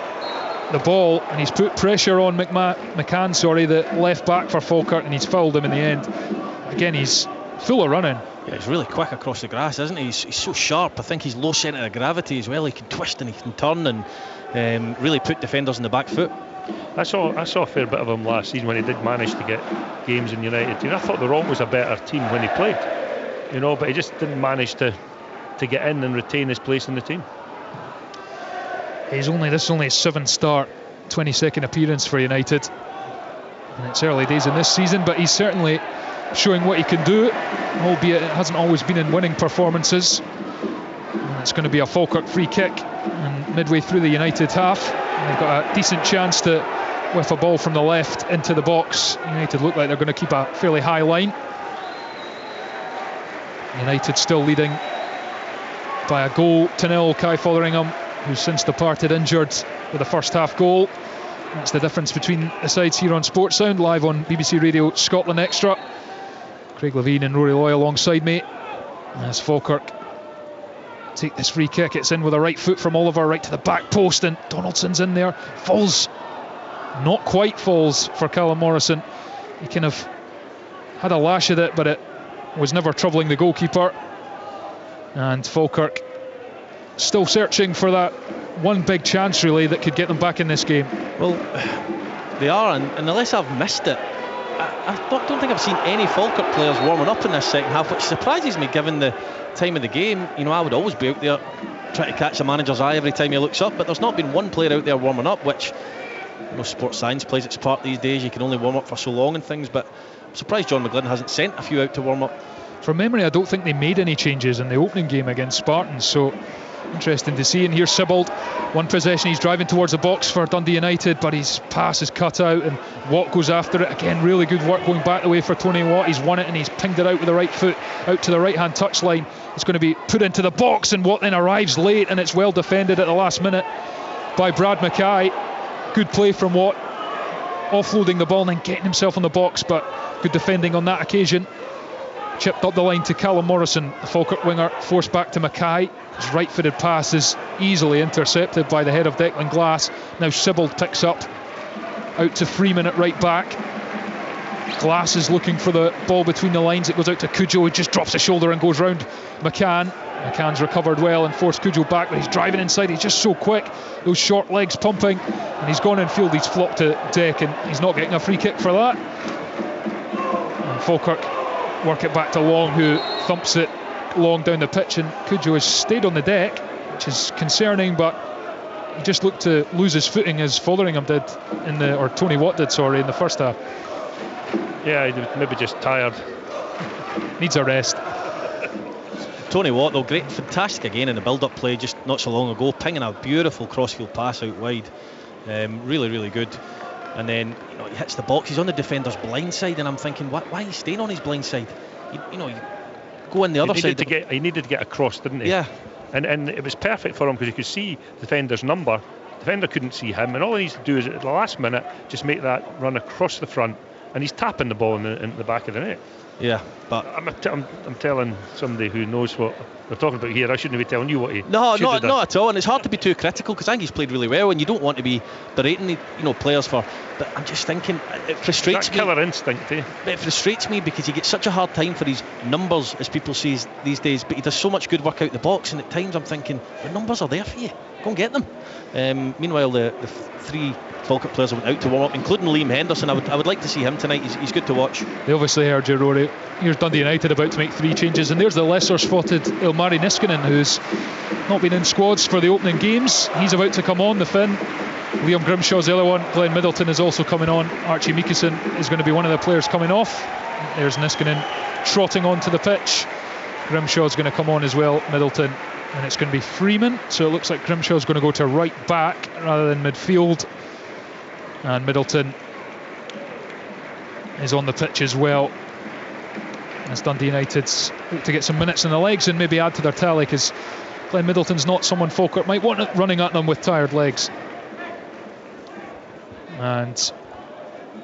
the ball, and he's put pressure on McCann, the left back for Falkirk, and he's fouled him in the end. Again, he's full of running. Yeah, he's really quick across the grass, isn't he? He's so sharp. I think he's low centre of gravity as well. He can twist and he can turn and really put defenders in the back foot. I saw a fair bit of him last season when he did manage to get games in United. I thought the Rock was a better team when he played, but he just didn't manage to get in and retain his place in the team. This is only his 7th start, 22nd appearance for United, and it's early days in this season, but he's certainly showing what he can do, albeit it hasn't always been in winning performances. And it's going to be a Falkirk free kick, and midway through the United half, they've got a decent chance to whiff a ball from the left into the box. United look like they're going to keep a fairly high line. United still leading by a goal to nil. Kai Fotheringham, who's since departed injured, with a first half goal. That's the difference between the sides here on Sports Sound, live on BBC Radio Scotland Extra. Craig Levine and Rory Loy alongside me as Falkirk take this free kick. It's in with a right foot from Oliver, right to the back post, and Donaldson's in there. Falls, not quite falls for Callum Morrison. He kind of had a lash at it, but it was never troubling the goalkeeper. And Falkirk still searching for that one big chance really that could get them back in this game. Well, they are, and unless I've missed it, I don't think I've seen any Falkirk players warming up in this second half, which surprises me given the time of the game. I would always be out there trying to catch the manager's eye every time he looks up, but there's not been one player out there warming up, which sports science plays its part these days. You can only warm up for so long and things, but I'm surprised John McGlynn hasn't sent a few out to warm up. From memory, I don't think they made any changes in the opening game against Spartans, so interesting to see. And here's Sibbald, one possession, he's driving towards the box for Dundee United, but his pass is cut out and Watt goes after it. Again, really good work going back the way for Tony Watt. He's won it and he's pinged it out with the right foot out to the right hand touchline. It's going to be put into the box, and Watt then arrives late, and it's well defended at the last minute by Brad Mackay. Good play from Watt, offloading the ball and then getting himself on the box, but good defending on that occasion. Chipped up the line to Callum Morrison, the Falkirk winger, forced back to Mackay. His right-footed pass is easily intercepted by the head of Declan Glass. Now Sibbald picks up out to Freeman at right back. Glass is looking for the ball between the lines. It goes out to Cujo, who just drops a shoulder and goes round McCann. McCann's recovered well and forced Cujo back, but he's driving inside. He's just so quick, those short legs pumping, and he's gone in field. He's flopped to Deck, and he's not getting a free kick for that. And Falkirk work it back to Long, who thumps it long down the pitch, and Cujo has stayed on the deck, which is concerning, but he just looked to lose his footing as Fotheringham did or Tony Watt did, sorry, in the first half. Yeah, he was maybe just tired. Needs a rest. Tony Watt, though, great, fantastic again in the build-up play just not so long ago, pinging a beautiful crossfield pass out wide. Really, really good. And then he hits the box. He's on the defender's blind side, and I'm thinking, why are you staying on his blind side? You go in the other side. He needed to get across, didn't he? Yeah. And it was perfect for him because he could see the defender's number. The defender couldn't see him, and all he needs to do is at the last minute just make that run across the front, and he's tapping the ball in the back of the net. Yeah, but I'm telling somebody who knows what they're talking about here. I shouldn't be telling you what he not at all. And it's hard to be too critical because I think he's played really well, and you don't want to be berating players for. But I'm just thinking, it frustrates me. Killer instinct, eh? It frustrates me because he gets such a hard time for his numbers, as people say these days. But he does so much good work out the box, and at times I'm thinking the numbers are there for you. Go and get them. Meanwhile, the three Falkirk players went out to warm up, including Liam Henderson. I would like to see him tonight. He's good to watch. They obviously heard you, Rory. Here's Dundee United about to make 3 changes, and there's the lesser spotted Ilmari Niskanen, who's not been in squads for the opening games. He's about to come on, the Finn. Liam Grimshaw's the other one. Glenn Middleton is also coming on. Archie Meekison is going to be one of the players coming off. There's Niskanen trotting onto the pitch. Grimshaw's going to come on as well, Middleton, and it's going to be Freeman. So it looks like Grimshaw's going to go to right back rather than midfield, and Middleton is on the pitch as well, as Dundee United's look to get some minutes in the legs and maybe add to their tally, because Glenn Middleton's not someone Falkirk might want it running at them with tired legs. And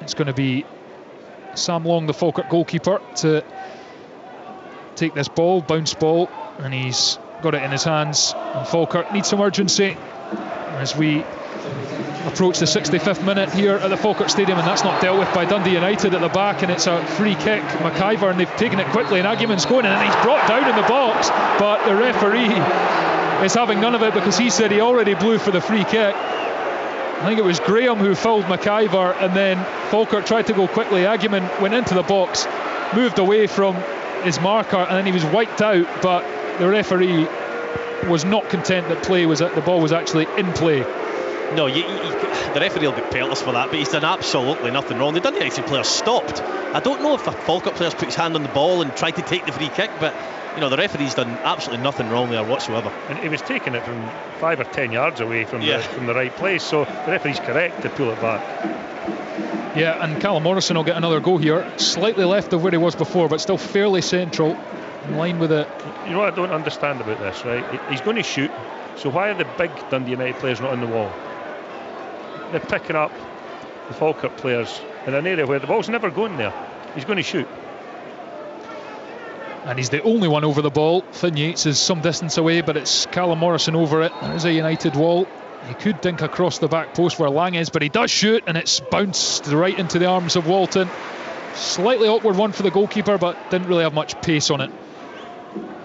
it's going to be Sam Long, the Falkirk goalkeeper, to take this ball, bounce ball, and he's got it in his hands, and Falkirk needs some urgency as we approach the 65th minute here at the Falkirk Stadium, and that's not dealt with by Dundee United at the back, and it's a free kick. McIver, and they've taken it quickly, and Aguiman's going in, and he's brought down in the box, but the referee is having none of it because he said he already blew for the free kick. I think it was Graham who fouled McIver, and then Falkirk tried to go quickly. Aguiman went into the box, moved away from his marker, and then he was wiped out, but the referee was not content that the ball was actually in play. No, the referee will get penalties for that, but he's done absolutely nothing wrong. The Dundee United player stopped. I don't know if the Falkirk player's put his hand on the ball and tried to take the free kick, but the referee's done absolutely nothing wrong there whatsoever. And he was taking it from 5 or 10 yards away from the right place, so the referee's correct to pull it back. Yeah, and Callum Morrison will get another go here, slightly left of where he was before, but still fairly central, in line with it. You know what I don't understand about this, right? He's going to shoot, so why are the big Dundee United players not on the wall? They're picking up the Falkirk players in an area where the ball's never going there. He's going to shoot. And he's the only one over the ball. Finn Yates is some distance away, but it's Callum Morrison over it. There's a United wall. He could dink across the back post where Lang is, but he does shoot, and it's bounced right into the arms of Walton. Slightly awkward one for the goalkeeper, but didn't really have much pace on it.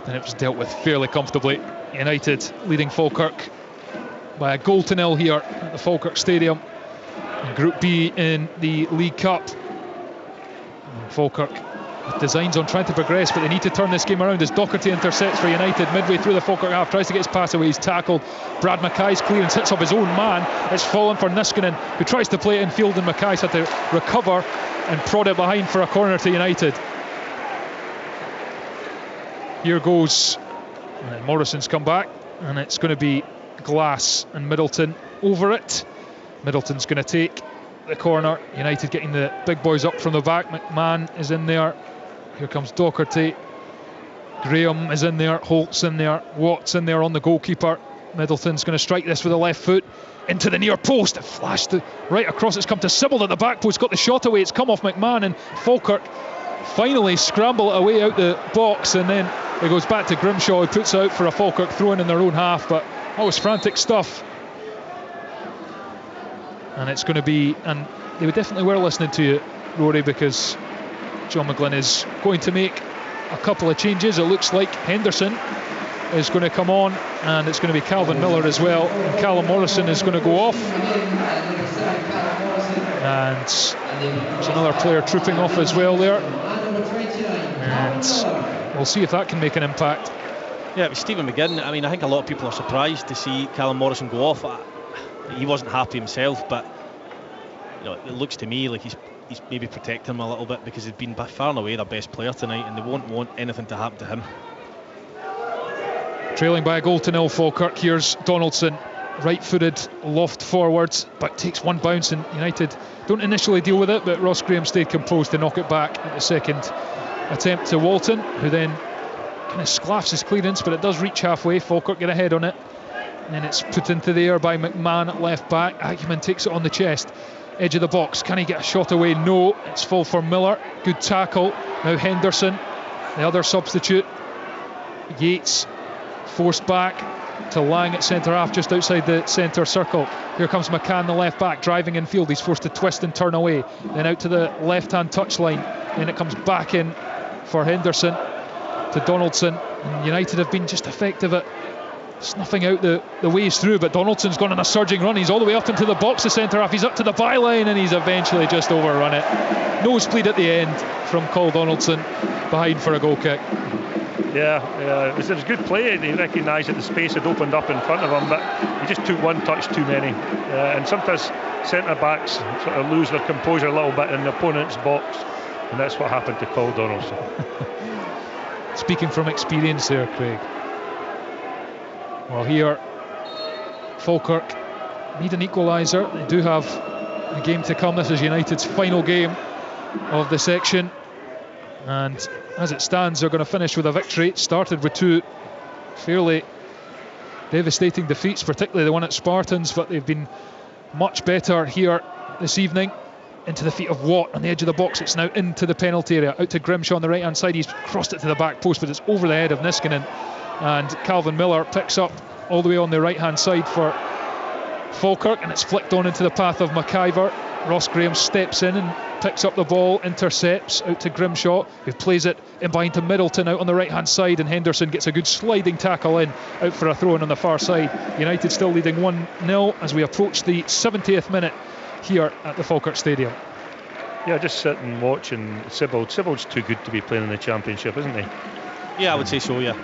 And it was dealt with fairly comfortably. United leading Falkirk by 1-0 here at the Falkirk Stadium in Group B in the League Cup. And Falkirk designs on trying to progress, but they need to turn this game around as Docherty intercepts for United midway through the Falkirk half, tries to get his pass away, he's tackled. Brad Mackay's clearance hits up his own man. It's fallen for Niskanen, who tries to play it in field, and Mackay's had to recover and prod it behind for a corner to United. Here goes, and then Morrison's come back, and it's going to be Glass and Middleton over it. Middleton's going to take the corner. United getting the big boys up from the back. McMahon is in there. Here comes Docherty. Graham is in there. Holt's in there. Watt's in there on the goalkeeper. Middleton's going to strike this with the left foot into the near post. It flashed right across. It's come to Sybil at the back post. Got the shot away. It's come off McMahon, and Falkirk finally scramble it away out the box, and then it goes back to Grimshaw, who puts out for a Falkirk throw-in their own half. But that was frantic stuff. And it's going to be, and they definitely were listening to you, Rory, because John McGlynn is going to make a couple of changes. It looks like Henderson is going to come on, and it's going to be Calvin Miller as well, and Callum Morrison is going to go off, and there's another player trooping off as well there, and we'll see if that can make an impact. Yeah, it was Stephen McGinn. I mean, I think a lot of people are surprised to see Callum Morrison go off. He wasn't happy himself, but it looks to me like he's maybe protecting him a little bit, because he's been by far and away their best player tonight, and they won't want anything to happen to him. Trailing by a goal to nil, Falkirk. Here's Donaldson, right-footed, loft forwards, but takes one bounce, and United don't initially deal with it, but Ross Graham stayed composed to knock it back at the second attempt to Walton, who then kind of sclaffs his clearance, but it does reach halfway. Falkirk get ahead on it. And then it's put into the air by McMahon at left back. Acumen takes it on the chest. Edge of the box. Can he get a shot away? No. It's full for Miller. Good tackle. Now Henderson, the other substitute. Yates forced back to Lang at centre half, just outside the centre circle. Here comes McCann, the left back, driving in field. He's forced to twist and turn away. Then out to the left-hand touchline. Then it comes back in for Henderson to Donaldson. And United have been just effective at snuffing out the ways through, but Donaldson's gone on a surging run. He's all the way up into the box, the centre half. He's up to the byline, and he's eventually just overrun it. Nosebleed at the end from Cole Donaldson, behind for a goal kick. Yeah, it was good play. He recognised that the space had opened up in front of him, but he just took one touch too many. And sometimes centre backs sort of lose their composure a little bit in the opponent's box, and that's what happened to Cole Donaldson. Speaking from experience there, Craig. Well, here Falkirk need an equaliser. They do have a game to come. This is United's final game of the section, and as it stands, they're going to finish with a victory. It started with two fairly devastating defeats, particularly the one at Spartans, but they've been much better here this evening. Into the feet of Watt on the edge of the box. It's now into the penalty area, out to Grimshaw on the right hand side. He's crossed it to the back post, but it's over the head of Niskanen, and Calvin Miller picks up all the way on the right hand side for Falkirk, and it's flicked on into the path of McIver. Ross Graham steps in and picks up the ball, intercepts out to Grimshaw, who plays it in behind to Middleton out on the right hand side, and Henderson gets a good sliding tackle in, out for a throw in on the far side. United still leading 1-0 as we approach the 70th minute here at the Falkirk Stadium. Yeah, just sit and watch, and Sybil's too good to be playing in the Championship, isn't he? Yeah, I would say so, yeah.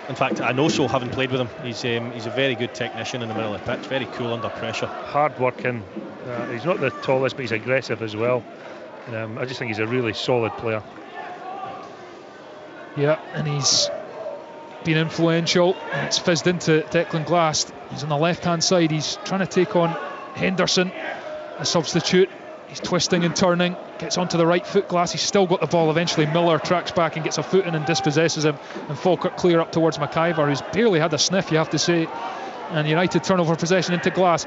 In fact, I know so, having played with him. He's a very good technician in the middle of the pitch, very cool under pressure. Hard working. He's not the tallest, but he's aggressive as well. I just think he's a really solid player. Yeah, and he's been influential, and it's fizzed into Declan Glass. He's on the left hand side. He's trying to take on Henderson, a substitute. He's twisting and turning, gets onto the right foot. Glass, he's still got the ball. Eventually Miller tracks back and gets a foot in and dispossesses him, and Falkirk clear up towards McIver, who's barely had a sniff, you have to say. And United turn over possession into Glass,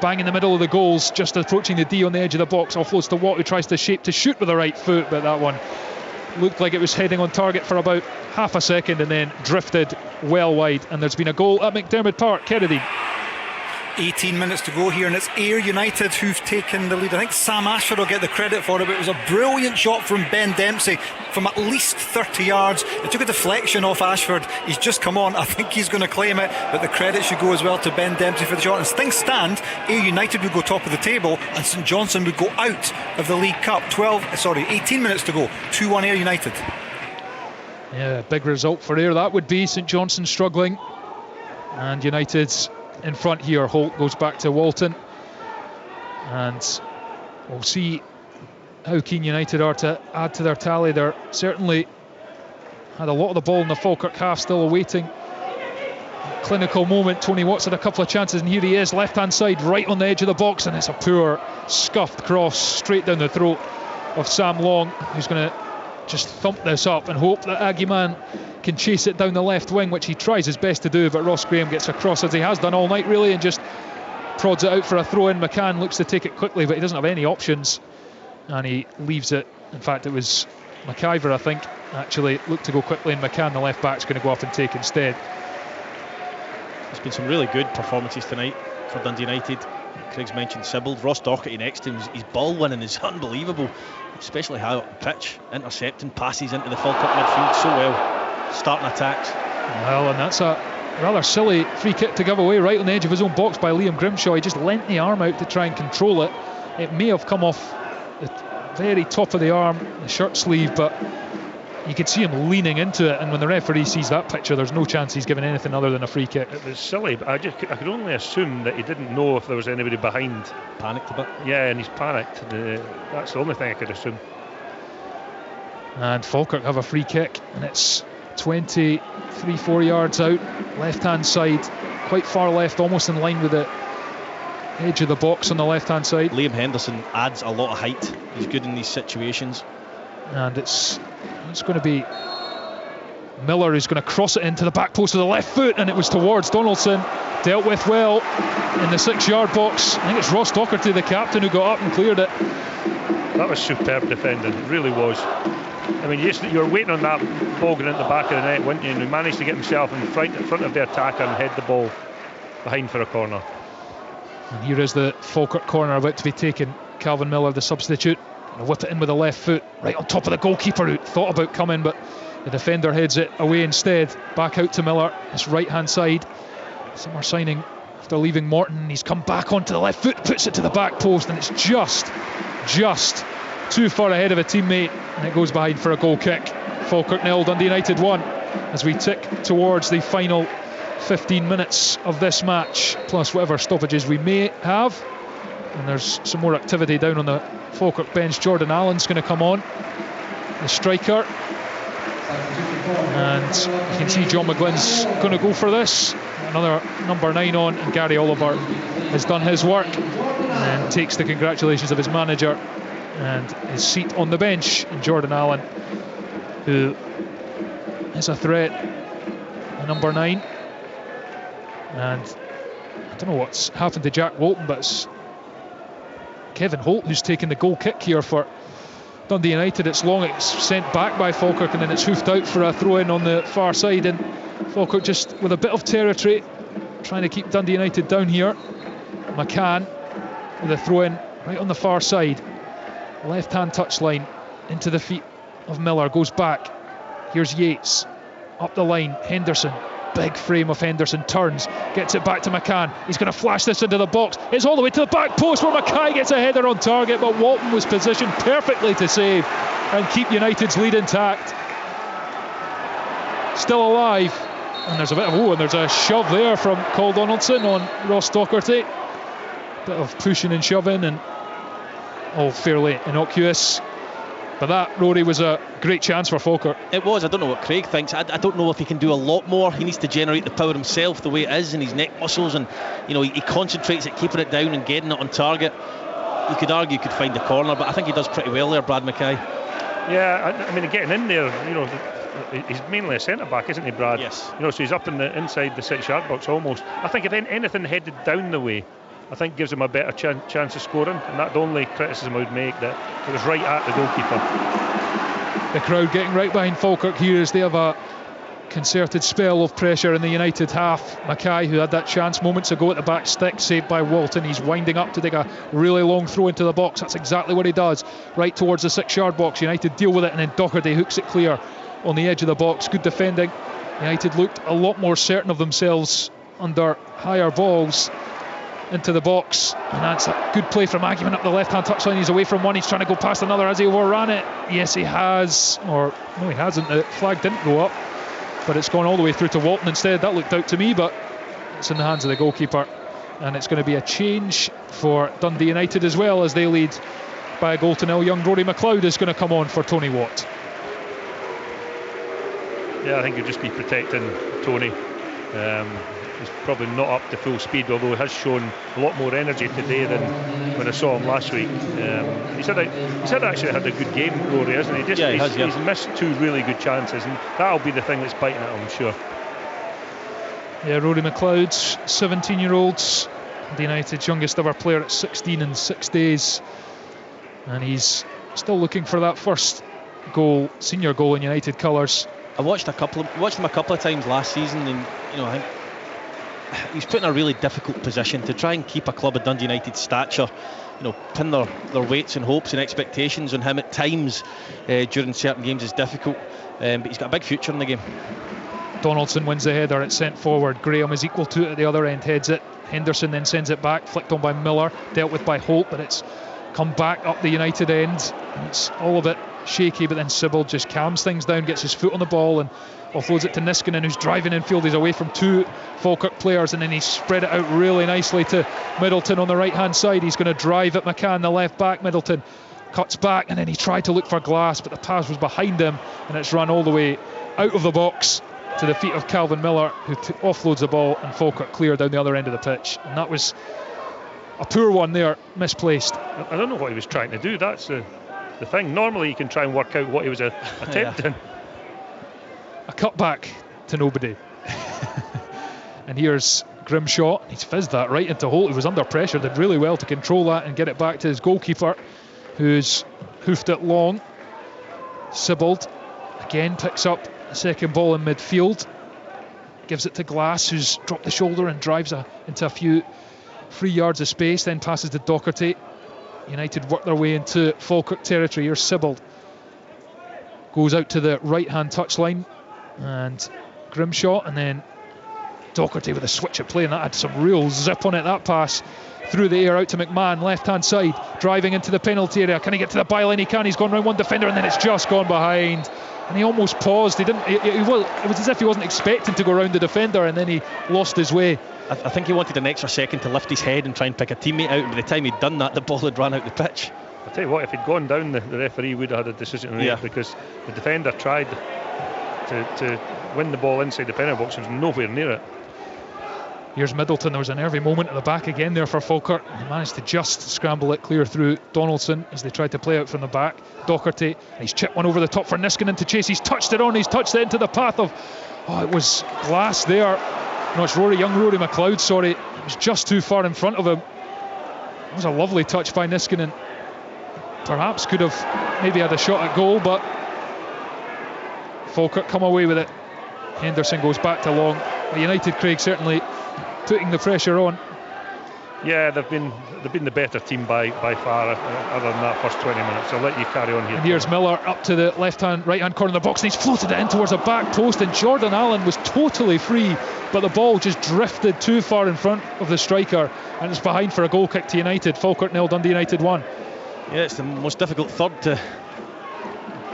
bang in the middle of the goals, just approaching the D on the edge of the box. Offloads to Watt, who tries to shape to shoot with the right foot, but that one looked like it was heading on target for about half a second and then drifted well wide. And there's been a goal at McDermott Park. Kennedy. 18 minutes to go here, and it's Ayr United who've taken the lead. I think Sam Ashford will get the credit for it, but it was a brilliant shot from Ben Dempsey from at least 30 yards. It took a deflection off Ashford. He's just come on. I think he's going to claim it, but the credit should go as well to Ben Dempsey for the shot. As things stand, Ayr United would go top of the table and St Johnstone would go out of the League Cup. 18 minutes to go. 2-1 Ayr United. Yeah, big result for Ayr that would be. St Johnstone struggling, and United's in front here. Holt goes back to Walton, and we'll see how keen United are to add to their tally. They're certainly had a lot of the ball in the Falkirk half, still awaiting a clinical moment. Tony Watts had a couple of chances, and here he is, left hand side, right on the edge of the box, and it's a poor scuffed cross straight down the throat of Sam Long, who's going to just thump this up and hope that Aguiman can chase it down the left wing, which he tries his best to do, but Ross Graham gets across, as he has done all night really, and just prods it out for a throw in. McCann looks to take it quickly, but he doesn't have any options, and he leaves it. In fact, it was McIver, I think, actually looked to go quickly, and McCann, the left back's going to go up and take instead. There's been some really good performances tonight for Dundee United. Craig's mentioned Sibbald. Ross Docherty next to him, his ball winning is unbelievable, especially high up the pitch, intercepting passes into the Falkirk midfield so well, starting attacks. Well, and that's a rather silly free kick to give away right on the edge of his own box by Liam Grimshaw. He just lent the arm out to try and control it. It may have come off the very top of the arm, the shirt sleeve, but you could see him leaning into it, and when the referee sees that picture, there's no chance he's given anything other than a free kick. It was silly, but I could only assume that he didn't know if there was anybody behind. Panicked a bit. Yeah, and he's panicked. That's the only thing I could assume. And Falkirk have a free kick, and it's 23-4 yards out, left hand side, quite far left, almost in line with the edge of the box on the left hand side. Liam Henderson adds a lot of height. He's good in these situations. And it's going to be Miller who's going to cross it into the back post with the left foot, and it was towards Donaldson, dealt with well in the 6 yard box. I think it's Ross Docherty, the captain, who got up and cleared it. That was superb defending, it really was. I mean, you were waiting on that ball going into the back of the net, weren't you? And he managed to get himself in front of the attacker and head the ball behind for a corner. And here is the Falkirk corner about to be taken. Calvin Miller, the substitute, going to whip it in with the left foot, right on top of the goalkeeper, who thought about coming, but the defender heads it away instead. Back out to Miller, his right hand side. Summer signing after leaving Morton. He's come back onto the left foot, puts it to the back post, and it's just too far ahead of a teammate, and it goes behind for a goal kick. Falkirk 0, Dundee United 1, as we tick towards the final 15 minutes of this match, plus whatever stoppages we may have. And there's some more activity down on the Falkirk bench. Jordan Allen's going to come on, the striker, and you can see John McGlynn's going to go for this. Another number 9 on, and Gary Oliver has done his work and takes the congratulations of his manager and his seat on the bench. And Jordan Allen, who is a threat, number 9. And I don't know what's happened to Jack Walton, but it's Kevin Holt who's taken the goal kick here for Dundee United. It's long, it's sent back by Falkirk, and then it's hoofed out for a throw in on the far side, and Falkirk just with a bit of territory trying to keep Dundee United down here. McCann with a throw in right on the far side, left hand touchline into the feet of Miller, goes back. Here's Yates up the line, Henderson, big frame of Henderson, turns, gets it back to McCann. He's going to flash this into the box. It's all the way to the back post where Mackay gets a header on target, but Walton was positioned perfectly to save and keep United's lead intact. Still alive, and there's a bit of and there's a shove there from Cole Donaldson on Ross Docherty. Bit of pushing and shoving, and all fairly innocuous. But that, Rory, was a great chance for Falkirk. It was. I don't know what Craig thinks. I don't know if he can do a lot more. He needs to generate the power himself the way it is in his neck muscles, and he concentrates at keeping it down and getting it on target. You could argue he could find the corner, but I think he does pretty well there, Brad Mackay. Yeah, I mean, getting in there, he's mainly a centre back, isn't he, Brad? Yes. So he's up in the inside the 6 yard box almost. I think if anything headed down the way, I think gives him a better chance of scoring, and that's the only criticism I would make, that it was right at the goalkeeper. The crowd getting right behind Falkirk here as they have a concerted spell of pressure in the United half. Mackay, who had that chance moments ago at the back stick, saved by Walton. He's winding up to take a really long throw into the box. That's exactly what he does, right towards the 6-yard box. United deal with it, and then Doherty hooks it clear on the edge of the box. Good defending. United looked a lot more certain of themselves under higher balls into the box, and that's a good play from Agyeman up the left-hand touchline. He's away from one, he's trying to go past another. Has he overran it? Yes, he has. Or no, he hasn't. The flag didn't go up, but it's gone all the way through to Walton instead. That looked out to me, but it's in the hands of the goalkeeper, and it's going to be a change for Dundee United as well, as they lead by a goal to nil. Young Rory McLeod is going to come on for Tony Watt. Yeah, I think he'll just be protecting Tony. He's probably not up to full speed, although he has shown a lot more energy today than when I saw him last week. He's actually had a good game, Rory, hasn't he? He's missed 2 really good chances, and that'll be the thing that's biting at him, I'm sure. Yeah, Rory McLeod, 17-year-old, the United's youngest ever player at 16 in 6 days, and he's still looking for that first goal, senior goal in United colours. I watched him a couple of times last season, and I think he's put in a really difficult position to try and keep a club of Dundee United's stature, pin their weights and hopes and expectations on him at times during certain games is difficult, but he's got a big future in the game. Donaldson wins the header, it's sent forward. Graham is equal to it at the other end, heads it. Henderson then sends it back, flicked on by Miller, dealt with by Holt, but it's come back up the United end. It's all a bit shaky, but then Sibbald just calms things down, gets his foot on the ball and offloads it to Niskanen, who's driving infield. He's away from 2 Falkirk players, and then he's spread it out really nicely to Middleton on the right hand side. He's going to drive at McCann, the left back. Middleton cuts back, and then he tried to look for Glass, but the pass was behind him, and it's run all the way out of the box to the feet of Calvin Miller, who offloads the ball, and Falkirk clear down the other end of the pitch. And that was a poor one there, misplaced. I don't know what he was trying to do. That's the thing. Normally you can try and work out what he was attempting. A cutback to nobody. And here's Grimshaw. He's fizzed that right into Holt, who was under pressure, did really well to control that and get it back to his goalkeeper, who's hoofed it long. Sibbald again picks up the second ball in midfield, gives it to Glass, who's dropped the shoulder and drives into a few free yards of space, then passes to Doherty. United work their way into Falkirk territory. Here's Sibbald, goes out to the right hand touchline, and Grimshaw, and then Doherty with a switch of play, and that had some real zip on it. That pass through the air out to McMahon, left hand side, driving into the penalty area. Can he get to the byline? He can. He's gone round one defender, and then it's just gone behind, and he almost paused. It was as if he wasn't expecting to go round the defender, and then he lost his way. I think he wanted an extra second to lift his head and try and pick a teammate out, and by the time he'd done that, the ball had run out the pitch. I'll tell you what, if he'd gone down, the referee would have had a decision to make, because the defender tried to win the ball inside the penalty box and was nowhere near it. Here's Middleton. There was a nervy moment at the back again there for Falkirk. He managed to just scramble it clear through Donaldson as they tried to play out from the back. Doherty, he's chipped one over the top for Niskanen to chase. He's touched it into the path of, it was Glass there. No, it's young Rory McLeod, sorry. It was just too far in front of him. It was a lovely touch by Niskanen. Perhaps could have maybe had a shot at goal, but Falkirk come away with it. Henderson goes back to long. But United, Craig, certainly putting the pressure on. Yeah, they've been the better team by far, other than that first 20 minutes. I'll let you carry on here. And here's Miller up to the right hand corner of the box, and he's floated it in towards the back post, and Jordan Allen was totally free, but the ball just drifted too far in front of the striker, and it's behind for a goal kick to United. Falkirk 0, Dundee United 1. Yeah, it's the most difficult third to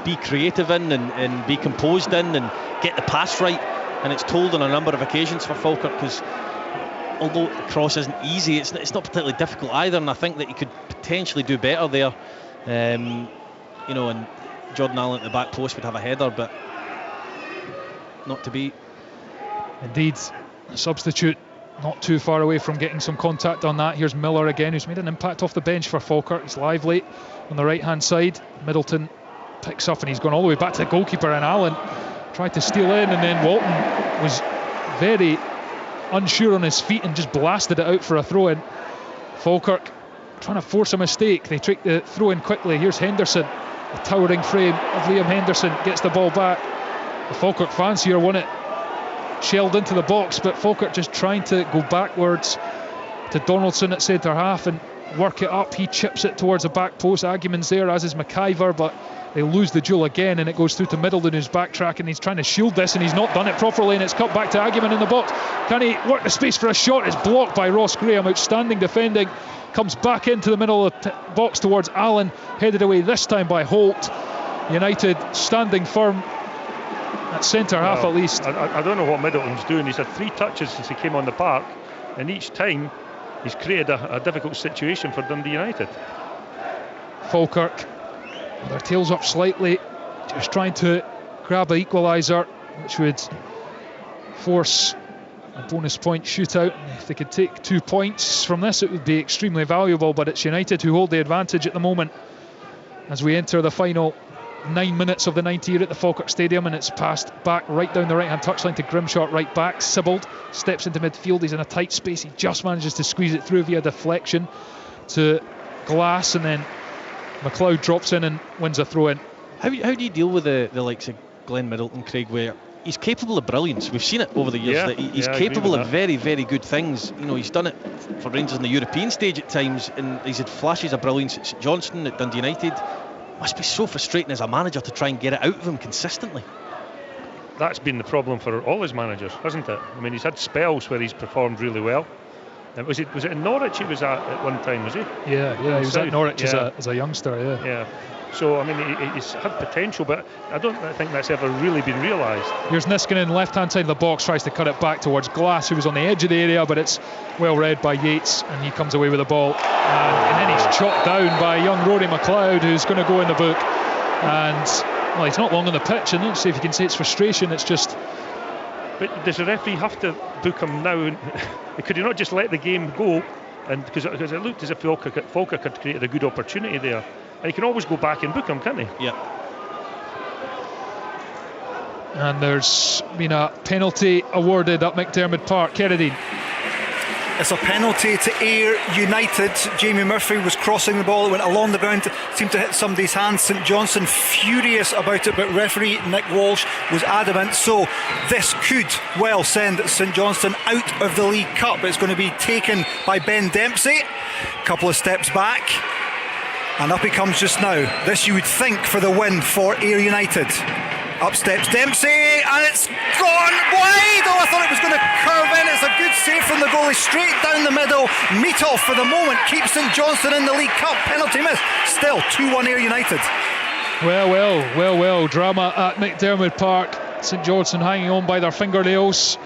be creative in and be composed in and get the pass right, and it's told on a number of occasions for Falkirk, because although the cross isn't easy, it's not particularly difficult either, and I think that he could potentially do better there. And Jordan Allen at the back post would have a header, but not to be. Indeed, a substitute not too far away from getting some contact on that. Here's Miller again, who's made an impact off the bench for Falkirk. He's lively on the right hand side. Middleton picks up, and he's gone all the way back to the goalkeeper, and Allen tried to steal in, and then Walton was very unsure on his feet and just blasted it out for a throw-in. Falkirk trying to force a mistake. They take the throw-in quickly. Here's Henderson, the towering frame of Liam Henderson, gets the ball back. The Falkirk fans here want it shelled into the box, but Falkirk just trying to go backwards to Donaldson at centre half and work it up. He chips it towards the back post. Agyeman's there, as is McIver, but they lose the duel again, and it goes through to Middleton, who's backtracking. He's trying to shield this, and he's not done it properly, and it's cut back to Agyeman in the box. Can he work the space for a shot? It's blocked by Ross Graham. Outstanding defending. Comes back into the middle of the box towards Allen, headed away this time by Holt. United standing firm at centre half at least. I don't know what Middleton's doing. He's had 3 touches since he came on the park, and each time he's created a difficult situation for Dundee United. Falkirk, their tails up slightly, just trying to grab an equaliser, which would force a bonus point shootout. If they could take 2 points from this, it would be extremely valuable, but it's United who hold the advantage at the moment as we enter the final 9 minutes of the 90 here at the Falkirk Stadium, and it's passed back right down the right hand touchline to Grimshot right back. Sibbald steps into midfield. He's in a tight space. He just manages to squeeze it through via deflection to Glass, and then McLeod drops in and wins a throw in. How do you deal with the likes of Glenn Middleton, Craig, where he's capable of brilliance? We've seen it over the years that he's capable of very, very good things. You know, he's done it for Rangers on the European stage at times, and he's had flashes of brilliance at St Johnstone, at Dundee United. Must be so frustrating as a manager to try and get it out of him consistently. That's been the problem for all his managers, hasn't it? I mean, he's had spells where he's performed really well. Was it in Norwich he was at one time, was he? Yeah, he was at Norwich as a youngster, Yeah. So, I mean, he's had potential, but I don't think that's ever really been realised. Here's Niskanen, left-hand side of the box, tries to cut it back towards Glass, who was on the edge of the area, but it's well read by Yates, and he comes away with the ball. And then he's chopped down by young Rory McLeod, who's going to go in the book. And, well, he's not long on the pitch, and let's see if you can say it's frustration. It's just... But does the referee have to book him now? Could he not just let the game go? And because it looked as if Falkirk had created a good opportunity there. And he can always go back and book him, can't he? Yeah. And there's been a penalty awarded at McDermott Park. Kerridine. It's a penalty to Ayr United. Jamie Murphy was crossing the ball, it went along the ground, seemed to hit somebody's hand. St Johnstone furious about it, but referee Nick Walsh was adamant. So this could well send St Johnstone out of the League Cup. It's going to be taken by Ben Dempsey. Couple of steps back, and up he comes just now. This you would think for the win for Ayr United. Up steps Dempsey, and it's gone wide. Oh, I thought it was going to curve in. It's a good save from the goalie, straight down the middle. Meathoff for the moment keeps St Johnstone in the League Cup. Penalty miss. Still 2-1 Ayr United. Well. Drama at McDermott Park. St Johnstone hanging on by their fingernails.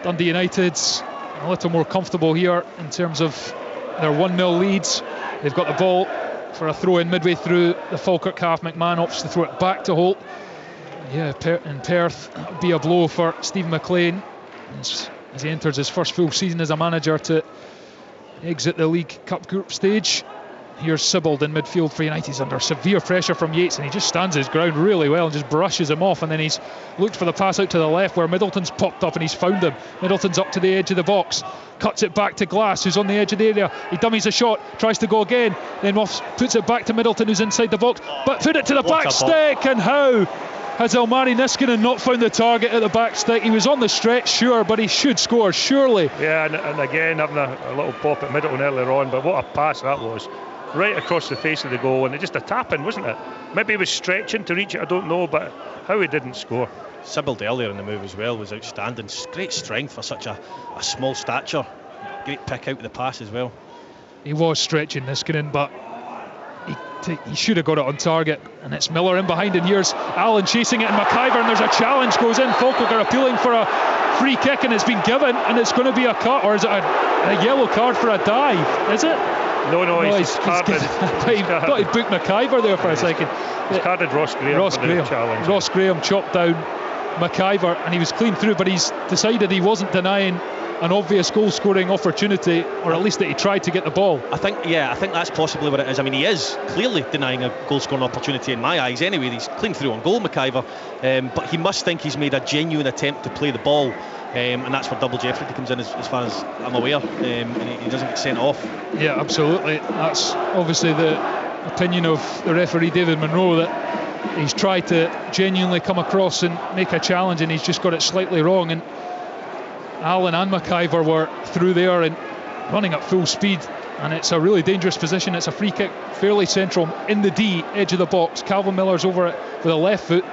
Dundee United a little more comfortable here in terms of their 1-0 leads. They've got the ball for a throw in midway through the Falkirk half. McMahon opts to throw it back to Holt. Yeah, in Perth, that would be a blow for Stephen McLean as he enters his first full season as a manager to exit the League Cup group stage. Here's Sibbald in midfield for United. He's under severe pressure from Yates, and he just stands his ground really well and just brushes him off, and then he's looked for the pass out to the left where Middleton's popped up and he's found him. Middleton's up to the edge of the box, cuts it back to Glass, who's on the edge of the area. He dummies a shot, tries to go again, then puts it back to Middleton, who's inside the box, but put it to the back stick. And how has Elmari Niskanen not found the target at the back stick? He was on the stretch, sure, but he should score, surely. Yeah, and again having a little pop at Middleton earlier on, but what a pass that was. Right across the face of the goal, and it just a tap-in, wasn't it? Maybe he was stretching to reach it, I don't know, but how he didn't score. Sibbald earlier in the move as well was outstanding. Great strength for such a small stature. Great pick out of the pass as well. He was stretching Niskanen, but he should have got it on target, and it's Miller in behind, and here's Allen chasing it, and McIver, and there's a challenge goes in. Falkirk are appealing for a free kick, and it's been given, and it's going to be a cut, or is it a yellow card for a dive? Is it? No, he's carded. I thought he'd booked McIver there for a second. He's carded Ross Graham for the challenge. Ross Graham chopped down McIver, and he was clean through, but he's decided he wasn't denying an obvious goal-scoring opportunity, or at least that he tried to get the ball. I think that's possibly what it is. I mean, he is clearly denying a goal-scoring opportunity in my eyes anyway. He's clean through on goal, McIver, but he must think he's made a genuine attempt to play the ball, and that's where double jeopardy comes in, as far as I'm aware, and he doesn't get sent off. Yeah, absolutely. That's obviously the opinion of the referee David Monroe, that he's tried to genuinely come across and make a challenge, and he's just got it slightly wrong. And Allen and McIver were through there and running at full speed, and it's a really dangerous position. It's a free kick fairly central in the D, edge of the box. Calvin Miller's over it with a left foot.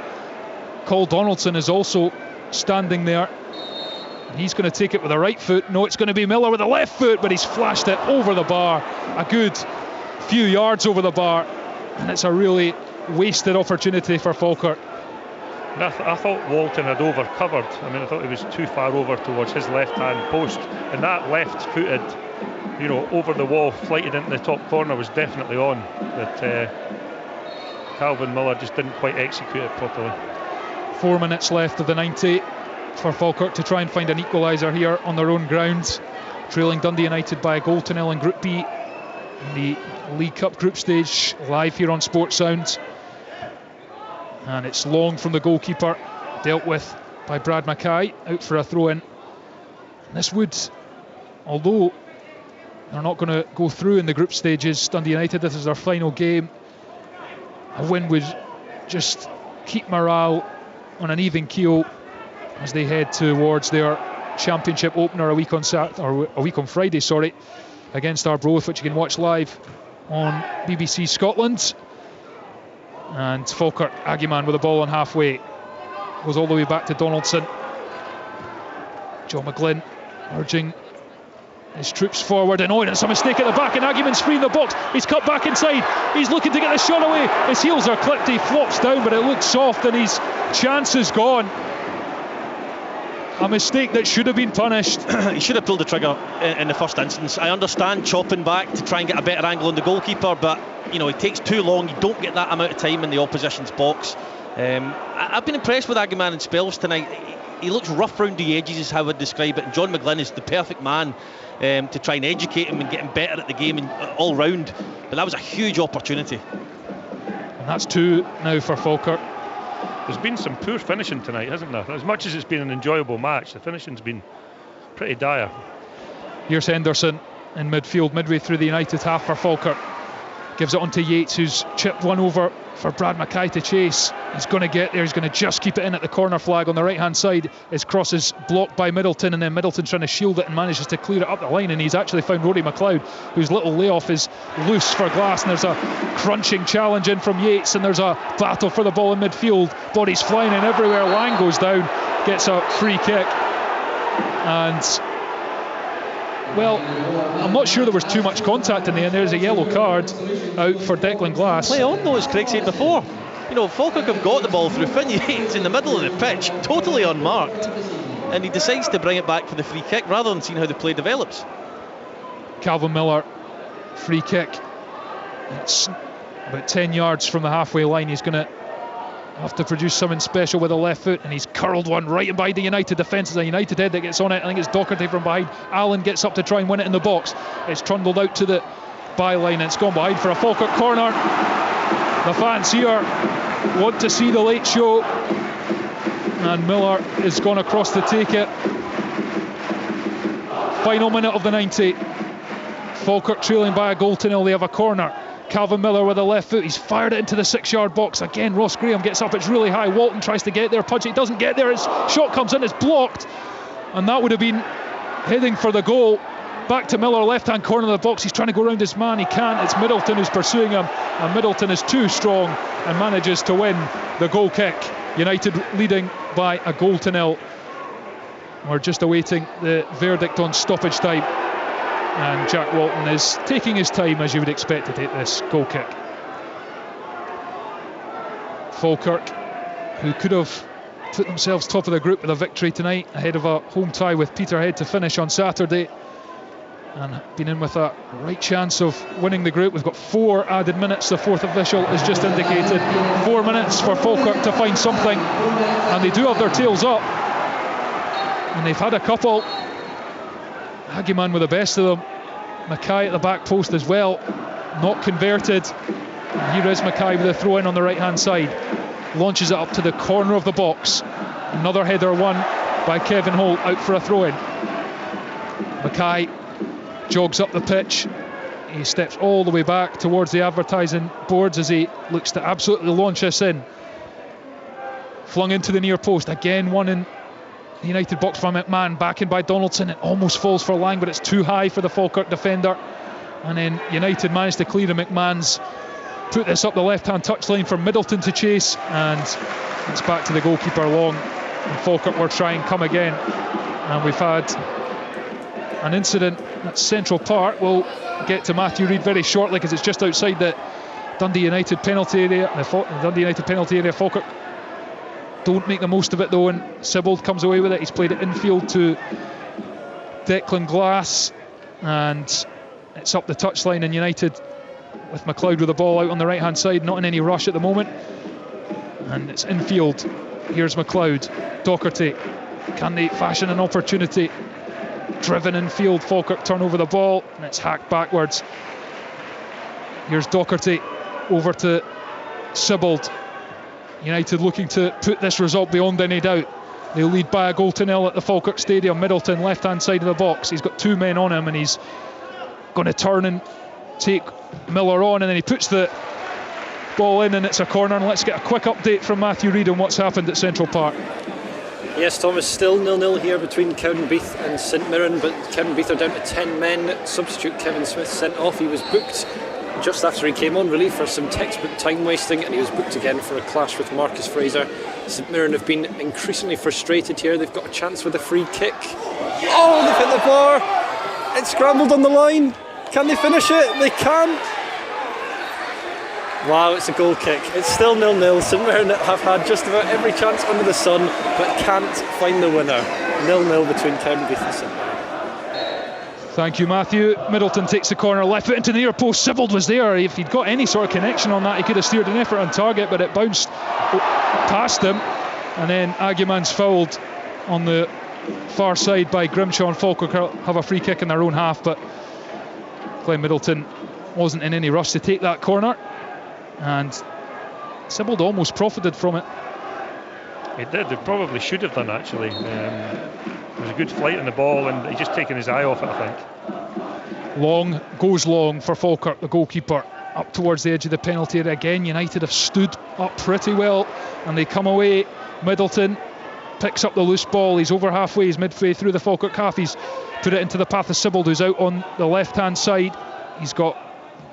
Cole Donaldson is also standing there. He's going to take it with a right foot. No, it's going to be Miller with a left foot, but he's flashed it over the bar, a good few yards over the bar, and it's a really wasted opportunity for Falkirk. I thought Walton had over-covered. I mean, I thought he was too far over towards his left-hand post, and that left-footed, over the wall, flighted into the top corner was definitely on. But Calvin Miller just didn't quite execute it properly. 4 minutes left of the 90 for Falkirk to try and find an equaliser here on their own ground, trailing Dundee United by a goal to nil in Group B in the League Cup group stage, live here on Sports Sound. And it's long from the goalkeeper, dealt with by Brad Mackay, out for a throw-in. This would, although they're not going to go through in the group stages, Dundee United, this is their final game, a win would just keep morale on an even keel as they head towards their championship opener a week on Friday, against Arbroath, which you can watch live on BBC Scotland. And Falkirk, Aguiman with the ball on halfway, goes all the way back to Donaldson. John McGlynn urging his troops forward, and it's a mistake at the back, and Aguiman's free in the box. He's cut back inside, he's looking to get the shot away, his heels are clipped, he flops down, but it looks soft and his chance is gone. A mistake that should have been punished. He should have pulled the trigger in the first instance. I understand chopping back to try and get a better angle on the goalkeeper, but it takes too long. You don't get that amount of time in the opposition's box. I've been impressed with Aguiman in spells tonight. He looks rough round the edges is how I'd describe it, and John McGlynn is the perfect man to try and educate him and get him better at the game and all round. But that was a huge opportunity. And that's 2 now for Falkirk. There's been some poor finishing tonight, hasn't there? As much as it's been an enjoyable match, the finishing's been pretty dire. Here's Henderson in midfield, midway through the United half for Falkirk. Gives it on to Yates, who's chipped one over for Brad Mackay to chase. He's going to get there, he's going to just keep it in at the corner flag on the right hand side. His cross is blocked by Middleton, and then Middleton trying to shield it and manages to clear it up the line, and he's actually found Rory McLeod, whose little layoff is loose for Glass, and there's a crunching challenge in from Yates, and there's a battle for the ball in midfield. Bodies flying in everywhere. Lang goes down, gets a free kick, and I'm not sure there was too much contact in the end. There's a yellow card out for Declan Glass. Play on though, as Craig said before. Falkirk have got the ball through Finn Yates in the middle of the pitch, totally unmarked, and he decides to bring it back for the free kick rather than seeing how the play develops. Calvin Miller, free kick. It's about 10 yards from the halfway line. He's going to have to produce something special with a left foot, and he's curled one right in behind the United defence. It's a United head that gets on it. I think it's Docherty from behind. Allen gets up to try and win it in the box. It's trundled out to the byline, and it's gone behind for a Falkirk corner. The fans here want to see the late show, and Miller is gone across to take it. Final minute of the 90. Falkirk trailing by a goal to nil. They have a corner. Calvin Miller with a left foot, he's fired it into the 6-yard box. Again, Ross Graham gets up, it's really high. Walton tries to get there, punch it, doesn't get there. His shot comes in, it's blocked, and that would have been heading for the goal. Back to Miller, left-hand corner of the box. He's trying to go around his man, he can't. It's Middleton who's pursuing him, and Middleton is too strong and manages to win the goal kick. United leading by a goal to nil. We're just awaiting the verdict on stoppage time, and Jack Walton is taking his time, as you would expect, to take this goal kick. Falkirk, who could have put themselves top of the group with a victory tonight ahead of a home tie with Peterhead to finish on Saturday, and been in with a right chance of winning the group. We've got 4 added minutes, the fourth official has just indicated. 4 minutes for Falkirk to find something, and they do have their tails up, and they've had a couple. Aguiman with the best of them. Mackay at the back post as well, not converted. And here is Mackay with a throw in on the right hand side, launches it up to the corner of the box. Another header won by Kevin Holt, out for a throw in. Mackay jogs up the pitch, he steps all the way back towards the advertising boards as he looks to absolutely launch this in. Flung into the near post, again one in the United box from McMahon, back in by Donaldson. It almost falls for Lang, but it's too high for the Falkirk defender. And then United managed to clear, and McMahon's put this up the left-hand touchline for Middleton to chase, and it's back to the goalkeeper Long. And Falkirk will try and come again. And we've had an incident at Central Park. We'll get to Matthew Reid very shortly because it's just outside the Dundee United penalty area. Falkirk don't make the most of it though, and Sibbald comes away with it. He's played it infield to Declan Glass, and it's up the touchline, and United with McLeod with the ball out on the right hand side, not in any rush at the moment, and it's infield. Here's McLeod, Docherty, can they fashion an opportunity? Driven infield, Falkirk turn over the ball, and it's hacked backwards. Here's Docherty over to Sibbald. United looking to put this result beyond any doubt. They lead by a goal to nil at the Falkirk Stadium. Middleton, left hand side of the box. He's got two men on him, and he's going to turn and take Miller on, and then he puts the ball in, and it's a corner. And let's get a quick update from Matthew Reid on what's happened at Central Park. Yes, Thomas, still 0-0 here between Cowdenbeath and St Mirren, but Cowdenbeath are down to 10 men. Substitute Kevin Smith sent off. He was booked just after he came on, really, for some textbook time wasting, and he was booked again for a clash with Marcus Fraser. St Mirren have been increasingly frustrated here. They've got a chance with a free kick. Oh, they've hit the bar. It's scrambled on the line. Can they finish it? They can. Wow, it's a goal kick. It's still 0-0. St Mirren have had just about every chance under the sun, but can't find the winner. 0-0 between Cowdenbeath and St Mirren. Thank you, Matthew. Middleton takes the corner, left foot into the near post. Sibbald was there. If he'd got any sort of connection on that, he could have steered an effort on target, but it bounced past him. And then Aguiman's fouled on the far side by Grimshaw, and Falkirk have a free kick in their own half, but Glenn Middleton wasn't in any rush to take that corner, and Sibbald almost profited from it. He did. They probably should have done, actually. There was a good flight on the ball, and he's just taken his eye off it, I think. Long goes long for Falkirk, the goalkeeper, up towards the edge of the penalty area again. United have stood up pretty well, and they come away. Middleton picks up the loose ball. He's over halfway, he's midway through the Falkirk half. He's put it into the path of Sibbald, who's out on the left hand side. He's got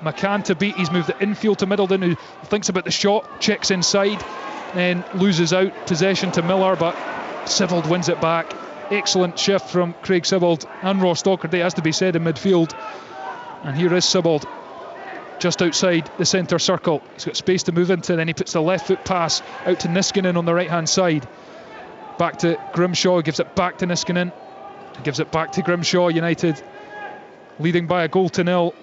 McCann to beat. He's moved the infield to Middleton, who thinks about the shot, checks inside, then loses out possession to Miller, but Sibbald wins it back. Excellent shift from Craig Sibbald and Ross Docherty, has to be said, in midfield. And here is Sibbald just outside the centre circle. He's got space to move into, then he puts the left foot pass out to Niskanen on the right hand side. Back to Grimshaw, gives it back to Niskanen, gives it back to Grimshaw. United leading by a goal to nil.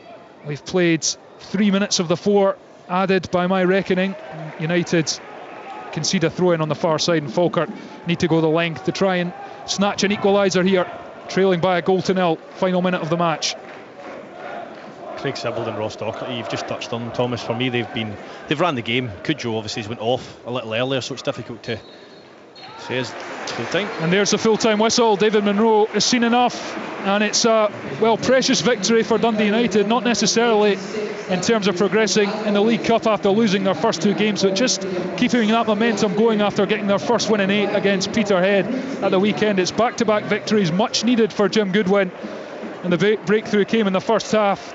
We've played 3 minutes of the 4 added by my reckoning. United concede a throw in on the far side, and Falkirk need to go the length to try and snatch an equaliser here, trailing by a goal to nil. Final minute of the match. Craig Sibbald and Ross Docherty, you've just touched on, Thomas. For me, they've ran the game. Cujo obviously has went off a little earlier, so it's difficult to say it's full time. And there's the full time whistle. David Munro has seen enough, and it's a precious victory for Dundee United, not necessarily in terms of progressing in the League Cup after losing their first 2 games, but just keeping that momentum going after getting their first win in 8 against Peterhead at the weekend. It's back-to-back victories, much needed for Jim Goodwin, and the breakthrough came in the first half,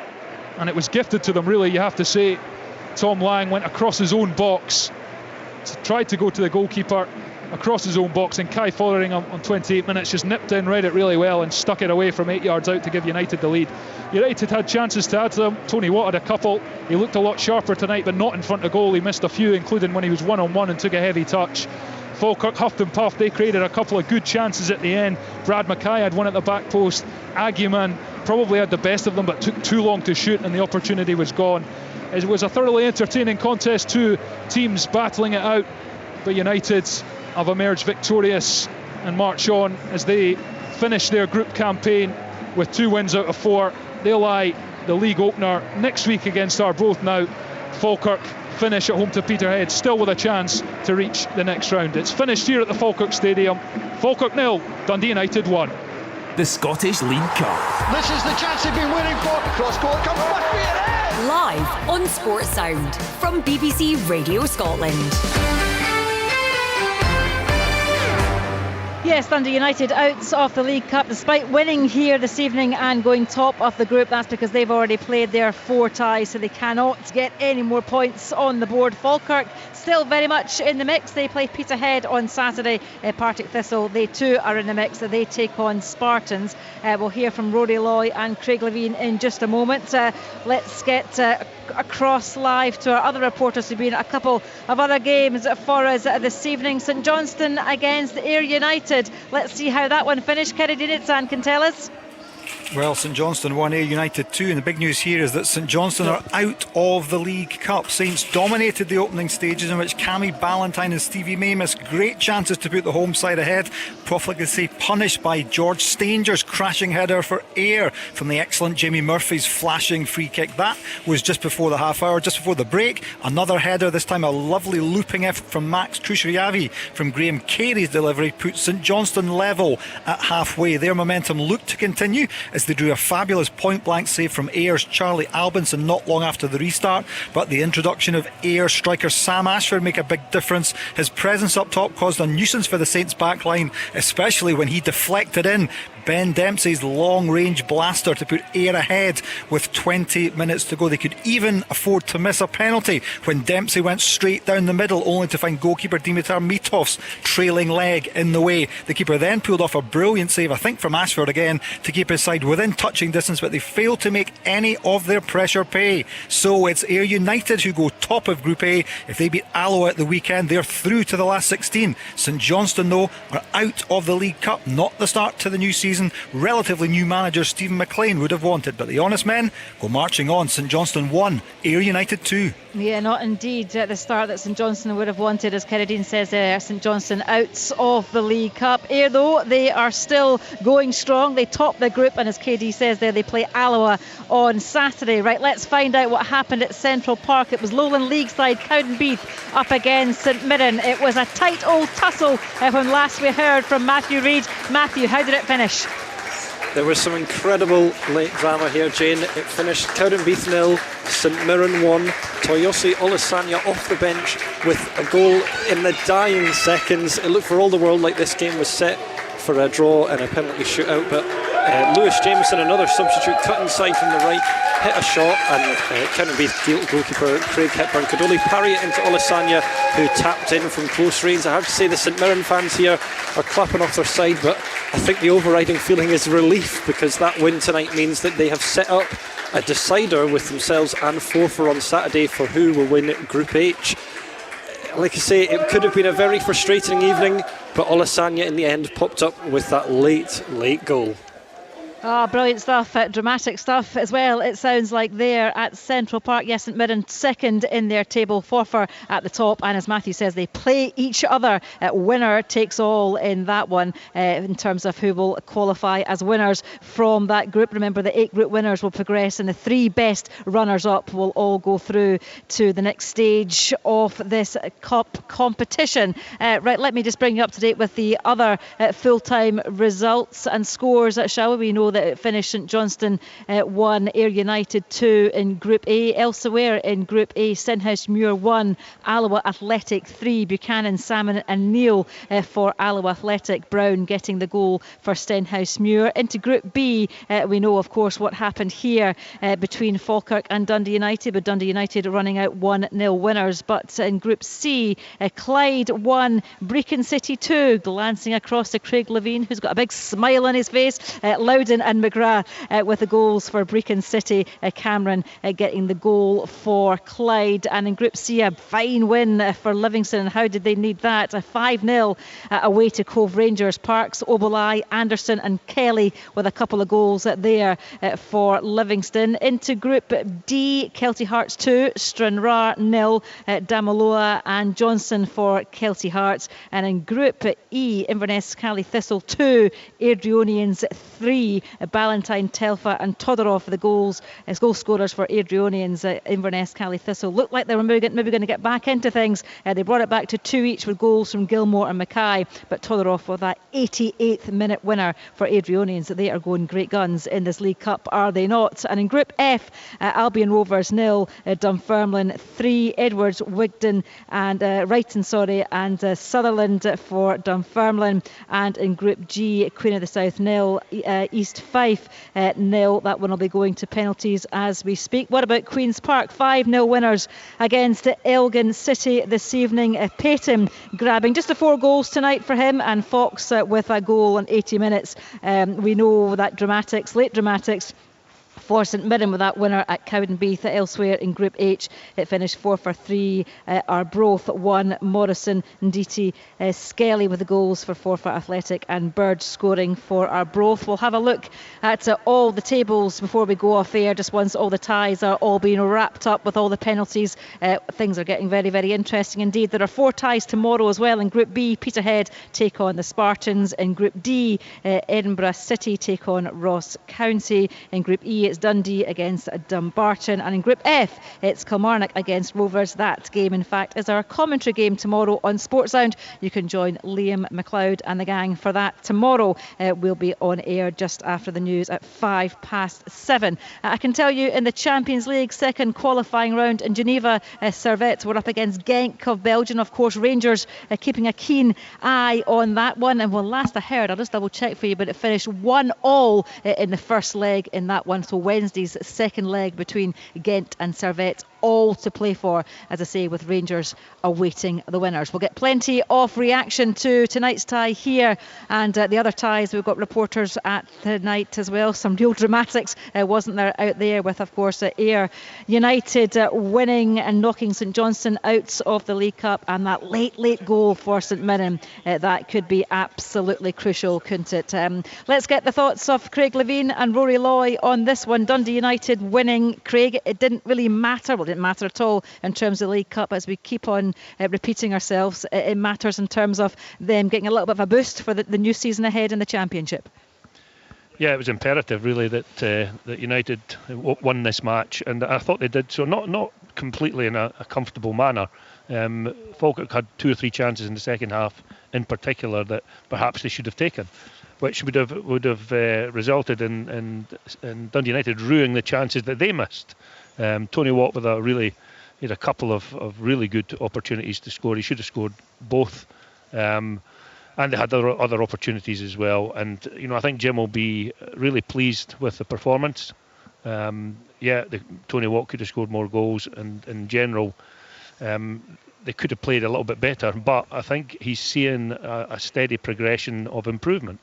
and it was gifted to them, really, you have to say. Tom Lang went across his own box, tried to go to the goalkeeper across his own box, and Kai Fothering on 28 minutes just nipped in, read it really well, and stuck it away from 8 yards out to give United the lead. United had chances to add to them. Tony Watt had a couple. He looked a lot sharper tonight, but not in front of goal. He missed a few, including when he was one-on-one and took a heavy touch. Falkirk huffed and puffed. They created a couple of good chances at the end. Brad Mackay had one at the back post. Aguiman probably had the best of them, but took too long to shoot, and the opportunity was gone. It was a thoroughly entertaining contest, 2 teams battling it out, but United have emerged victorious and march on as they finish their group campaign with 2 wins out of 4. They'll eye the league opener next week against Arbroath. Now Falkirk finish at home to Peterhead, still with a chance to reach the next round. It's finished here at the Falkirk Stadium. Falkirk 0, Dundee United 1. The Scottish League Cup. This is the chance they've been waiting for. Cross court, comes back with it. Live on Sports Sound from BBC Radio Scotland. Yes, Dundee United out of the League Cup despite winning here this evening and going top of the group. That's because they've already played their 4 ties, so they cannot get any more points on the board. Falkirk still very much in the mix. They play Peterhead on Saturday. Partick Thistle, they too are in the mix. They take on Spartans. We'll hear from Rory Loy and Craig Levine in just a moment. Let's get across live to our other reporters who've been at a couple of other games for us this evening. St Johnstone against Ayr United. Let's see how that one finished. Kerry Dinitsan can tell us. Well, St Johnstone 1, Ayr United 2, and the big news here is that St Johnstone are out of the League Cup. Saints dominated the opening stages in which Cammy Ballantyne and Stevie May missed great chances to put the home side ahead. Profligacy punished by George Stanger's crashing header for Ayr from the excellent Jamie Murphy's flashing free kick. That was just before the half hour, just before the break. Another header, this time a lovely looping effort from Max Trushriavi from Graham Carey's delivery, put St Johnstone level at halfway. Their momentum looked to continue as they drew a fabulous point-blank save from Ayer's Charlie Albinson not long after the restart, but the introduction of Ayr striker Sam Ashford make a big difference. His presence up top caused a nuisance for the Saints backline, especially when he deflected in Ben Dempsey's long-range blaster to put Ayr ahead with 20 minutes to go. They could even afford to miss a penalty when Dempsey went straight down the middle, only to find goalkeeper Dimitar Mitov's trailing leg in the way. The keeper then pulled off a brilliant save, I think from Ashford again, to keep his side within touching distance, but they failed to make any of their pressure pay. So it's Ayr United who go top of Group A. If they beat Alloa at the weekend, they're through to the last 16. St Johnstone, though, are out of the League Cup. Not the start to the new season relatively new manager Stephen McLean would have wanted, but the honest men go marching on. St Johnstone 1, Ayr United 2. Yeah, not indeed at the start that St Johnstone would have wanted. As Kerridine says there, St Johnstone out of the League Cup. Ayr, though, they are still going strong. They top the group, and as KD says there, they play Alloa on Saturday. Right, let's find out what happened at Central Park. It was Lowland League side Cowdenbeath up against St Mirren. It was a tight old tussle when last we heard from Matthew Reid. Matthew, how did it finish? There was some incredible late drama here, Jane. It finished Cowdenbeath 0, St Mirren 1. Toyosi Olisanya off the bench with a goal in the dying seconds. It looked for all the world like this game was set for a draw and a penalty shootout, but Lewis Jameson, another substitute, cut inside from the right, hit a shot, and Cowdenbeath goalkeeper Craig Hepburn could only parry it into Olisanya, who tapped in from close range. I have to say the St Mirren fans here are clapping off their side, but I think the overriding feeling is relief, because that win tonight means that they have set up a decider with themselves and Forfar on Saturday for who will win Group H. Like I say, it could have been a very frustrating evening, but Olisanya in the end popped up with that late goal. Oh, brilliant stuff, dramatic stuff as well. It sounds like they're at Central Park. Yes, St Mirren second in their table, Forfar at the top, and as Matthew says, they play each other. Winner takes all in that one in terms of who will qualify as winners from that group. Remember, the 8 group winners will progress, and the 3 best runners-up will all go through to the next stage of this cup competition. Right, let me just bring you up to date with the other full-time results and scores, shall we? We know that it finished St Johnstone 1, Ayr United 2 in Group A. Elsewhere in Group A, Stenhousemuir 1, Alloa Athletic 3, Buchanan, Salmon and Neil for Alloa Athletic. Brown getting the goal for Stenhousemuir. Into Group B, we know of course what happened here between Falkirk and Dundee United, but Dundee United running out 1-0 winners. But in Group C, Clyde 1, Brecon City 2. Glancing across to Craig Levine, who's got a big smile on his face. Loudon and McGrath with the goals for Brecon City. Cameron getting the goal for Clyde. And in Group C, a fine win for Livingston. How did they need that? A 5-0 away to Cove Rangers. Parks, Obolai, Anderson and Kelly with a couple of goals there for Livingston. Into Group D, Kelty Hearts 2, Stranraer 0, Damaloa and Johnson for Kelty Hearts. And in Group E, Inverness Cally Thistle 2, Airdrieonians 3. Ballantyne, Telfa and Todorov the goals as goal scorers for Adrionians. Inverness, Cally Thistle looked like they were maybe going to get back into things. They brought it back to 2 each with goals from Gilmore and Mackay, but Todorov with that 88th minute winner for Adrionians. They are going great guns in this League Cup, are they not? And in Group F, Albion Rovers 0, Dunfermline 3, Edwards, Wigton and Wrighton, and Sutherland for Dunfermline. And in Group G, Queen of the South 0, East Fife 0. That one will be going to penalties as we speak. What about Queen's Park? 5-0 winners against Elgin City this evening. Payton grabbing just the 4 goals tonight for him, and Fox with a goal in 80 minutes. We know that late dramatics for St Mirren with that winner at Cowdenbeath. Elsewhere in Group H, it finished 4-3. Arbroath 1, Morrison, Nditi, Skelly with the goals for Forfar Athletic, and Bird scoring for Arbroath. We'll have a look at all the tables before we go off air, just once all the ties are all being wrapped up with all the penalties. Things are getting very, very interesting indeed. There are 4 ties tomorrow as well. In Group B, Peterhead take on the Spartans. In Group D, Edinburgh City take on Ross County. In Group E, it's Dundee against Dumbarton, and in Group F it's Kilmarnock against Rovers. That game in fact is our commentary game tomorrow on Sportsound. You can join Liam McLeod and the gang for that tomorrow. We'll be on air just after the news at 7:05. I can tell you in the Champions League second qualifying round in Geneva, Servette were up against Genk of Belgium. Of course, Rangers keeping a keen eye on that one, and well, last I heard, I'll just double check for you, but it finished 1-1 in the first leg in that one. So Wednesday's second leg between Ghent and Servette, all to play for, as I say, with Rangers awaiting the winners. We'll get plenty of reaction to tonight's tie here and the other ties. We've got reporters at tonight as well. Some real dramatics, wasn't there, out there with, of course, Ayr United winning and knocking St Johnstone out of the League Cup, and that late goal for St Mirren. That could be absolutely crucial, couldn't it? Let's get the thoughts of Craig Levein and Rory Loy on this one. Dundee United winning. Craig, it didn't really matter. Well, it didn't matter at all in terms of the League Cup, as we keep on repeating ourselves. It matters in terms of them getting a little bit of a boost for the new season ahead in the Championship. Yeah, it was imperative really that United won this match, and I thought they did so, not completely in a comfortable manner. Falkirk had 2 or 3 chances in the second half in particular that perhaps they should have taken, which would have resulted in Dundee United ruining the chances that they missed. Tony Watt with he had a couple of really good opportunities to score. He should have scored both, and they had other opportunities as well. And I think Jim will be really pleased with the performance. Tony Watt could have scored more goals, and in general they could have played a little bit better. But I think he's seeing a steady progression of improvement.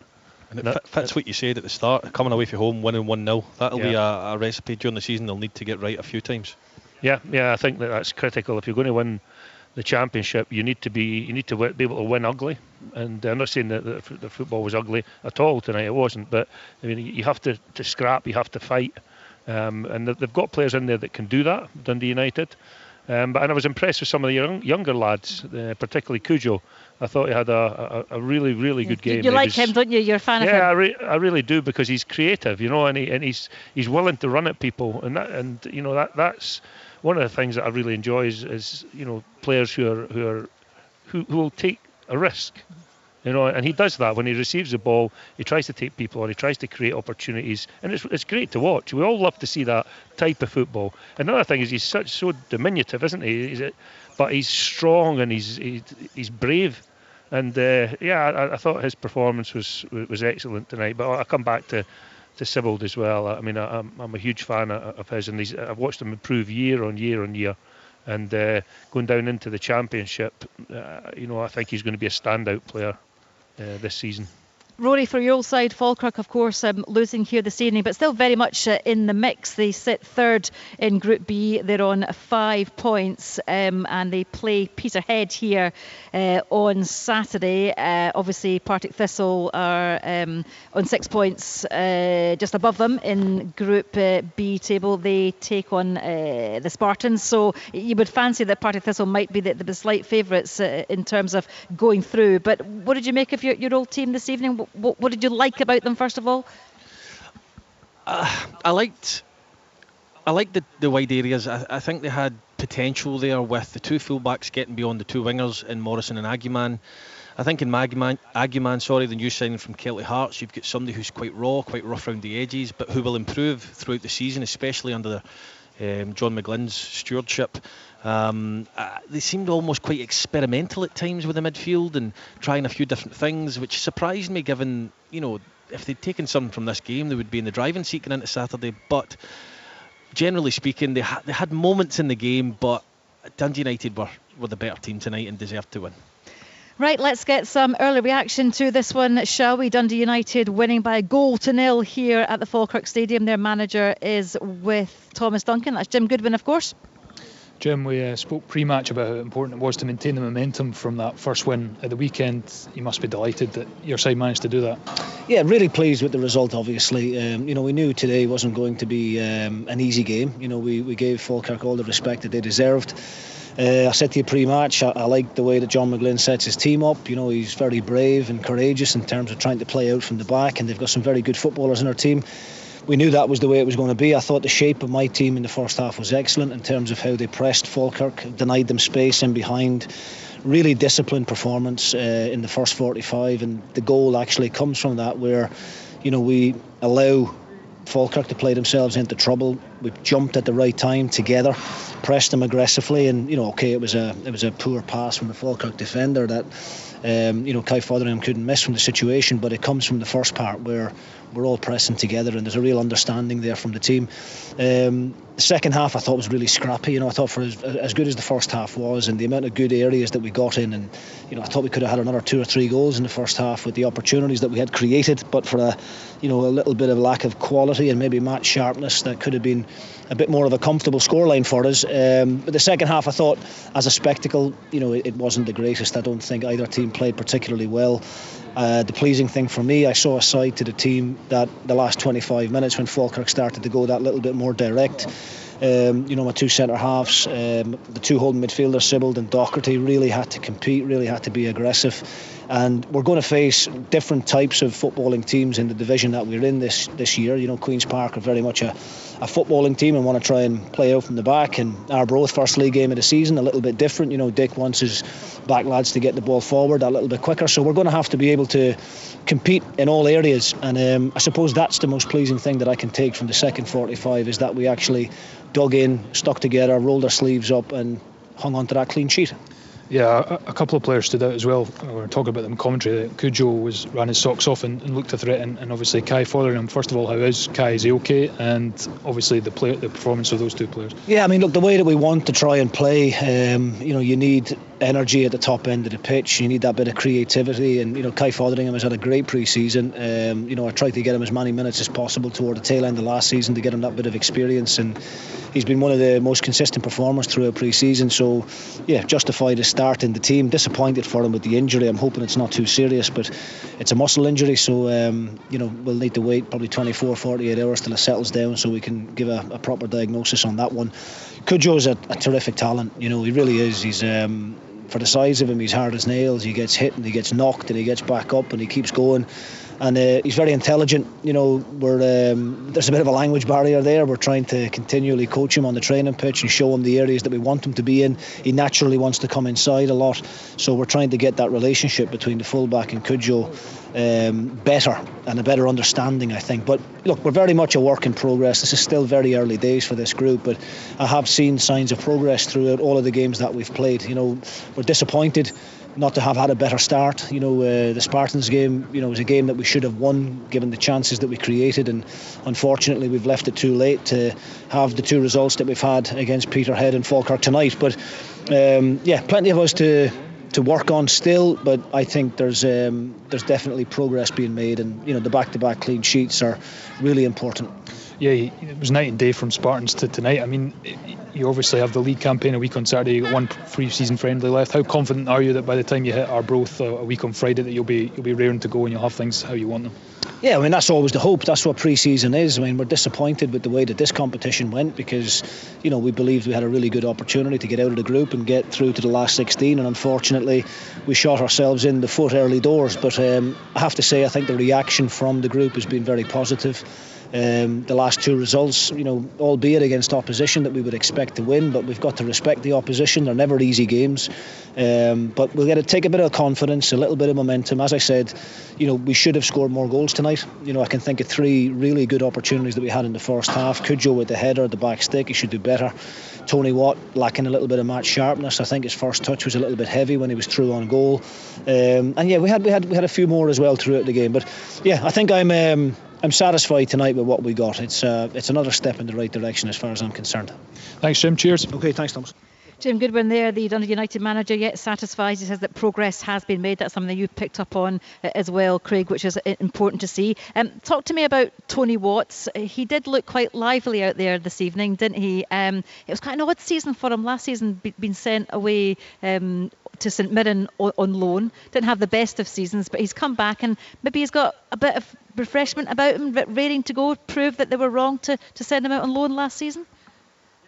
And it fits what you said at the start, coming away from home, winning 1-0. That'll be a recipe during the season they'll need to get right a few times. Yeah, I think that's critical. If you're going to win the Championship, you need to be able to win ugly. And I'm not saying that the football was ugly at all tonight. It wasn't. But I mean, you have to scrap, you have to fight, and they've got players in there that can do that. Dundee United. And I was impressed with some of the younger lads, particularly Cujo. I thought he had a really, really good game. You like him, don't you? You're a fan of him. Yeah, I really do, because he's creative, and he's willing to run at people, and that's one of the things that I really enjoy is players who will take a risk. And he does that when he receives the ball. He tries to take people on. He tries to create opportunities, and it's great to watch. We all love to see that type of football. Another thing is he's so diminutive, isn't he? But he's strong and he's brave. And I thought his performance was excellent tonight. But I'll come back to Sibbald as well. I mean, I'm a huge fan of his, and I've watched him improve year on year on year. And going down into the Championship, I think he's going to be a standout player this season. Rory, for your old side, Falkirk, of course, losing here this evening, but still very much in the mix. They sit third in Group B. They're on 5 points, and they play Peterhead here on Saturday. Obviously, Partick Thistle are on 6 points, just above them in Group B table. They take on the Spartans, so you would fancy that Partick Thistle might be the slight favourites in terms of going through. But what did you make of your old team this evening? What did you like about them, first of all? I liked the wide areas. I think they had potential there with the two fullbacks getting beyond the two wingers in Morrison and Aguiman. I think in Aguiman, the new signing from Kelty Hearts, you've got somebody who's quite raw, quite rough around the edges, but who will improve throughout the season, especially under John McGlynn's stewardship. They seemed almost quite experimental at times with the midfield and trying a few different things, which surprised me given, if they'd taken something from this game, they would be in the driving seat going into Saturday. But generally speaking, they had moments in the game, but Dundee United were the better team tonight and deserved to win. Right, let's get some early reaction to this one, shall we? Dundee United winning by 1-0 here at the Falkirk Stadium. Their manager is with Thomas Duncan. That's Jim Goodwin, of course. Jim, we spoke pre-match about how important it was to maintain the momentum from that first win at the weekend. You must be delighted that your side managed to do that. Yeah, really pleased with the result, obviously. We knew today wasn't going to be an easy game. We gave Falkirk all the respect that they deserved. I said to you pre-match, I like the way that John McGlynn sets his team up. He's very brave and courageous in terms of trying to play out from the back, and they've got some very good footballers in our team. We knew that was the way it was going to be. I thought the shape of my team in the first half was excellent in terms of how they pressed Falkirk, denied them space in behind. Really disciplined performance in the first 45, and the goal actually comes from that, where we allow Falkirk to play themselves into trouble. We jumped at the right time together, pressed them aggressively, and it was a poor pass from the Falkirk defender that Kai Fotheringham couldn't miss from the situation, but it comes from the first part where we're all pressing together and there's a real understanding there from the team. The second half I thought was really scrappy. I thought for as good as the first half was and the amount of good areas that we got in, and I thought we could have had another 2 or 3 goals in the first half with the opportunities that we had created, but for a little bit of lack of quality and maybe match sharpness, that could have been a bit more of a comfortable scoreline for us. But the second half I thought as a spectacle, it wasn't the greatest. I don't think either team played particularly well. The pleasing thing for me, I saw a side to the team that the last 25 minutes when Falkirk started to go that little bit more direct, my two centre halves, the two holding midfielders, Sibbald and Docherty, really had to compete, really had to be aggressive. And we're going to face different types of footballing teams in the division that we're in this year. Queen's Park are very much a footballing team and want to try and play out from the back, and Arbroath, first league game of the season, a little bit different. Dick wants his back lads to get the ball forward a little bit quicker, so we're going to have to be able to compete in all areas. And I suppose that's the most pleasing thing that I can take from the second 45, is that we actually dug in, stuck together, rolled our sleeves up and hung on to that clean sheet. Yeah, a couple of players stood out as well. We were talking about them in commentary. Cujo ran his socks off and looked a threat, and obviously Kai Fotheringham. First of all, how is Kai? Is he okay? And obviously the performance of those two players. Yeah, look, the way that we want to try and play, you need energy at the top end of the pitch. You need that bit of creativity, and Kai Fotheringham has had a great pre-season. I tried to get him as many minutes as possible toward the tail end of last season to get him that bit of experience, and he's been one of the most consistent performers throughout pre-season. So yeah, justified his start in the team. Disappointed for him with the injury. I'm hoping it's not too serious, but it's a muscle injury, so we'll need to wait probably 24-48 hours till it settles down so we can give a proper diagnosis on that one. Cujo's a terrific talent. He really is. He's for the size of him, he's hard as nails. He gets hit and he gets knocked and he gets back up and he keeps going. And he's very intelligent. There's a bit of a language barrier there. We're trying to continually coach him on the training pitch and show him the areas that we want him to be in. He naturally wants to come inside a lot, so we're trying to get that relationship between the fullback and Cujo better, and a better understanding, I think. But look, we're very much a work in progress. This is still very early days for this group, but I have seen signs of progress throughout all of the games that we've played. We're disappointed not to have had a better start. The Spartans game, was a game that we should have won given the chances that we created, and unfortunately we've left it too late to have the two results that we've had against Peterhead and Falkirk tonight. But plenty of us to work on still, but I think there's definitely progress being made, and the back-to-back clean sheets are really important. Yeah, it was night and day from Spartans to tonight. You obviously have the league campaign a week on Saturday. You've got one pre-season friendly left. How confident are you that by the time you hit Arbroath a week on Friday that you'll be raring to go and you'll have things how you want them? Yeah, that's always the hope. That's what pre-season is. We're disappointed with the way that this competition went, because we believed we had a really good opportunity to get out of the group and get through to the last 16, and unfortunately we shot ourselves in the foot early doors. But I have to say, I think the reaction from the group has been very positive. The last two results, albeit against opposition that we would expect to win, but we've got to respect the opposition. They're never easy games, but we've got to take a bit of confidence, a little bit of momentum. As I said, we should have scored more goals tonight. I can think of 3 really good opportunities that we had in the first half. Cujo with the header at the back stick, he should do better. Tony Watt lacking a little bit of match sharpness. I think his first touch was a little bit heavy when he was through on goal. And yeah, we had a few more as well throughout the game. But yeah, I think I'm satisfied tonight with what we got. It's another step in the right direction as far as I'm concerned. Thanks, Jim. Cheers. Okay, thanks, Thomas. Jim Goodwin there, the Dundee United manager, yet satisfied. He says that progress has been made. That's something that you picked up on as well, Craig, which is important to see. Talk to me about Tony Watts. He did look quite lively out there this evening, didn't he? It was quite an odd season for him. Last season, being sent away to St Mirren on loan. Didn't have the best of seasons, but he's come back and maybe he's got a bit of refreshment about him, raring to go, prove that they were wrong to send him out on loan last season.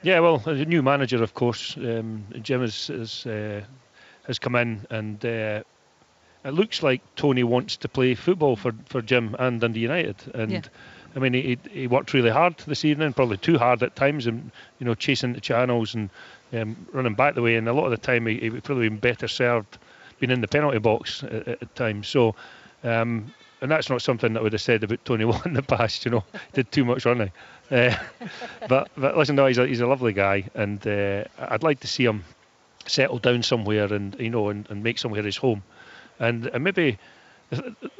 Yeah, well, as a new manager, of course, Jim has come in, and it looks like Tony wants to play football for Jim and Dundee United. And yeah. I mean, he worked really hard this evening, probably too hard at times, and chasing the channels and running back the way. And a lot of the time, he would probably been better served being in the penalty box at times. So, and that's not something that I would have said about Tony Watt in the past. Did too much running. But listen, no, he's a lovely guy, and I'd like to see him settle down somewhere and and make somewhere his home. And maybe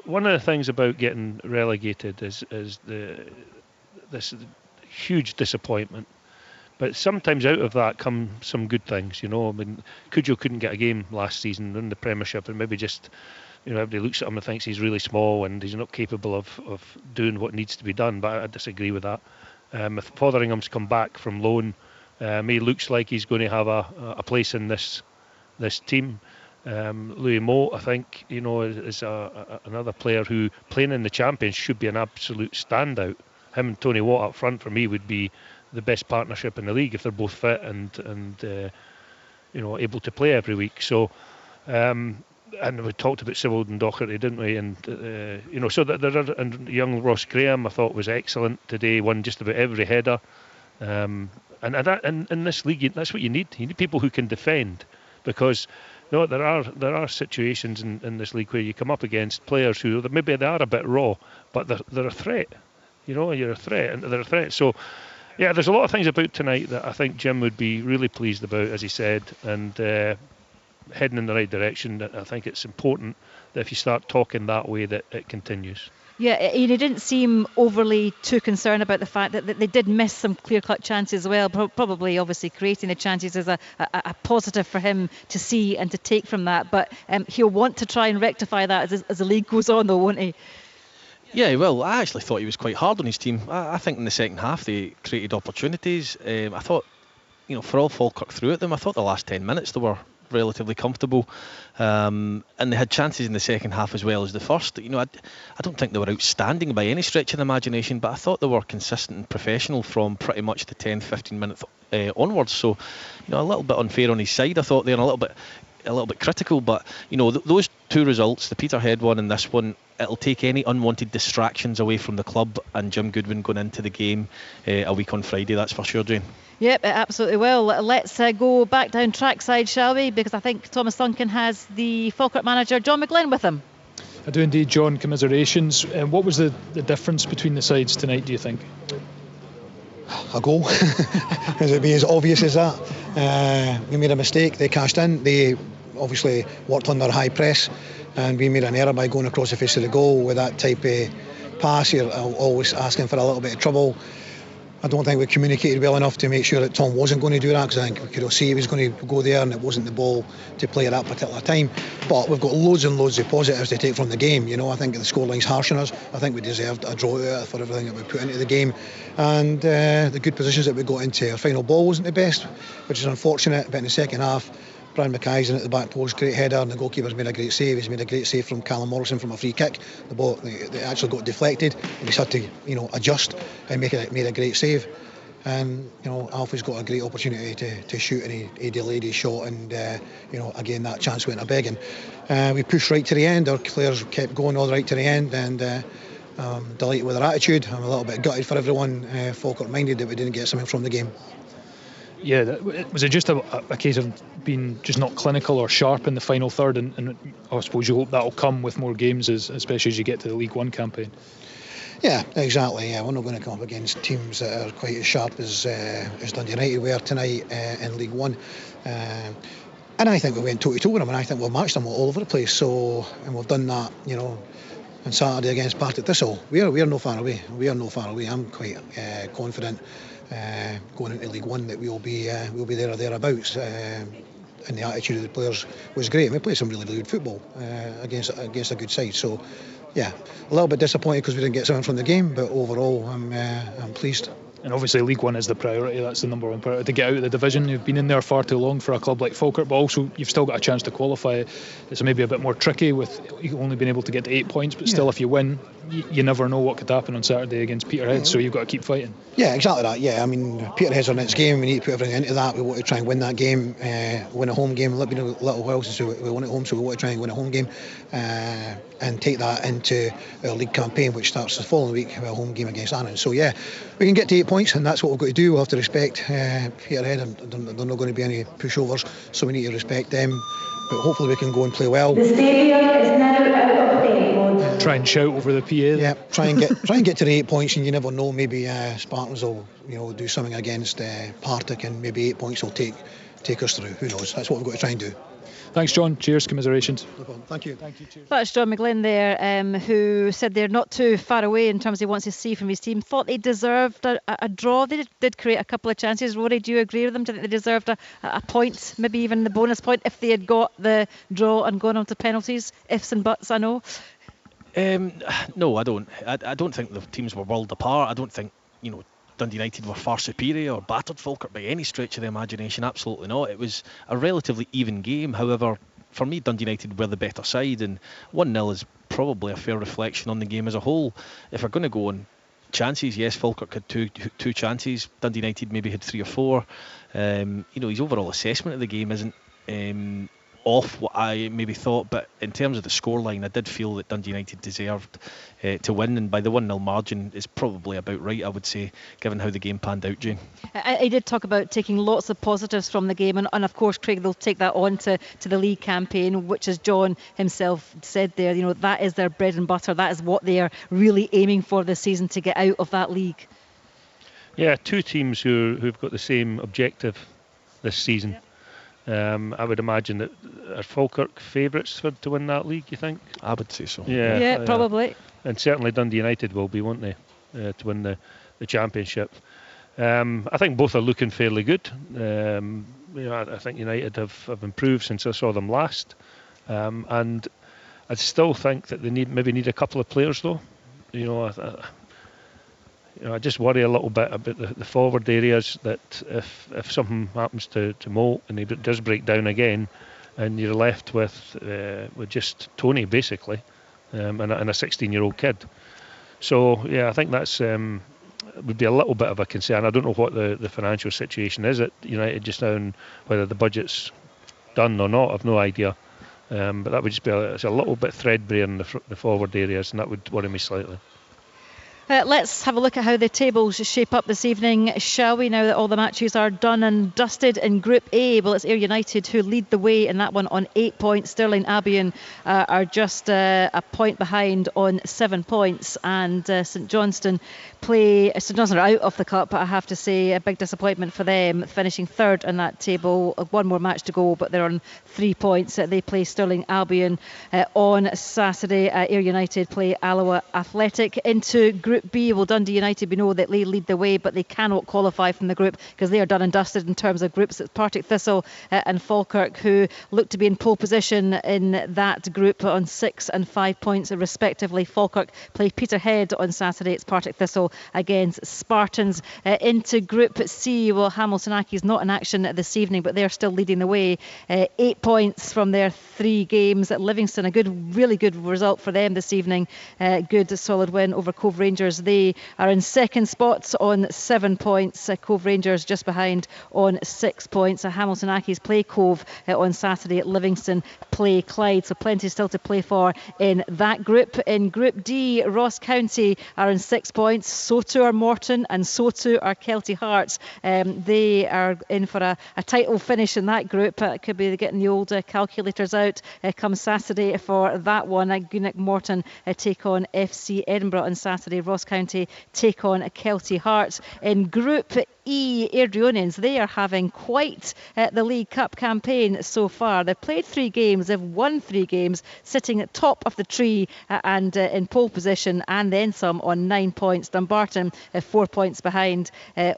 one of the things about getting relegated is this huge disappointment. But sometimes out of that come some good things. I mean, Cujo couldn't get a game last season in the Premiership, and maybe just everybody looks at him and thinks he's really small and he's not capable of doing what needs to be done. But I disagree with that. If Fotheringham's come back from loan, he looks like he's going to have a place in this team. Louis Moat, I think, is another player who, playing in the Champions, should be an absolute standout. Him and Tony Watt up front, for me, would be the best partnership in the league if they're both fit and able to play every week. So, and we talked about Sibbald and Docherty, didn't we? And so that there are, and young Ross Graham, I thought was excellent today. Won just about every header. And in this league, that's what you need. You need people who can defend, because there are situations in this league where you come up against players who maybe they are a bit raw, but they're a threat. You're a threat, and they're a threat. So, yeah, there's a lot of things about tonight that I think Jim would be really pleased about, as he said, and heading in the right direction. I think it's important that if you start talking that way, that it continues. Yeah, he didn't seem overly too concerned about the fact that they did miss some clear-cut chances as well. Probably, obviously, creating the chances is a positive for him to see and to take from that. But he'll want to try and rectify that as the league goes on, though, won't he? Yeah, well, I actually thought he was quite hard on his team. I think in the second half they created opportunities. I thought, for all Falkirk threw at them, I thought the last 10 minutes they were relatively comfortable, and they had chances in the second half as well as the first. I don't think they were outstanding by any stretch of the imagination, but I thought they were consistent and professional from pretty much the 10-15 minute onwards. So, a little bit unfair on his side, I thought, there, and a little bit critical. But those two results, the Peterhead one and this one, it'll take any unwanted distractions away from the club and Jim Goodwin going into the game a week on Friday, that's for sure, Jane. Yep, absolutely will. Let's go back down trackside, shall we? Because I think Thomas Duncan has the Falkirk manager, John McGlynn, with him. I do indeed, John. Commiserations. What was the difference between the sides tonight, do you think? A goal. Is it be as obvious as that? We made a mistake, they cashed in, they obviously worked on their high press, and we made an error by going across the face of the goal with that type of pass. You're always asking for a little bit of trouble. I don't think we communicated well enough to make sure that Tom wasn't going to do that, because I think we could all see he was going to go there and it wasn't the ball to play at that particular time. But we've got loads and loads of positives to take from the game. I think the scoreline's harsh on us. I think we deserved a draw out for everything that we put into the game, and the good positions that we got into. Our final ball wasn't the best, which is unfortunate, but in the second half, Brian Mackay's in at the back post, great header, and the goalkeeper's made a great save. He's made a great save from Callum Morrison from a free kick. The ball they actually got deflected, and he's had to adjust and made a great save. And Alfie's got a great opportunity to shoot, and he delayed his shot, and again that chance went a begging. We pushed right to the end. Our players kept going all right to the end, and I'm delighted with their attitude. I'm a little bit gutted for everyone Falkirk minded that we didn't get something from the game. Yeah, was it just a case of being just not clinical or sharp in the final third, and I suppose you hope that'll come with more games, especially as you get to the League One campaign? Yeah, exactly. Yeah, we're not going to come up against teams that are quite as sharp as Dundee United were tonight in League One. And I think we went toe-to-toe with them, and I think we've matched them all over the place. So, and we've done that, on Saturday against Partick Thistle. We are no far away. I'm quite confident going into League One that we'll be there or thereabouts. And the attitude of the players was great. And we played some really, really good football against a good side. So, yeah, a little bit disappointed because we didn't get something from the game, but overall I'm pleased. And obviously League One is the priority. That's the number one priority, to get out of the division. You've been in there far too long for a club like Falkirk, but also you've still got a chance to qualify. It's maybe a bit more tricky with you only being able to get to 8 points, but still, if you win, you never know what could happen on Saturday against Peterhead. So you've got to keep fighting. Yeah, exactly that. Yeah, I mean, Peterhead's our next game. We need to put everything into that. We want to try and win that game, win a home game. It's been a little while since we won at home, so we want to try and win a home game and take that into our league campaign, which starts the following week with a home game against Annan. So yeah, we can get to 8 points, and that's what we've got to do. We'll have to respect Peterhead, and there are not going to be any pushovers, so we need to respect them. But hopefully we can go and play well. The stadium is now out of date mode. Try and shout over the PA. Yeah, try and get to the 8 points, and you never know. Maybe Spartans will do something against Partick, and maybe 8 points will take us through. Who knows? That's what we've got to try and do. Thanks, John. Cheers. Commiserations. No problem. Thank you. Cheers. That's John McGlynn there, who said they're not too far away in terms of he wants to see from his team. Thought they deserved a draw. They did create a couple of chances. Rory, do you agree with them? Do you think they deserved a point, maybe even the bonus point, if they had got the draw and gone on to penalties? Ifs and buts, I know. No, I don't. I don't think the teams were worlds apart. I don't think, Dundee United were far superior or battered Falkirk by any stretch of the imagination. Absolutely not. It was a relatively even game. However, for me, Dundee United were the better side, and 1-0 is probably a fair reflection on the game as a whole. If we're going to go on chances, yes, Falkirk had two chances. Dundee United maybe had 3 or 4. His overall assessment of the game isn't off what I maybe thought, but in terms of the scoreline, I did feel that Dundee United deserved to win, and by the 1-0 margin is probably about right, I would say, given how the game panned out, Jane. I did talk about taking lots of positives from the game, and of course, Craig, they'll take that on to the league campaign, which, as John himself said there, that is their bread and butter. That is what they are really aiming for this season, to get out of that league. Yeah, two teams who've got the same objective this season. I would imagine that are Falkirk favourites to win that league, you think? I would say so. Yeah, probably. And certainly Dundee United will be, won't they, to win the championship. I think both are looking fairly good. I think United have improved since I saw them last. And I still think that they maybe need a couple of players, though. I just worry a little bit about the forward areas, that if something happens to Moult and he does break down again, and you're left with just Tony basically, and a 16-year-old kid. So yeah, I think that's would be a little bit of a concern. I don't know what the financial situation is at United just now, and whether the budget's done or not. I've no idea. But that would just be it's a little bit threadbare in the forward areas, and that would worry me slightly. Let's have a look at how the tables shape up this evening, shall we, now that all the matches are done and dusted in Group A. Well, it's Ayr United who lead the way in that one on 8 points. Stirling Albion are just a point behind on 7 points, and St Johnstone are out of the cup. I have to say, a big disappointment for them, finishing third on that table. One more match to go, but they're on 3 points. They play Stirling Albion on Saturday. Ayr United play Alloa Athletic. Into Group B, well, Dundee United, we know that they lead the way, but they cannot qualify from the group because they are done and dusted in terms of groups. It's Partick Thistle and Falkirk who look to be in pole position in that group on 6 and 5 points respectively. Falkirk play Peterhead on Saturday. It's Partick Thistle against Spartans. Into Group C, well, Hamilton Accies not in action this evening, but they're still leading the way. 8 points from their 3 games. At Livingston, really good result for them this evening. Good solid win over Cove Rangers Rangers, they are in second spots on 7 points. Cove Rangers just behind on 6 points. Hamilton Accies play Cove on Saturday. Livingston play Clyde, so plenty still to play for in that group. In Group D, Ross County are in 6 points, so too are Morton, and so too are Kelty Hearts. They are in for a title finish in that group. It could be getting the old calculators out come Saturday for that one. Greenock Morton take on FC Edinburgh on Saturday. Ross County take on Kelty Hearts. In Group E, Airdrieonians, they are having quite the League Cup campaign so far. They've played 3 games, they've won 3 games, sitting at top of the tree and in pole position, and then some on 9 points. Dumbarton 4 points behind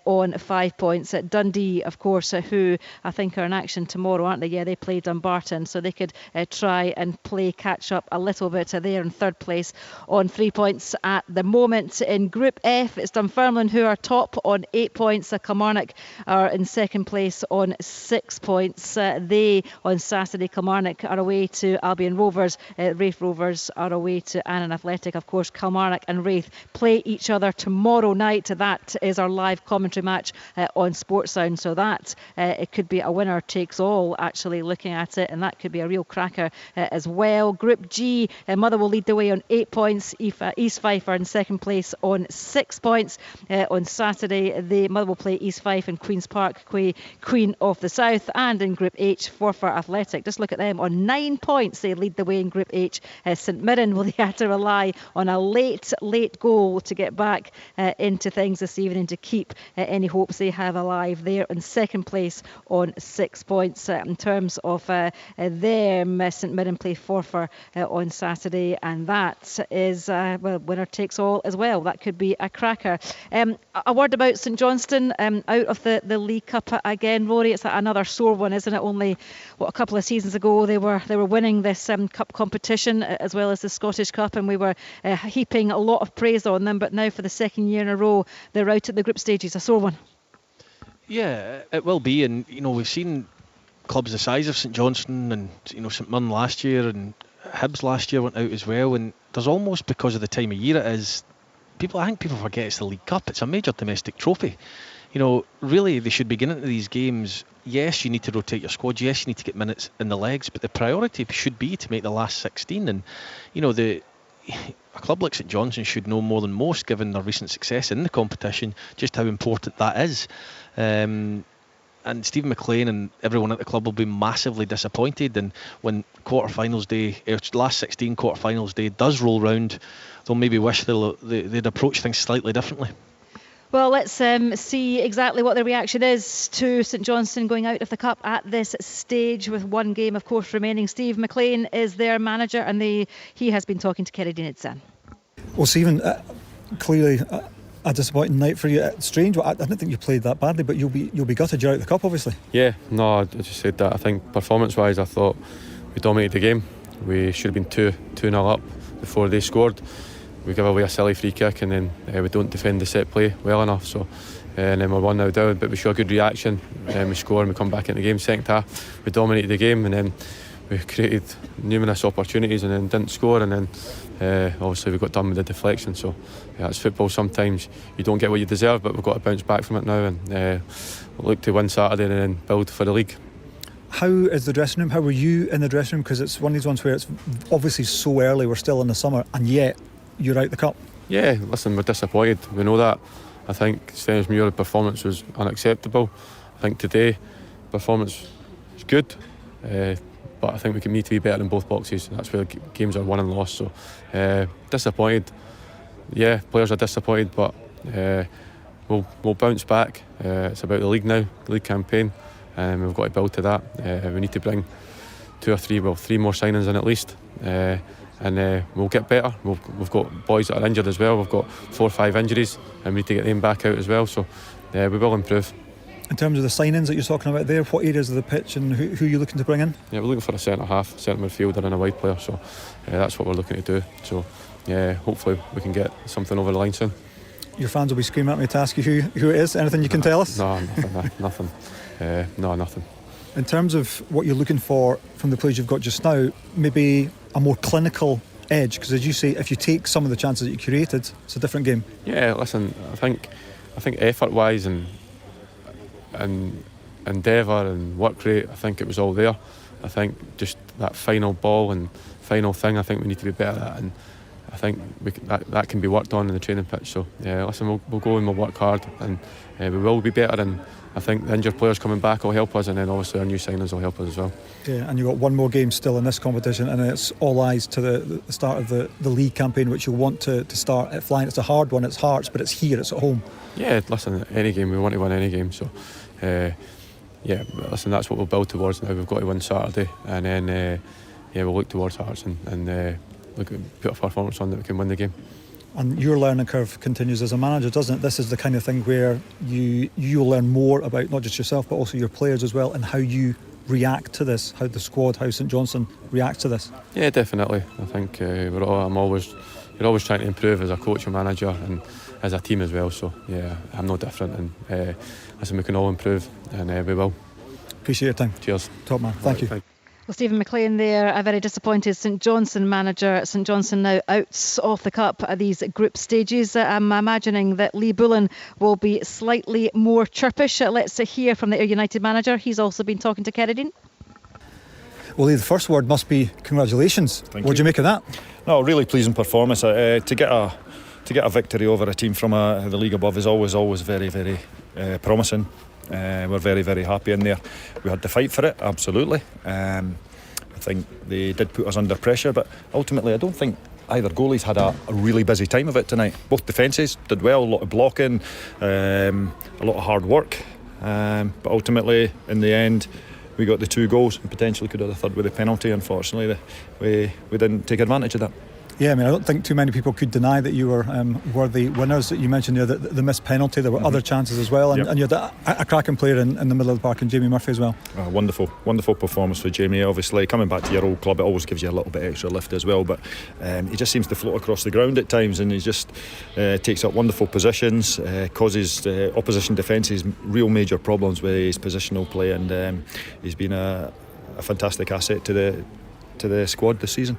on 5 points. Dundee, of course, who I think are in action tomorrow, aren't they? Yeah, they play Dumbarton, so they could try and play catch up a little bit. They're in third place on 3 points at the moment. In Group F, it's Dunfermline who are top on 8 points. Kilmarnock are in second place on 6 points. They, on Saturday, Kilmarnock are away to Albion Rovers. Raith Rovers are away to Annan Athletic. Of course, Kilmarnock and Raith play each other tomorrow night. That is our live commentary match on Sportsound. So that it could be a winner takes all, actually, looking at it, and that could be a real cracker as well. Group G, Motherwell lead the way on 8 points. East Fife are in second place on 6 points. On Saturday, the Motherwell play East Fife and Queen's Park, Queen of the South. And in Group H, Forfar Athletic, just look at them, on 9 points. They lead the way in Group H. St Mirren will have to rely on a late goal to get back into things this evening to keep any hopes they have alive. They're in second place on 6 points. In terms of them, St Mirren play Forfar on Saturday, and that is winner takes all as well. That could be a cracker. A word about St Johnstone out of the League Cup again, Rory. It's another sore one, isn't it? Only a couple of seasons ago they were winning this cup competition as well as the Scottish Cup, and we were heaping a lot of praise on them. But now for the second year in a row, they're out at the group stages. A sore one. Yeah, it will be, and we've seen clubs the size of St Johnstone and St Mirren last year, and Hibs last year went out as well. And there's almost, because of the time of year it is, I think people forget it's the League Cup. It's a major domestic trophy. Really they should be getting into these games. Yes, you need to rotate your squad. Yes, you need to get minutes in the legs, but the priority should be to make the last 16. And a club like St Johnstone should know more than most, given their recent success in the competition, just how important that is. And Stephen McLean and everyone at the club will be massively disappointed. And when quarterfinals day, last 16 quarterfinals day does roll round, they'll maybe wish they'd approach things slightly differently. Well, let's see exactly what the reaction is to St Johnstone going out of the Cup at this stage, with one game, of course, remaining. Steve McLean is their manager, and he has been talking to Kerry Dinitsan. Well, Stephen, clearly a disappointing night for you. It's strange. I don't think you played that badly, but you'll be gutted you're out of the Cup, obviously. Yeah, no, I just said that. I think performance-wise, I thought we dominated the game. We should have been 2-0 up before they scored. We give away a silly free kick, and then we don't defend the set play well enough. So, and then we're 1-0 down, but we show a good reaction. We score and we come back in the game. Second half, we dominated the game, and then we created numerous opportunities and then didn't score. And then obviously we got done with the deflection. So it's football. Sometimes you don't get what you deserve, but we've got to bounce back from it now and we'll look to win Saturday and then build for the league. How is the dressing room? How were you in the dressing room? Because it's one of these ones where it's obviously so early. We're still in the summer, and yet you're out the Cup. Yeah, listen, we're disappointed. We know that. I think Sven's Muir performance was unacceptable. I think today performance was good, but I think we need to be better in both boxes. That's where games are won and lost. So disappointed. Yeah, players are disappointed, but we'll bounce back. It's about the league now, the league campaign, and we've got to build to that. We need to bring 2 or 3, well, 3 more signings in at least. And we'll get better. We've got boys that are injured as well. We've got 4 or 5 injuries, and we need to get them back out as well. So we will improve. In terms of the signings that you're talking about there, what areas of the pitch and who are you looking to bring in? Yeah, we're looking for a centre half, centre midfielder and a wide player. So that's what we're looking to do. So hopefully we can get something over the line soon. Your fans will be screaming at me to ask you who it is. Anything you can tell us? No, nothing. Nothing. In terms of what you're looking for from the players you've got just now, maybe a more clinical edge? Because as you say, if you take some of the chances that you created, it's a different game. Yeah, listen, I think effort-wise and endeavour and work rate, I think it was all there. I think just that final ball and final thing, I think we need to be better at, and I think that can be worked on in the training pitch. So yeah, listen, we'll go and we'll work hard, and we will be better, and I think the injured players coming back will help us, and then obviously our new signings will help us as well. Yeah, and you've got one more game still in this competition, and it's all eyes to the start of the league campaign, which you'll want to start at flying. It's a hard one, it's Hearts, but it's here, it's at home. Yeah, listen, any game, we want to win any game, so yeah, listen, that's what we'll build towards now. We've got to win Saturday, and then we'll look towards Hearts and put a performance on that we can win the game. And your learning curve continues as a manager, doesn't it? This is the kind of thing where you'll learn more about not just yourself but also your players as well, and how you react to this, how the squad, how St Johnstone reacts to this. Yeah, definitely. I think you're always trying to improve as a coach and manager, and as a team as well. So yeah, I'm no different, and listen, we can all improve, and we will. Appreciate your time. Cheers. Top man. Thank you. Well, Stephen McLean there, a very disappointed St Johnstone manager. St Johnstone now out of the cup at these group stages. I'm imagining that Lee Bullen will be slightly more chirpish. Let's hear from the Ayr United manager. He's also been talking to Kerridine. Well, Lee, the first word must be congratulations. What do you make of that? No, really pleasing performance. To get a victory over a team from the league above is always very, very promising. We're very, very happy in there. We had to fight for it, absolutely. I think they did put us under pressure, but ultimately I don't think either goalies had a really busy time of it tonight. Both defences did well, a lot of blocking, a lot of hard work, but ultimately in the end we got the 2 goals and potentially could have the third with a penalty. Unfortunately we didn't take advantage of that. Yeah, I mean, I don't think too many people could deny that you were worthy winners. You mentioned there the missed penalty. There were other chances as well, and you had a cracking player in the middle of the park, and Jamie Murphy as well. Wonderful performance for Jamie. Obviously, coming back to your old club, it always gives you a little bit extra lift as well. But he just seems to float across the ground at times, and he just takes up wonderful positions, causes opposition defences real major problems with his positional play, and he's been a fantastic asset to the squad this season.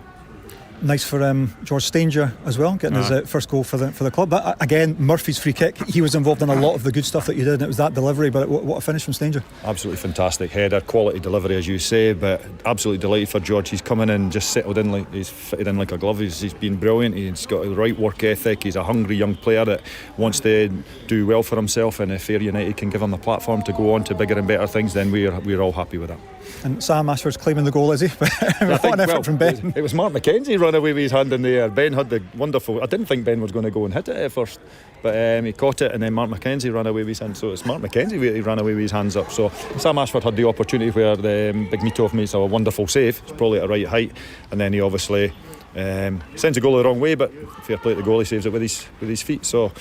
Nice for George Stanger as well, getting his first goal for the club. But again, Murphy's free kick, he was involved in a lot of the good stuff that you did, and it was that delivery. But what a finish from Stanger. Absolutely fantastic header, quality delivery as you say, but absolutely delighted for George. He's come in and just settled in, he's fitted in like a glove. He's been brilliant. He's got the right work ethic. He's a hungry young player that wants to do well for himself, and if Ayr United can give him the platform to go on to bigger and better things, then we're all happy with that. And Sam Ashford's claiming the goal, is he? What an effort from Ben. It was Mark McKenzie run away with his hand in the air. Ben had the wonderful, I didn't think Ben was going to go and hit it at first, but he caught it, and then Mark McKenzie ran away with his hand. So it's Mark McKenzie he ran away with his hands up. So Sam Ashford had the opportunity where the Big Mitov makes a wonderful save. It's probably at the right height, and then he obviously sends the goal the wrong way, but fair play to the goal, he saves it with his feet. So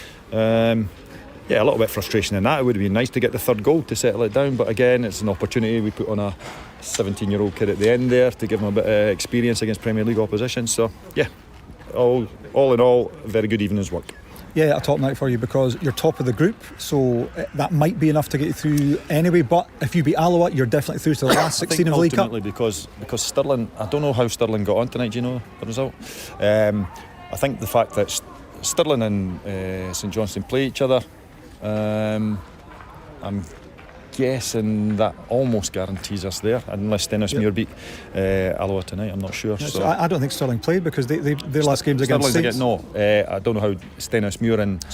yeah, a little bit of frustration in that. It would have been nice to get the third goal to settle it down, but again, it's an opportunity. We put on a 17-year-old kid at the end there to give him a bit of experience against Premier League opposition. So yeah, all in all, a very good evening's work. Yeah, a top night for you, because you're top of the group, so that might be enough to get you through anyway. But if you beat Alloa, you're definitely through to the last 16 of the League Cup. Because Stirling, I don't know how Stirling got on tonight. Do you know the result? I think the fact that Stirling and St Johnstone play each other, I'm guessing that almost guarantees us there, unless Stenhousemuir beat Alloa tonight. I'm not sure. So I don't think Stirling played, because their last games against Saints. I don't know how Stenhousemuir and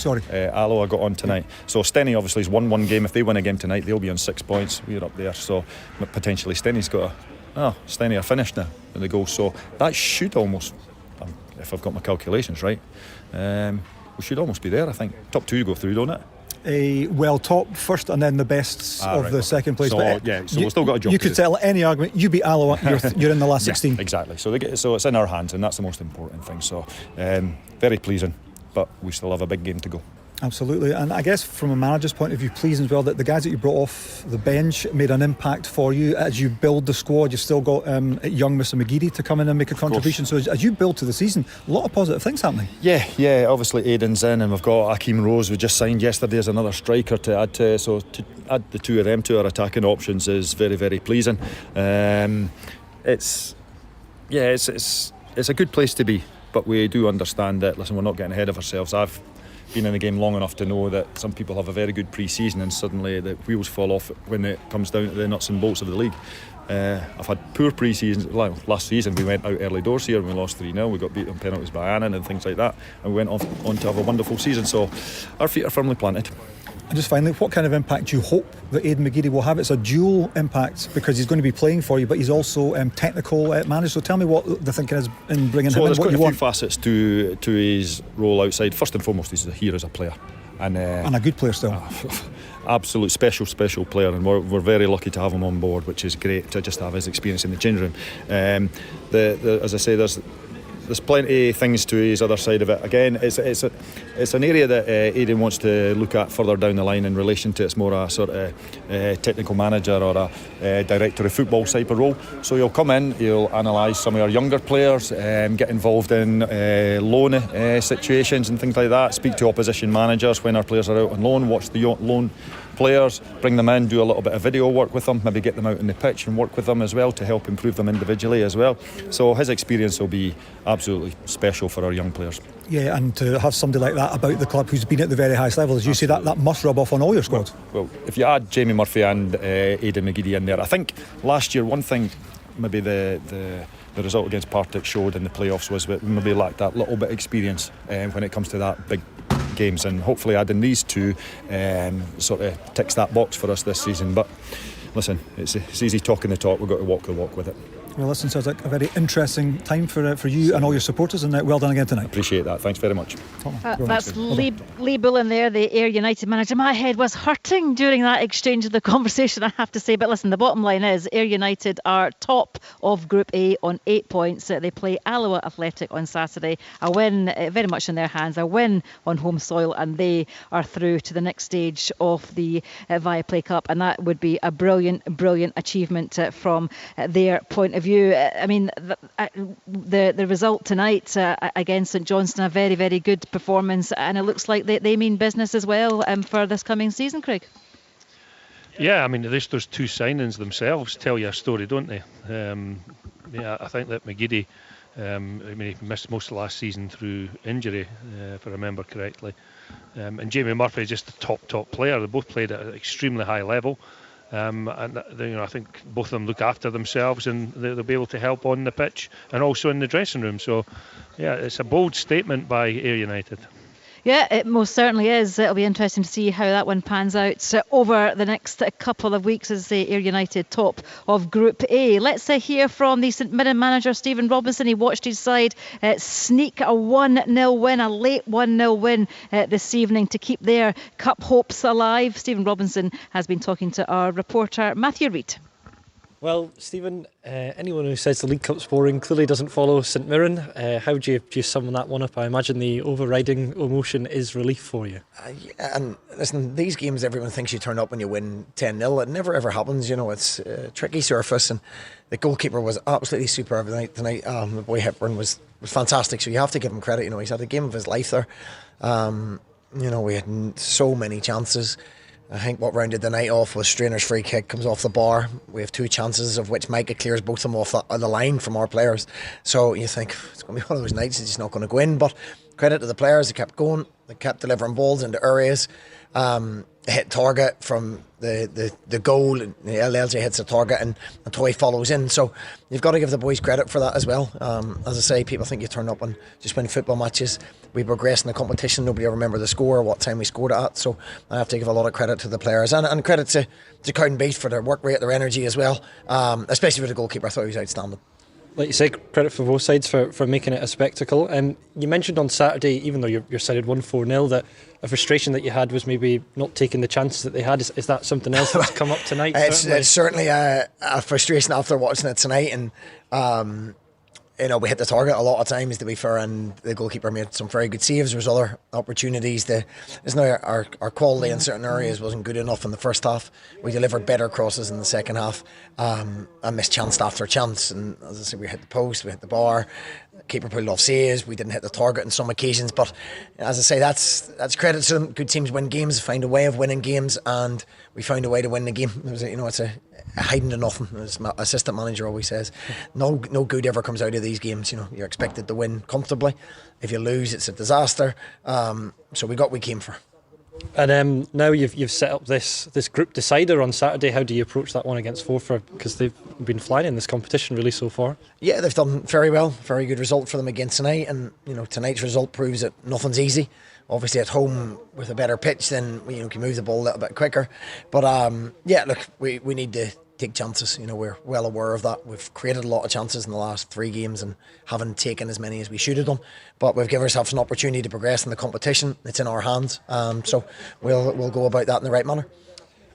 Alloa got on tonight. So Stenny obviously has won one game. If they win a game tonight, they'll be on 6 points. We're up there, so potentially Stenny's got Stenny are finished now in the goal. So that should almost, if I've got my calculations right, we should almost be there. I think top 2 go through, don't it? Top first and then the best of the second place. So, we've still got a job. You could settle any argument. You beat Alloa, you're in the last 16. Yeah, exactly. So it's in our hands, and that's the most important thing. So very pleasing, but we still have a big game to go. Absolutely, and I guess from a manager's point of view, pleasing as well that the guys that you brought off the bench made an impact for you as you build the squad. You've still got young Mr McGeady to come in and make a contribution. So as you build to the season, a lot of positive things happening. Yeah. Obviously Aidan's in, and we've got Akeem Rose. We just signed yesterday as another striker to add to. So to add the 2 of them to our attacking options is very, very pleasing. It's a good place to be. but we do understand that, listen, we're not getting ahead of ourselves. I've been in the game long enough to know that some people have a very good pre-season and suddenly the wheels fall off when it comes down to the nuts and bolts of the league. I've had poor pre-seasons. Last season we went out early doors here and we lost 3-0. We got beat on penalties by Annan and things like that, and we went on to have a wonderful season. So our feet are firmly planted. And just finally, what kind of impact do you hope that Aidan McGeady will have? It's a dual impact because he's going to be playing for you, but he's also technical manager. So tell me what the thinking is in bringing him in. There's quite a few facets to his role outside. First and foremost, he's here as a player. And a good player still. Absolute special player, and we're very lucky to have him on board, which is great to just have his experience in the changing room. As I say, there's plenty of things to his other side of it. Again, it's an area that Aidan wants to look at further down the line in relation to it's more a sort of technical manager or a director of football type of role. So he'll come in, he'll analyse some of our younger players, get involved in loan situations and things like that, speak to opposition managers when our players are out on loan, watch the loan players, bring them in, do a little bit of video work with them, maybe get them out on the pitch and work with them as well to help improve them individually as well. So his experience will be absolutely special for our young players. Yeah, and to have somebody like that about the club who's been at the very highest level, as you say, that must rub off on all your squad. Well, if you add Jamie Murphy and Aidan McGeady in there, I think last year one thing maybe the result against Partick showed in the playoffs was that we maybe lacked that little bit of experience when it comes to that big games, and hopefully adding these two sort of ticks that box for us this season. But listen, it's easy talking the talk, we've got to walk the walk with it. Well, listen, sounds like a very interesting time for you and all your supporters, and well done again tonight. Appreciate that, thanks very much. That's Lee Bullen there, the Ayr United manager. My head was hurting during that exchange of the conversation, I have to say. But listen, the bottom line is Ayr United are top of Group A on 8 points. They play Alloa Athletic on Saturday. A win very much in their hands, a win on home soil, and they are through to the next stage of the Viaplay Cup, and that would be a brilliant achievement from their point of view. I mean, the result tonight against St Johnstone, a very, very good performance, and it looks like they mean business as well for this coming season, Craig. Yeah, I mean, those two signings themselves tell you a story, don't they? I think that McGeady, he missed most of last season through injury, if I remember correctly. And Jamie Murphy is just a top player. They both played at an extremely high level. And I think both of them look after themselves, and they'll be able to help on the pitch and also in the dressing room. So, yeah, it's a bold statement by Ayr United. Yeah, it most certainly is. It'll be interesting to see how that one pans out over the next couple of weeks as Ayr United top of Group A. Let's hear from the St Mirren manager, Stephen Robinson. He watched his side sneak a 1-0 win, a late 1-0 win this evening to keep their cup hopes alive. Stephen Robinson has been talking to our reporter, Matthew Reid. Well, Stephen, anyone who says the League Cup's boring clearly doesn't follow St Mirren. How do you sum that one up? I imagine the overriding emotion is relief for you. Yeah, and listen, these games everyone thinks you turn up when you win 10-0. It never ever happens, it's a tricky surface, and the goalkeeper was absolutely superb tonight. The boy Hepburn was fantastic, so you have to give him credit. He's had a game of his life there. We had so many chances. I think what rounded the night off was Strainer's free kick, comes off the bar. We have two chances, of which Micah clears both of them off the line from our players. So you think it's going to be one of those nights, it's just not going to go in. But credit to the players, they kept going, they kept delivering balls into areas. Hit target from the goal, and LLJ hits the target and Toy follows in. So you've got to give the boys credit for that as well. As I say, people think you turn up and just win football matches. We progress in the competition, nobody will remember the score or what time we scored it at. So I have to give a lot of credit to the players and credit to Cowden Beach for their work rate, their energy as well, especially for the goalkeeper. I thought he was outstanding. Like you say, credit for both sides for making it a spectacle. You mentioned on Saturday, even though your side had won 4-0, that a frustration that you had was maybe not taking the chances that they had. Is that something else that's come up tonight? It's certainly a frustration after watching it tonight, and we hit the target a lot of times, to be fair, and the goalkeeper made some very good saves. There was other opportunities. Our quality in certain areas wasn't good enough in the first half. We delivered better crosses in the second half, and missed chance after chance. And as I said, we hit the post, we hit the bar. Keeper pulled off saves. We didn't hit the target on some occasions, but as I say, that's credit to them. Good teams win games, find a way of winning games, and we found a way to win the game. It was, it's a hiding to nothing, as my assistant manager always says. No good ever comes out of these games. You're expected to win comfortably. If you lose, it's a disaster. So we got what we came for. And now you've set up this group decider on Saturday. How do you approach that one against Forfar? Because they've been flying in this competition really so far. Yeah, they've done very well. Very good result for them again tonight. And tonight's result proves that nothing's easy. Obviously at home with a better pitch, then we can move the ball a little bit quicker. But look, we need to take chances. We're well aware of that. We've created a lot of chances in the last 3 games and haven't taken as many as we should have done. But we've given ourselves an opportunity to progress in the competition. It's in our hands. So we'll go about that in the right manner.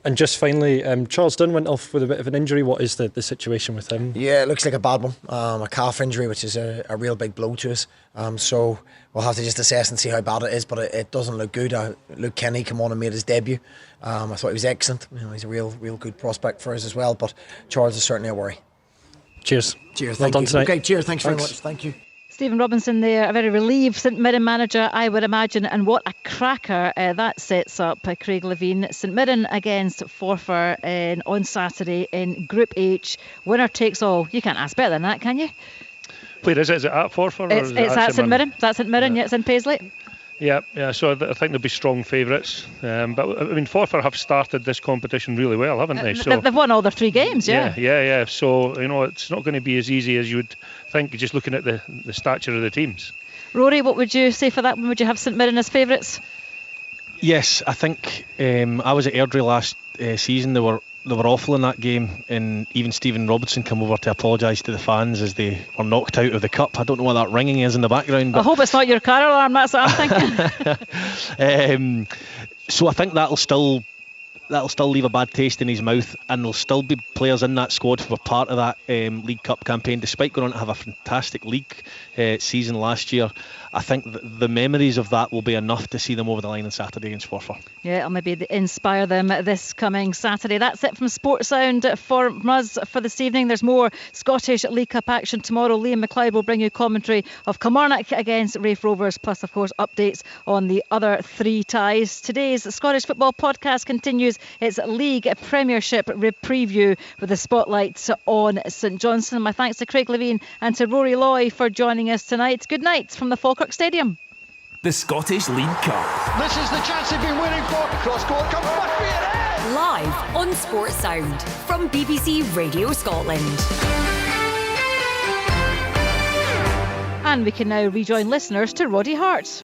And just finally, Charles Dunn went off with a bit of an injury. What is the situation with him? Yeah, it looks like a bad one. A calf injury, which is a real big blow to us. So we'll have to just assess and see how bad it is, but it doesn't look good. Luke Kenny came on and made his debut. I thought he was excellent. He's a real good prospect for us as well, but Charles is certainly a worry. Cheers. Cheers. Well thank done you. tonight. Okay, cheers. Thanks very much. Thank you. Stephen Robinson there, a very relieved St Mirren manager, I would imagine, and what a cracker that sets up. Craig Levine, St Mirren against Forfar on Saturday in Group H. Winner takes all. You can't ask better than that, can you? Where is it? Is it at Forfar? It's at St Mirren. That's St Mirren, yeah, it's in Paisley. Yeah, so I think they'll be strong favourites. But I mean, Forfar have started this competition really well, haven't they? So they've won all their 3 games, yeah. Yeah. So, it's not going to be as easy as you would think, just looking at the stature of the teams. Rory, what would you say for that one? Would you have St Mirren as favourites? Yes, I think I was at Airdrie last season. They were awful in that game, and even Stephen Robinson came over to apologise to the fans as they were knocked out of the cup. I don't know what that ringing is in the background. But I hope it's not your car alarm, that's what I'm thinking. So I think that'll still leave a bad taste in his mouth, and there'll still be players in that squad who were part of that League Cup campaign, despite going on to have a fantastic league season last year. I think the memories of that will be enough to see them over the line on Saturday against Forfar. Yeah, it'll maybe inspire them this coming Saturday. That's it from Sports Sound for us for this evening. There's more Scottish League Cup action tomorrow. Liam McLeod will bring you commentary of Kilmarnock against Raith Rovers, plus of course updates on the other 3 ties. Today's Scottish Football Podcast continues its League Premiership preview with the spotlight on St Johnstone. My thanks to Craig Levine and to Rory Loy for joining us tonight. Good night from the Falkirk Stadium. The Scottish League Cup. This is the chance they've been waiting for. Cross court comes back for it. Live on Sports Sound from BBC Radio Scotland. And we can now rejoin listeners to Roddy Hart.